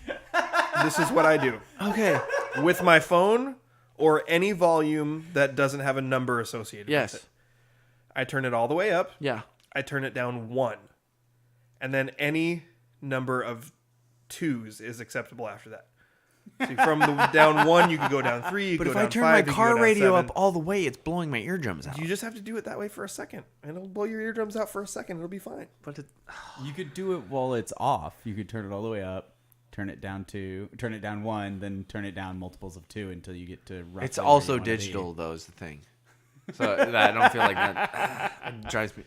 [SPEAKER 2] This is what I do.
[SPEAKER 3] Okay.
[SPEAKER 2] With my phone or any volume that doesn't have a number associated
[SPEAKER 3] Yes.
[SPEAKER 2] with it, I turn it all the way up.
[SPEAKER 3] Yeah.
[SPEAKER 2] I turn it down 1. And then any number of 2s is acceptable after that. So from the down 1, you could go down 3. You
[SPEAKER 3] But
[SPEAKER 2] could
[SPEAKER 3] if
[SPEAKER 2] go
[SPEAKER 3] I
[SPEAKER 2] down
[SPEAKER 3] turn
[SPEAKER 2] 5,
[SPEAKER 3] my
[SPEAKER 2] you could
[SPEAKER 3] car
[SPEAKER 2] go down
[SPEAKER 3] radio
[SPEAKER 2] 7.
[SPEAKER 3] up all the way, it's blowing my eardrums out.
[SPEAKER 2] You just have to do it that way for a second, and it'll blow your eardrums out for a second. It'll be fine.
[SPEAKER 3] But
[SPEAKER 4] You could do it while it's off. You could turn it all the way up, turn it down 1, then turn it down multiples of 2 until you get to roughly
[SPEAKER 3] it's
[SPEAKER 4] where
[SPEAKER 3] also
[SPEAKER 4] you wanna be.
[SPEAKER 3] digital, though, is the thing. So I don't feel like that it drives me.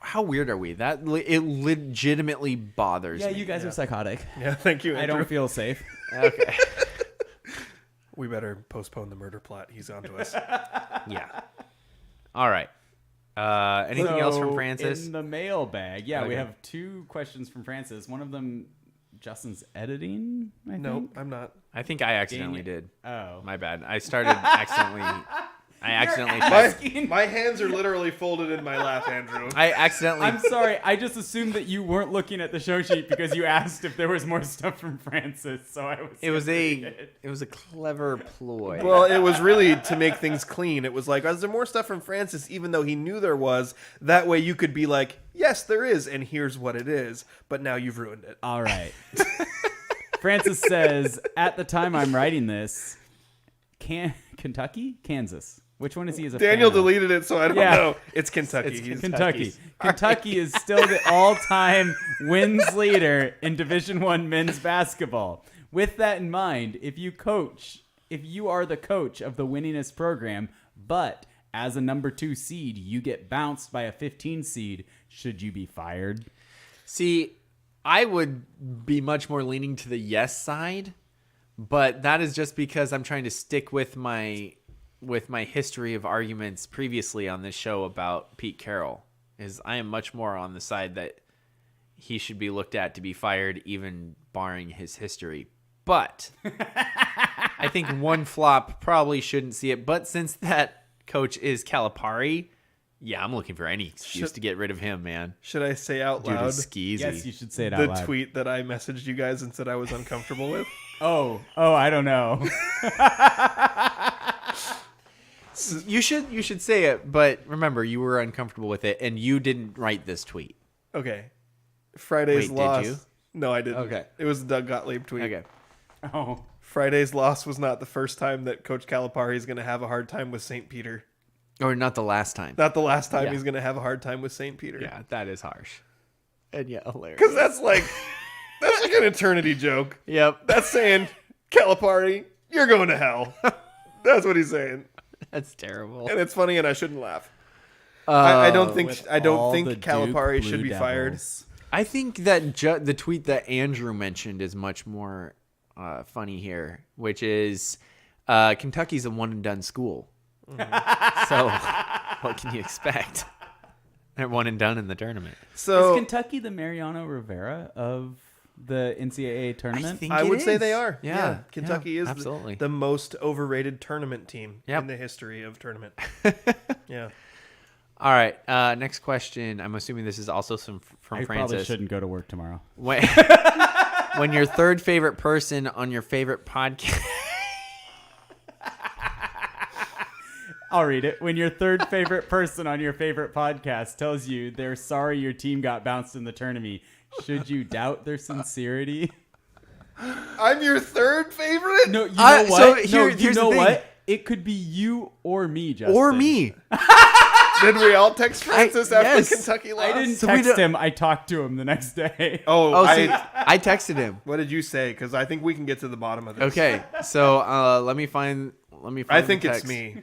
[SPEAKER 3] How weird are we? It legitimately bothers
[SPEAKER 4] Yeah,
[SPEAKER 3] me.
[SPEAKER 4] you guys are psychotic.
[SPEAKER 2] Yeah, thank you,
[SPEAKER 4] I
[SPEAKER 2] Andrew.
[SPEAKER 4] don't feel safe.
[SPEAKER 3] Okay.
[SPEAKER 2] We better postpone the murder plot. He's on to us.
[SPEAKER 3] Yeah. All right. Anything else from Francis?
[SPEAKER 4] In the mailbag, yeah, we
[SPEAKER 3] Okay.
[SPEAKER 4] have 2 questions from Francis. One of them, Justin's editing, I
[SPEAKER 2] No,
[SPEAKER 4] think.
[SPEAKER 2] I'm not.
[SPEAKER 3] I think I accidentally did.
[SPEAKER 4] Oh.
[SPEAKER 3] My bad. I started accidentally. I accidentally.
[SPEAKER 2] My hands are literally folded in my lap, Andrew.
[SPEAKER 3] I accidentally.
[SPEAKER 4] I'm sorry. I just assumed that you weren't looking at the show sheet because you asked if there was more stuff from Francis. So I was.
[SPEAKER 3] It was
[SPEAKER 4] gonna
[SPEAKER 3] a clever ploy.
[SPEAKER 2] Well, it was really to make things clean. It was like, is there more stuff from Francis, even though he knew there was? That way you could be like, yes, there is, and here's what it is. But now you've ruined it.
[SPEAKER 4] All right. Francis says, at the time I'm writing this, Kentucky? Kansas. Which one is he as a
[SPEAKER 2] Daniel
[SPEAKER 4] fan of?
[SPEAKER 2] deleted it, so I don't
[SPEAKER 4] Yeah.
[SPEAKER 2] know. It's Kentucky. He's-
[SPEAKER 4] Kentucky. Kentucky is still the all-time wins leader in Division I men's basketball. With that in mind, if you are the coach of the winningest program, but as a number 2 seed, you get bounced by a 15 seed, should you be fired?
[SPEAKER 3] See, I would be much more leaning to the yes side, but that is just because I'm trying to stick with my history of arguments previously on this show about Pete Carroll. Is I am much more on the side that he should be looked at to be fired, even barring his history. But I think one flop probably shouldn't see it. But since that coach is Calipari, yeah, I'm looking for any excuse to get rid of him, man.
[SPEAKER 2] Should I say out
[SPEAKER 3] Dude
[SPEAKER 2] loud
[SPEAKER 3] is skeezy.
[SPEAKER 4] Yes, you should say it out
[SPEAKER 2] the
[SPEAKER 4] loud.
[SPEAKER 2] tweet that I messaged you guys and said I was uncomfortable with?
[SPEAKER 4] Oh, I don't know.
[SPEAKER 3] You should say it, but remember, you were uncomfortable with it, and you didn't write this tweet.
[SPEAKER 2] Okay. Friday's
[SPEAKER 3] Wait, did
[SPEAKER 2] loss.
[SPEAKER 3] you?
[SPEAKER 2] No, I didn't.
[SPEAKER 3] Okay.
[SPEAKER 2] It was the Doug Gottlieb tweet.
[SPEAKER 3] Okay.
[SPEAKER 4] Oh,
[SPEAKER 2] Friday's loss was not the first time that Coach Calipari is going to have a hard time with St. Peter.
[SPEAKER 3] Or not the last time.
[SPEAKER 2] Not the last time
[SPEAKER 3] Yeah.
[SPEAKER 2] he's going to have a hard time with St. Peter.
[SPEAKER 3] Yeah, that is harsh. And yeah, hilarious.
[SPEAKER 2] Because that's like an eternity joke.
[SPEAKER 3] Yep.
[SPEAKER 2] That's saying, Calipari, you're going to hell. That's what he's saying.
[SPEAKER 3] That's terrible.
[SPEAKER 2] And it's funny, and I shouldn't laugh. I don't think
[SPEAKER 4] with
[SPEAKER 2] I don't
[SPEAKER 4] all
[SPEAKER 2] think
[SPEAKER 4] the Duke
[SPEAKER 2] Calipari
[SPEAKER 4] Blue
[SPEAKER 2] should be fired.
[SPEAKER 4] Devils.
[SPEAKER 3] I think that the tweet that Andrew mentioned is much more funny here, which is Kentucky's a one-and-done school. So, what can you expect? They're one and done in the tournament.
[SPEAKER 2] So
[SPEAKER 4] Is Kentucky the Mariano Rivera of the NCAA tournament?
[SPEAKER 2] I would say they are.
[SPEAKER 3] Yeah.
[SPEAKER 2] Kentucky is
[SPEAKER 3] absolutely
[SPEAKER 2] the most overrated tournament team
[SPEAKER 3] Yep.
[SPEAKER 2] in the history of tournament. Yeah.
[SPEAKER 3] All right. Next question. I'm assuming this is also from
[SPEAKER 4] I
[SPEAKER 3] Francis.
[SPEAKER 4] probably shouldn't go to work tomorrow.
[SPEAKER 3] When your third favorite person on your favorite podcast.
[SPEAKER 4] I'll read it. When your third favorite person on your favorite podcast tells you they're sorry your team got bounced in the tournament, should you doubt their sincerity?
[SPEAKER 2] I'm your third favorite?
[SPEAKER 4] No, you know what?
[SPEAKER 3] so
[SPEAKER 4] No,
[SPEAKER 3] here's
[SPEAKER 4] you
[SPEAKER 3] the
[SPEAKER 4] know
[SPEAKER 3] thing.
[SPEAKER 4] what? It could be you or me, Justin.
[SPEAKER 3] Or me.
[SPEAKER 2] Did we all text Francis after
[SPEAKER 3] yes.
[SPEAKER 2] Kentucky lost?
[SPEAKER 4] I didn't
[SPEAKER 3] So we
[SPEAKER 4] text
[SPEAKER 3] don't-
[SPEAKER 4] him. I talked to him the next day.
[SPEAKER 3] Oh, see, I texted him.
[SPEAKER 2] What did you say? Because I think we can get to the bottom of this.
[SPEAKER 3] Okay, so let me find.
[SPEAKER 2] I think
[SPEAKER 3] the
[SPEAKER 2] it's
[SPEAKER 3] text.
[SPEAKER 2] me.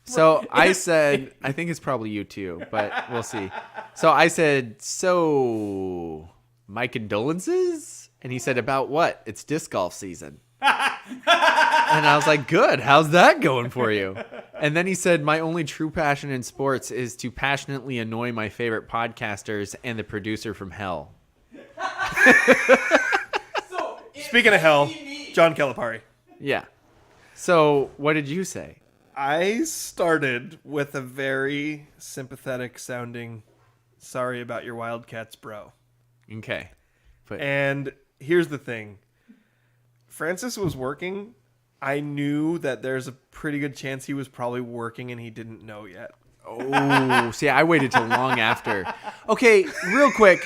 [SPEAKER 3] So I said, I think it's probably you too, but we'll see. So I said, so my condolences? And he said, about what? It's disc golf season. And I was like, good. How's that going for you? And then he said, my only true passion in sports is to passionately annoy my favorite podcasters and the producer from hell.
[SPEAKER 2] Speaking of hell, John Calipari.
[SPEAKER 3] Yeah. So what did you say?
[SPEAKER 2] I started with a very sympathetic sounding, sorry about your Wildcats, bro.
[SPEAKER 3] Okay. But
[SPEAKER 2] And here's the thing. Francis was working. I knew that there's a pretty good chance he was probably working and he didn't know yet.
[SPEAKER 3] oh, see, I waited till long after. Okay, real quick.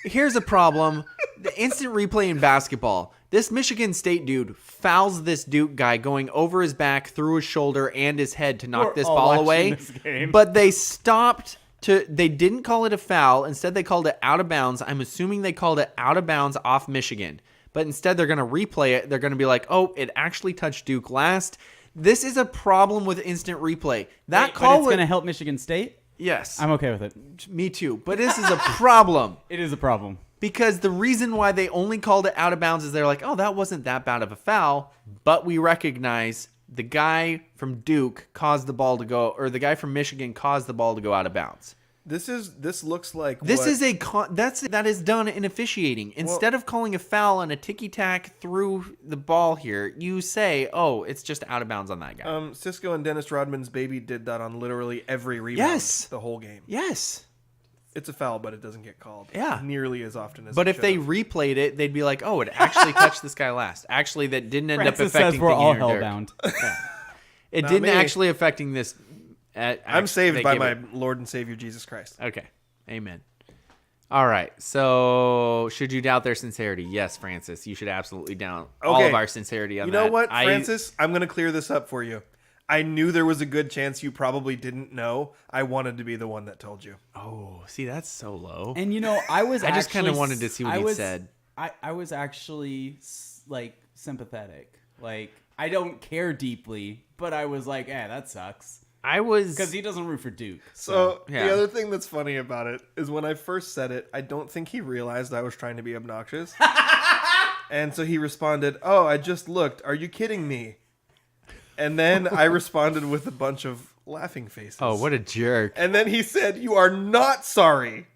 [SPEAKER 3] Here's a problem. The instant replay in basketball. This Michigan State dude fouls this Duke guy going over his back, through his shoulder, and his head to knock
[SPEAKER 4] We're
[SPEAKER 3] this
[SPEAKER 4] all
[SPEAKER 3] ball
[SPEAKER 4] watching
[SPEAKER 3] away.
[SPEAKER 4] this game.
[SPEAKER 3] But they stopped they didn't call it a foul. Instead, they called it out of bounds. I'm assuming they called it out of bounds off Michigan. But instead, they're going to replay it. They're going to be like, oh, it actually touched Duke last. This is a problem with instant replay. That
[SPEAKER 4] But
[SPEAKER 3] call
[SPEAKER 4] it's going to help Michigan State?
[SPEAKER 3] Yes.
[SPEAKER 4] I'm okay with it.
[SPEAKER 3] Me too. But this is a problem.
[SPEAKER 4] It is a problem.
[SPEAKER 3] Because the reason why they only called it out of bounds is they're like, oh, that wasn't that bad of a foul. But we recognize the guy from Duke caused the ball to go, or the guy from Michigan caused the ball to go out of bounds.
[SPEAKER 2] This looks like
[SPEAKER 3] This
[SPEAKER 2] what,
[SPEAKER 3] is that is done in officiating. Instead of calling a foul on a ticky-tack through the ball here, you say, oh, it's just out of bounds on that guy.
[SPEAKER 2] Cisco and Dennis Rodman's baby did that on literally every rebound
[SPEAKER 3] Yes.
[SPEAKER 2] the whole game.
[SPEAKER 3] Yes.
[SPEAKER 2] It's a foul, but it doesn't get called.
[SPEAKER 3] Yeah.
[SPEAKER 2] Nearly as often as
[SPEAKER 3] But
[SPEAKER 2] it
[SPEAKER 3] if they
[SPEAKER 2] should.
[SPEAKER 3] replayed it, they'd be like, oh, it actually touched this guy last. Actually, that didn't end
[SPEAKER 4] Francis
[SPEAKER 3] up affecting
[SPEAKER 4] says we're all
[SPEAKER 3] Thingy or Dirk.
[SPEAKER 4] hellbound.
[SPEAKER 3] It
[SPEAKER 2] Not
[SPEAKER 3] didn't
[SPEAKER 2] me.
[SPEAKER 3] actually affecting this.
[SPEAKER 2] I'm saved
[SPEAKER 3] they
[SPEAKER 2] by
[SPEAKER 3] gave
[SPEAKER 2] my
[SPEAKER 3] it-
[SPEAKER 2] Lord and Savior Jesus Christ.
[SPEAKER 3] Okay. Amen. All right. So, should you doubt their sincerity? Yes, Francis. You should absolutely doubt all
[SPEAKER 2] Okay.
[SPEAKER 3] of our sincerity on
[SPEAKER 2] You
[SPEAKER 3] that.
[SPEAKER 2] know what, Francis? I'm going to clear this up for you. I knew there was a good chance you probably didn't know. I wanted to be the one that told you.
[SPEAKER 3] Oh, see, that's so low.
[SPEAKER 4] And you know, I was
[SPEAKER 3] I just
[SPEAKER 4] actually
[SPEAKER 3] kinda wanted to see what
[SPEAKER 4] I
[SPEAKER 3] he
[SPEAKER 4] was-
[SPEAKER 3] said.
[SPEAKER 4] I was actually like sympathetic. Like I don't care deeply, but I was like, that sucks.
[SPEAKER 3] I was
[SPEAKER 4] Because he doesn't root for Duke.
[SPEAKER 2] So
[SPEAKER 3] Yeah.
[SPEAKER 2] the other thing that's funny about it is when I first said it, I don't think he realized I was trying to be obnoxious. And so he responded, "Oh, I just looked. Are you kidding me?" And then I responded with a bunch of laughing faces.
[SPEAKER 3] Oh, what a jerk.
[SPEAKER 2] And then he said, "You are not sorry."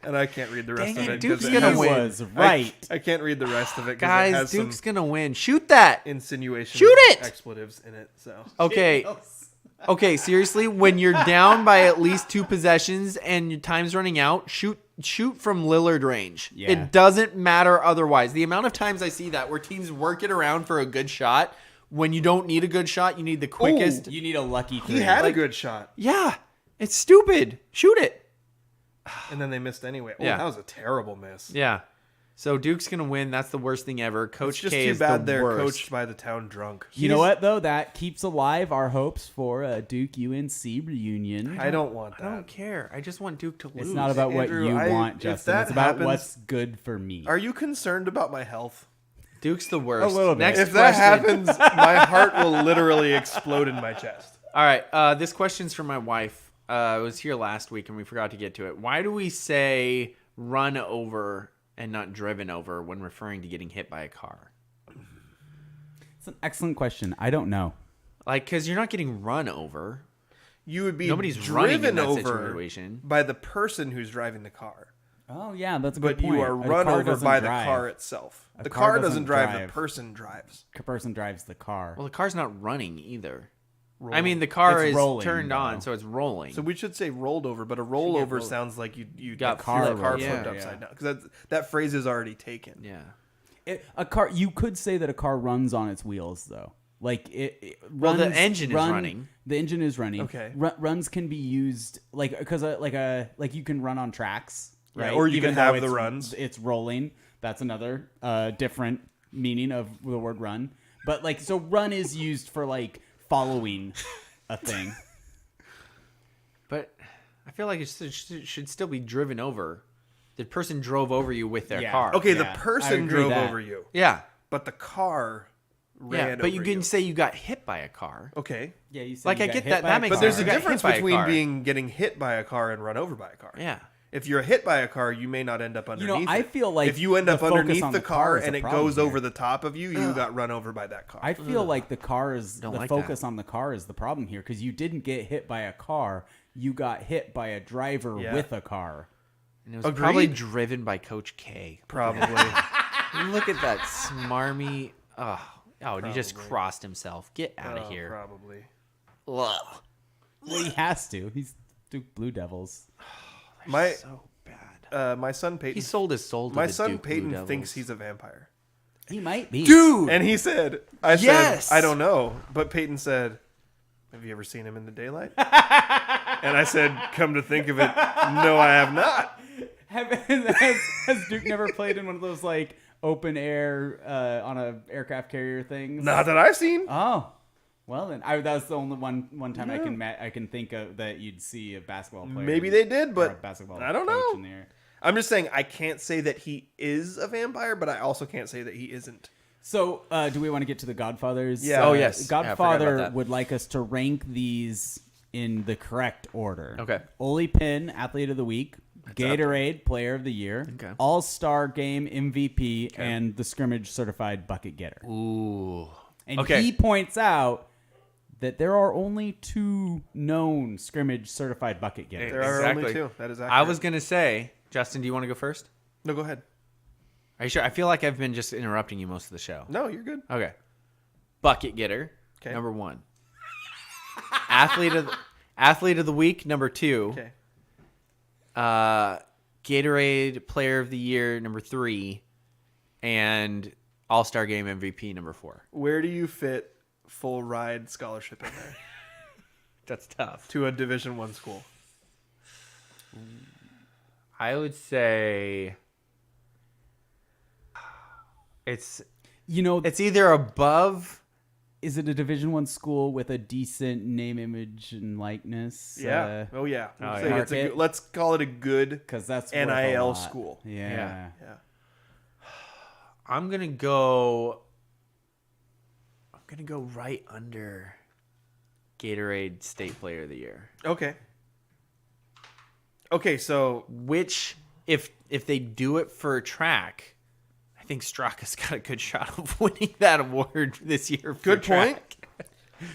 [SPEAKER 2] And I can't read the rest
[SPEAKER 3] Dang
[SPEAKER 2] of
[SPEAKER 3] it,
[SPEAKER 2] it.
[SPEAKER 3] Duke's
[SPEAKER 2] 'cause it
[SPEAKER 3] gonna
[SPEAKER 2] has-
[SPEAKER 3] win.
[SPEAKER 4] was right.
[SPEAKER 2] I can't read the rest of it because it
[SPEAKER 3] Guys,
[SPEAKER 2] has
[SPEAKER 3] Duke's
[SPEAKER 2] some
[SPEAKER 3] going to win. Shoot that.
[SPEAKER 2] insinuations,
[SPEAKER 3] Shoot it!
[SPEAKER 2] expletives in it. So
[SPEAKER 3] Okay. Okay, seriously, when you're down by at least 2 possessions and your time's running out, shoot from Lillard range.
[SPEAKER 4] Yeah.
[SPEAKER 3] It doesn't matter otherwise. The amount of times I see that where teams work it around for a good shot, when you don't need a good shot, you need the quickest.
[SPEAKER 4] You need a lucky three.
[SPEAKER 2] he had a good shot,
[SPEAKER 3] Yeah, it's stupid. Shoot it.
[SPEAKER 2] and then they missed anyway. Oh,
[SPEAKER 3] Yeah.
[SPEAKER 2] that was a terrible miss.
[SPEAKER 3] Yeah. So Duke's going to win. That's the worst thing ever. Coach
[SPEAKER 2] It's just
[SPEAKER 3] K
[SPEAKER 2] too
[SPEAKER 3] is
[SPEAKER 2] bad
[SPEAKER 3] the
[SPEAKER 2] they're
[SPEAKER 3] worst.
[SPEAKER 2] coached by the town drunk.
[SPEAKER 4] You know what though? That keeps alive our hopes for a Duke UNC reunion.
[SPEAKER 2] I don't want
[SPEAKER 3] I
[SPEAKER 2] that.
[SPEAKER 3] don't care. I just want Duke to lose.
[SPEAKER 4] It's not about what
[SPEAKER 2] Andrew,
[SPEAKER 4] you
[SPEAKER 2] I-
[SPEAKER 4] want,
[SPEAKER 2] if
[SPEAKER 4] Justin.
[SPEAKER 2] that
[SPEAKER 4] It's about
[SPEAKER 2] happens-
[SPEAKER 4] what's good for me.
[SPEAKER 2] Are you concerned about my health?
[SPEAKER 3] Duke's the worst.
[SPEAKER 4] A little bit.
[SPEAKER 3] Next
[SPEAKER 2] If that
[SPEAKER 3] question.
[SPEAKER 2] happens, my heart will literally explode in my chest.
[SPEAKER 3] All right. This question's from my wife. I was here last week and we forgot to get to it. Why do we say run over and not driven over when referring to getting hit by a car?
[SPEAKER 4] It's an excellent question. I don't know.
[SPEAKER 3] Like, because you're not getting run over.
[SPEAKER 2] You would be
[SPEAKER 3] Nobody's running in
[SPEAKER 2] driven
[SPEAKER 3] that
[SPEAKER 2] over
[SPEAKER 3] situation.
[SPEAKER 2] by the person who's driving the car.
[SPEAKER 4] Oh yeah, that's a
[SPEAKER 2] But
[SPEAKER 4] good point.
[SPEAKER 2] you are
[SPEAKER 4] A
[SPEAKER 2] run
[SPEAKER 4] car
[SPEAKER 2] over
[SPEAKER 4] doesn't
[SPEAKER 2] by
[SPEAKER 4] drive.
[SPEAKER 2] the car itself.
[SPEAKER 4] A
[SPEAKER 2] The
[SPEAKER 4] car
[SPEAKER 2] car
[SPEAKER 4] doesn't
[SPEAKER 2] doesn't drive,
[SPEAKER 4] drive.
[SPEAKER 2] the person drives.
[SPEAKER 4] The person drives the car.
[SPEAKER 3] Well, the car's not running either. I
[SPEAKER 2] Rolling.
[SPEAKER 3] mean, the car
[SPEAKER 4] It's
[SPEAKER 3] is
[SPEAKER 4] rolling,
[SPEAKER 3] turned
[SPEAKER 4] though.
[SPEAKER 3] on, so it's rolling.
[SPEAKER 2] So we should say rolled over, but a rollover sounds like you
[SPEAKER 3] got
[SPEAKER 2] the
[SPEAKER 4] car
[SPEAKER 2] car
[SPEAKER 4] rolled.
[SPEAKER 2] flipped
[SPEAKER 3] Yeah.
[SPEAKER 2] upside down because that phrase is already taken.
[SPEAKER 3] yeah.
[SPEAKER 4] A car. You could say that a car runs on its wheels, though. Like it
[SPEAKER 3] Well, the
[SPEAKER 4] runs-
[SPEAKER 3] engine is
[SPEAKER 4] run-
[SPEAKER 3] running.
[SPEAKER 4] The engine is running.
[SPEAKER 2] Okay.
[SPEAKER 4] Runs can be used like because like you can run on tracks,
[SPEAKER 2] Yeah,
[SPEAKER 4] right?
[SPEAKER 2] or you
[SPEAKER 4] Even
[SPEAKER 2] can
[SPEAKER 4] though
[SPEAKER 2] have the
[SPEAKER 4] it's-
[SPEAKER 2] runs.
[SPEAKER 4] It's rolling. That's another different meaning of the word run. But like, so run is used for like following a thing.
[SPEAKER 3] But I feel like it should still be driven over. The person drove over you with their
[SPEAKER 4] Yeah.
[SPEAKER 3] car.
[SPEAKER 2] Okay,
[SPEAKER 4] Yeah,
[SPEAKER 2] the
[SPEAKER 4] I
[SPEAKER 2] person
[SPEAKER 4] agree
[SPEAKER 2] drove
[SPEAKER 4] that.
[SPEAKER 2] over you,
[SPEAKER 3] Yeah.
[SPEAKER 2] but the car ran
[SPEAKER 3] Yeah. But you
[SPEAKER 2] over
[SPEAKER 3] can say you got hit by a car.
[SPEAKER 2] Okay,
[SPEAKER 4] Yeah, you said
[SPEAKER 3] Like,
[SPEAKER 4] you
[SPEAKER 3] I
[SPEAKER 4] got
[SPEAKER 3] get
[SPEAKER 4] hit
[SPEAKER 3] that-
[SPEAKER 4] by
[SPEAKER 3] that
[SPEAKER 4] a
[SPEAKER 3] makes
[SPEAKER 2] but
[SPEAKER 4] car.
[SPEAKER 2] there's a
[SPEAKER 3] You got hit
[SPEAKER 2] difference
[SPEAKER 3] by a
[SPEAKER 2] between
[SPEAKER 3] car.
[SPEAKER 2] getting hit by a car and run over by a car.
[SPEAKER 3] Yeah.
[SPEAKER 2] If you're hit by a car, you may not end up underneath.
[SPEAKER 4] I
[SPEAKER 2] it.
[SPEAKER 4] feel like
[SPEAKER 2] if you end
[SPEAKER 4] the
[SPEAKER 2] up
[SPEAKER 4] focus
[SPEAKER 2] underneath
[SPEAKER 4] on
[SPEAKER 2] the
[SPEAKER 4] the
[SPEAKER 2] car
[SPEAKER 4] car is
[SPEAKER 2] and
[SPEAKER 4] a
[SPEAKER 2] it
[SPEAKER 4] problem
[SPEAKER 2] goes
[SPEAKER 4] here.
[SPEAKER 2] over the top of you, you got run over by that car.
[SPEAKER 4] I feel like the car is
[SPEAKER 3] Don't
[SPEAKER 4] the
[SPEAKER 3] like
[SPEAKER 4] focus
[SPEAKER 3] that.
[SPEAKER 4] on the car is the problem here because you didn't get hit by a car. You got hit by a driver
[SPEAKER 2] Yeah.
[SPEAKER 4] with a car.
[SPEAKER 3] And it was
[SPEAKER 2] Agreed.
[SPEAKER 3] probably driven by Coach K.
[SPEAKER 2] Probably.
[SPEAKER 3] Look at that smarmy. Oh, and he just crossed himself. Get out of here.
[SPEAKER 2] Probably.
[SPEAKER 3] Ugh.
[SPEAKER 4] Well, he has to. He's Duke Blue Devils.
[SPEAKER 2] My
[SPEAKER 3] So bad.
[SPEAKER 2] my son Peyton.
[SPEAKER 3] He sold his soul to
[SPEAKER 2] my
[SPEAKER 3] the
[SPEAKER 2] son
[SPEAKER 3] Duke Blue
[SPEAKER 2] Peyton
[SPEAKER 3] Devils.
[SPEAKER 2] thinks he's a vampire.
[SPEAKER 4] He might be.
[SPEAKER 3] Dude!
[SPEAKER 2] And he said, I
[SPEAKER 3] Yes!
[SPEAKER 2] said, I don't know. But Peyton said, have you ever seen him in the daylight? And I said, come to think of it, no, I have not.
[SPEAKER 4] Has Duke never played in one of those like open air on a aircraft carrier things?
[SPEAKER 2] Not that I've seen.
[SPEAKER 4] Oh, well then, that's the only one time I can think of that you'd see a basketball player.
[SPEAKER 2] Maybe they did,
[SPEAKER 4] or a
[SPEAKER 2] but
[SPEAKER 4] basketball
[SPEAKER 2] I don't
[SPEAKER 4] coach
[SPEAKER 2] know.
[SPEAKER 4] in there.
[SPEAKER 2] I'm just saying I can't say that he is a vampire, but I also can't say that he isn't.
[SPEAKER 4] So, do we want to get to the Godfathers?
[SPEAKER 2] Yeah.
[SPEAKER 3] Oh, yes. Yeah, I forgot about
[SPEAKER 4] Godfather
[SPEAKER 3] that.
[SPEAKER 4] would like us to rank these in the correct order.
[SPEAKER 3] Okay.
[SPEAKER 4] Ole Penn, Athlete of the Week. Gatorade, Player of the Year.
[SPEAKER 3] Okay.
[SPEAKER 4] All-Star Game MVP, and the Scrimmage Certified Bucket Getter.
[SPEAKER 3] Ooh.
[SPEAKER 4] And
[SPEAKER 3] Okay.
[SPEAKER 4] he points out that there are only 2 known Scrimmage Certified Bucket Getters.
[SPEAKER 2] There are
[SPEAKER 3] Exactly.
[SPEAKER 2] only 2. That is accurate.
[SPEAKER 3] I was going to say, Justin, do you want to go first?
[SPEAKER 2] No, go ahead.
[SPEAKER 3] Are you sure? I feel like I've been just interrupting you most of the show.
[SPEAKER 2] No, you're good.
[SPEAKER 3] Okay. Bucket getter,
[SPEAKER 2] Okay.
[SPEAKER 3] number 1. Athlete of the week, number 2.
[SPEAKER 2] Okay.
[SPEAKER 3] Gatorade Player of the Year, number 3, and All-Star Game MVP, number 4.
[SPEAKER 2] Where do you fit full ride scholarship in there
[SPEAKER 3] That's tough.
[SPEAKER 2] to a Division I school?
[SPEAKER 3] I would say it's either above.
[SPEAKER 4] Is it a Division I school with a decent name, image, and likeness?
[SPEAKER 2] Yeah.
[SPEAKER 4] Uh,
[SPEAKER 2] Oh yeah.
[SPEAKER 3] Oh,
[SPEAKER 2] Say
[SPEAKER 3] yeah.
[SPEAKER 2] it's a
[SPEAKER 4] Market.
[SPEAKER 2] good, let's call it a good
[SPEAKER 4] because that's worth a
[SPEAKER 2] NIL
[SPEAKER 4] lot.
[SPEAKER 2] school.
[SPEAKER 4] Yeah.
[SPEAKER 2] Yeah.
[SPEAKER 3] I'm gonna go right under Gatorade State Player of the Year.
[SPEAKER 2] Okay. Okay, so
[SPEAKER 3] Which, if they do it for track, I think Straka's got a good shot of winning that award this year. For
[SPEAKER 2] good point.
[SPEAKER 3] track.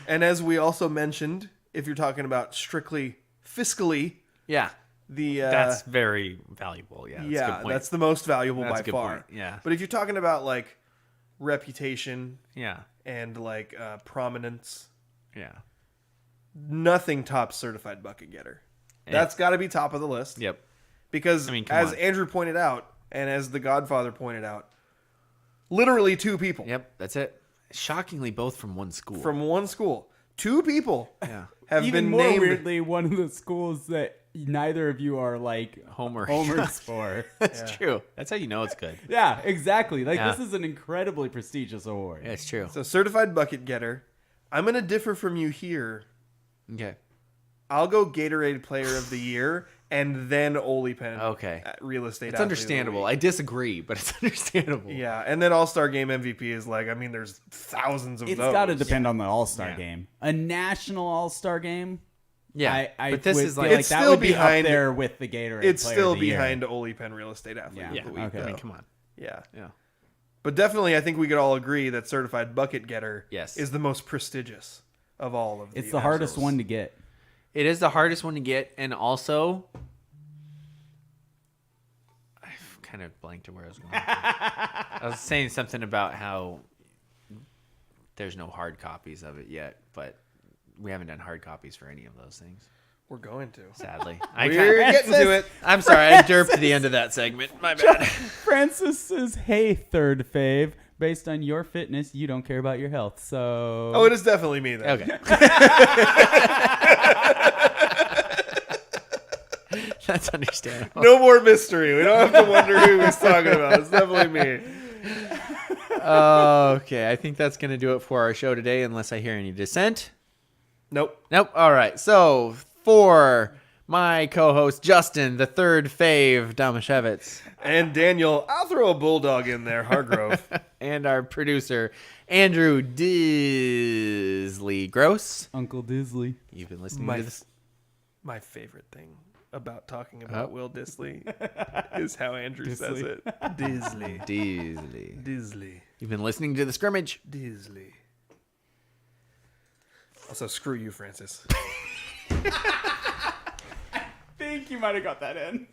[SPEAKER 2] And as we also mentioned, if you're talking about strictly fiscally,
[SPEAKER 3] Yeah,
[SPEAKER 2] the
[SPEAKER 3] that's very valuable. Yeah, that's a good point.
[SPEAKER 2] that's the most valuable
[SPEAKER 3] That's
[SPEAKER 2] by
[SPEAKER 3] a good
[SPEAKER 2] far.
[SPEAKER 3] point, yeah.
[SPEAKER 2] But if you're talking about like reputation
[SPEAKER 3] yeah,
[SPEAKER 2] and like prominence,
[SPEAKER 3] yeah.
[SPEAKER 2] nothing tops certified bucket getter. That's got to be top of the list.
[SPEAKER 3] Yep.
[SPEAKER 2] Because
[SPEAKER 3] I mean, come
[SPEAKER 2] as
[SPEAKER 3] on.
[SPEAKER 2] Andrew pointed out, and as the Godfather pointed out, literally 2 people
[SPEAKER 3] Yep, that's it. Shockingly, both from one school.
[SPEAKER 2] from one school. 2 people
[SPEAKER 3] yeah,
[SPEAKER 2] have
[SPEAKER 4] Even
[SPEAKER 2] been
[SPEAKER 4] more
[SPEAKER 2] named.
[SPEAKER 4] weirdly, one of the schools that neither of you are like homers for.
[SPEAKER 3] that's true. That's how you know it's good.
[SPEAKER 4] Yeah, exactly. Like
[SPEAKER 3] Yeah.
[SPEAKER 4] this is an incredibly prestigious award.
[SPEAKER 3] Yeah, it's true.
[SPEAKER 2] So certified bucket getter. I'm going to differ from you here.
[SPEAKER 3] Okay.
[SPEAKER 2] I'll go Gatorade Player of the Year and then Ole Penn.
[SPEAKER 3] Okay.
[SPEAKER 2] Real estate.
[SPEAKER 3] It's
[SPEAKER 2] Athlete of the
[SPEAKER 3] understandable.
[SPEAKER 2] Week.
[SPEAKER 3] I disagree, but it's understandable.
[SPEAKER 2] Yeah, and then All-Star Game MVP is like, I mean, there's thousands of
[SPEAKER 4] It's
[SPEAKER 2] those.
[SPEAKER 4] got to depend on the All-Star
[SPEAKER 3] Yeah.
[SPEAKER 4] game. A national All-Star game.
[SPEAKER 3] Yeah,
[SPEAKER 4] I
[SPEAKER 3] but this
[SPEAKER 4] would
[SPEAKER 3] is
[SPEAKER 4] feel
[SPEAKER 3] like,
[SPEAKER 2] It's
[SPEAKER 4] that
[SPEAKER 2] still
[SPEAKER 4] would be
[SPEAKER 2] behind-
[SPEAKER 4] up there with the Gatorade.
[SPEAKER 2] It's
[SPEAKER 4] Player
[SPEAKER 2] still
[SPEAKER 4] of the Year.
[SPEAKER 2] behind Ole Penn Real Estate Athlete
[SPEAKER 4] Yeah.
[SPEAKER 2] of the Week.
[SPEAKER 4] Okay.
[SPEAKER 3] I mean,
[SPEAKER 2] though.
[SPEAKER 3] come on.
[SPEAKER 2] Yeah.
[SPEAKER 3] Yeah.
[SPEAKER 2] But definitely, I think we could all agree that certified bucket getter
[SPEAKER 3] Yes.
[SPEAKER 2] is the most prestigious of all of
[SPEAKER 4] It's the hardest one to get.
[SPEAKER 3] It is the hardest one to get, and also, I've kind of blanked to where I was going. I was saying something about how there's no hard copies of it yet, but we haven't done hard copies for any of those things.
[SPEAKER 2] We're going to.
[SPEAKER 3] Sadly,
[SPEAKER 2] We're getting to it.
[SPEAKER 3] I'm sorry, I derped to the end of that segment. My bad.
[SPEAKER 4] Francis says, "Hey, third fave. Based on your fitness, you don't care about your health. So."
[SPEAKER 2] Oh, it is definitely me then.
[SPEAKER 3] Okay. That's understandable.
[SPEAKER 2] No more mystery. We don't have to wonder who he's talking about. It's definitely me.
[SPEAKER 3] Okay, I think that's going to do it for our show today, unless I hear any dissent.
[SPEAKER 2] Nope.
[SPEAKER 3] All right. So for my co-host Justin, the third fave Damashevitz,
[SPEAKER 2] And Daniel, I'll throw a bulldog in there, Hargrove.
[SPEAKER 3] and our producer Andrew Disley Gross.
[SPEAKER 4] Uncle Disley.
[SPEAKER 3] You've been listening
[SPEAKER 2] My,
[SPEAKER 3] to this.
[SPEAKER 2] my favorite thing about talking about Will Disley is how Andrew says it. Disley. Disley.
[SPEAKER 3] You've been listening to the Scrimmage.
[SPEAKER 2] Disley. Also, screw you, Francis.
[SPEAKER 4] I think you might have got that in.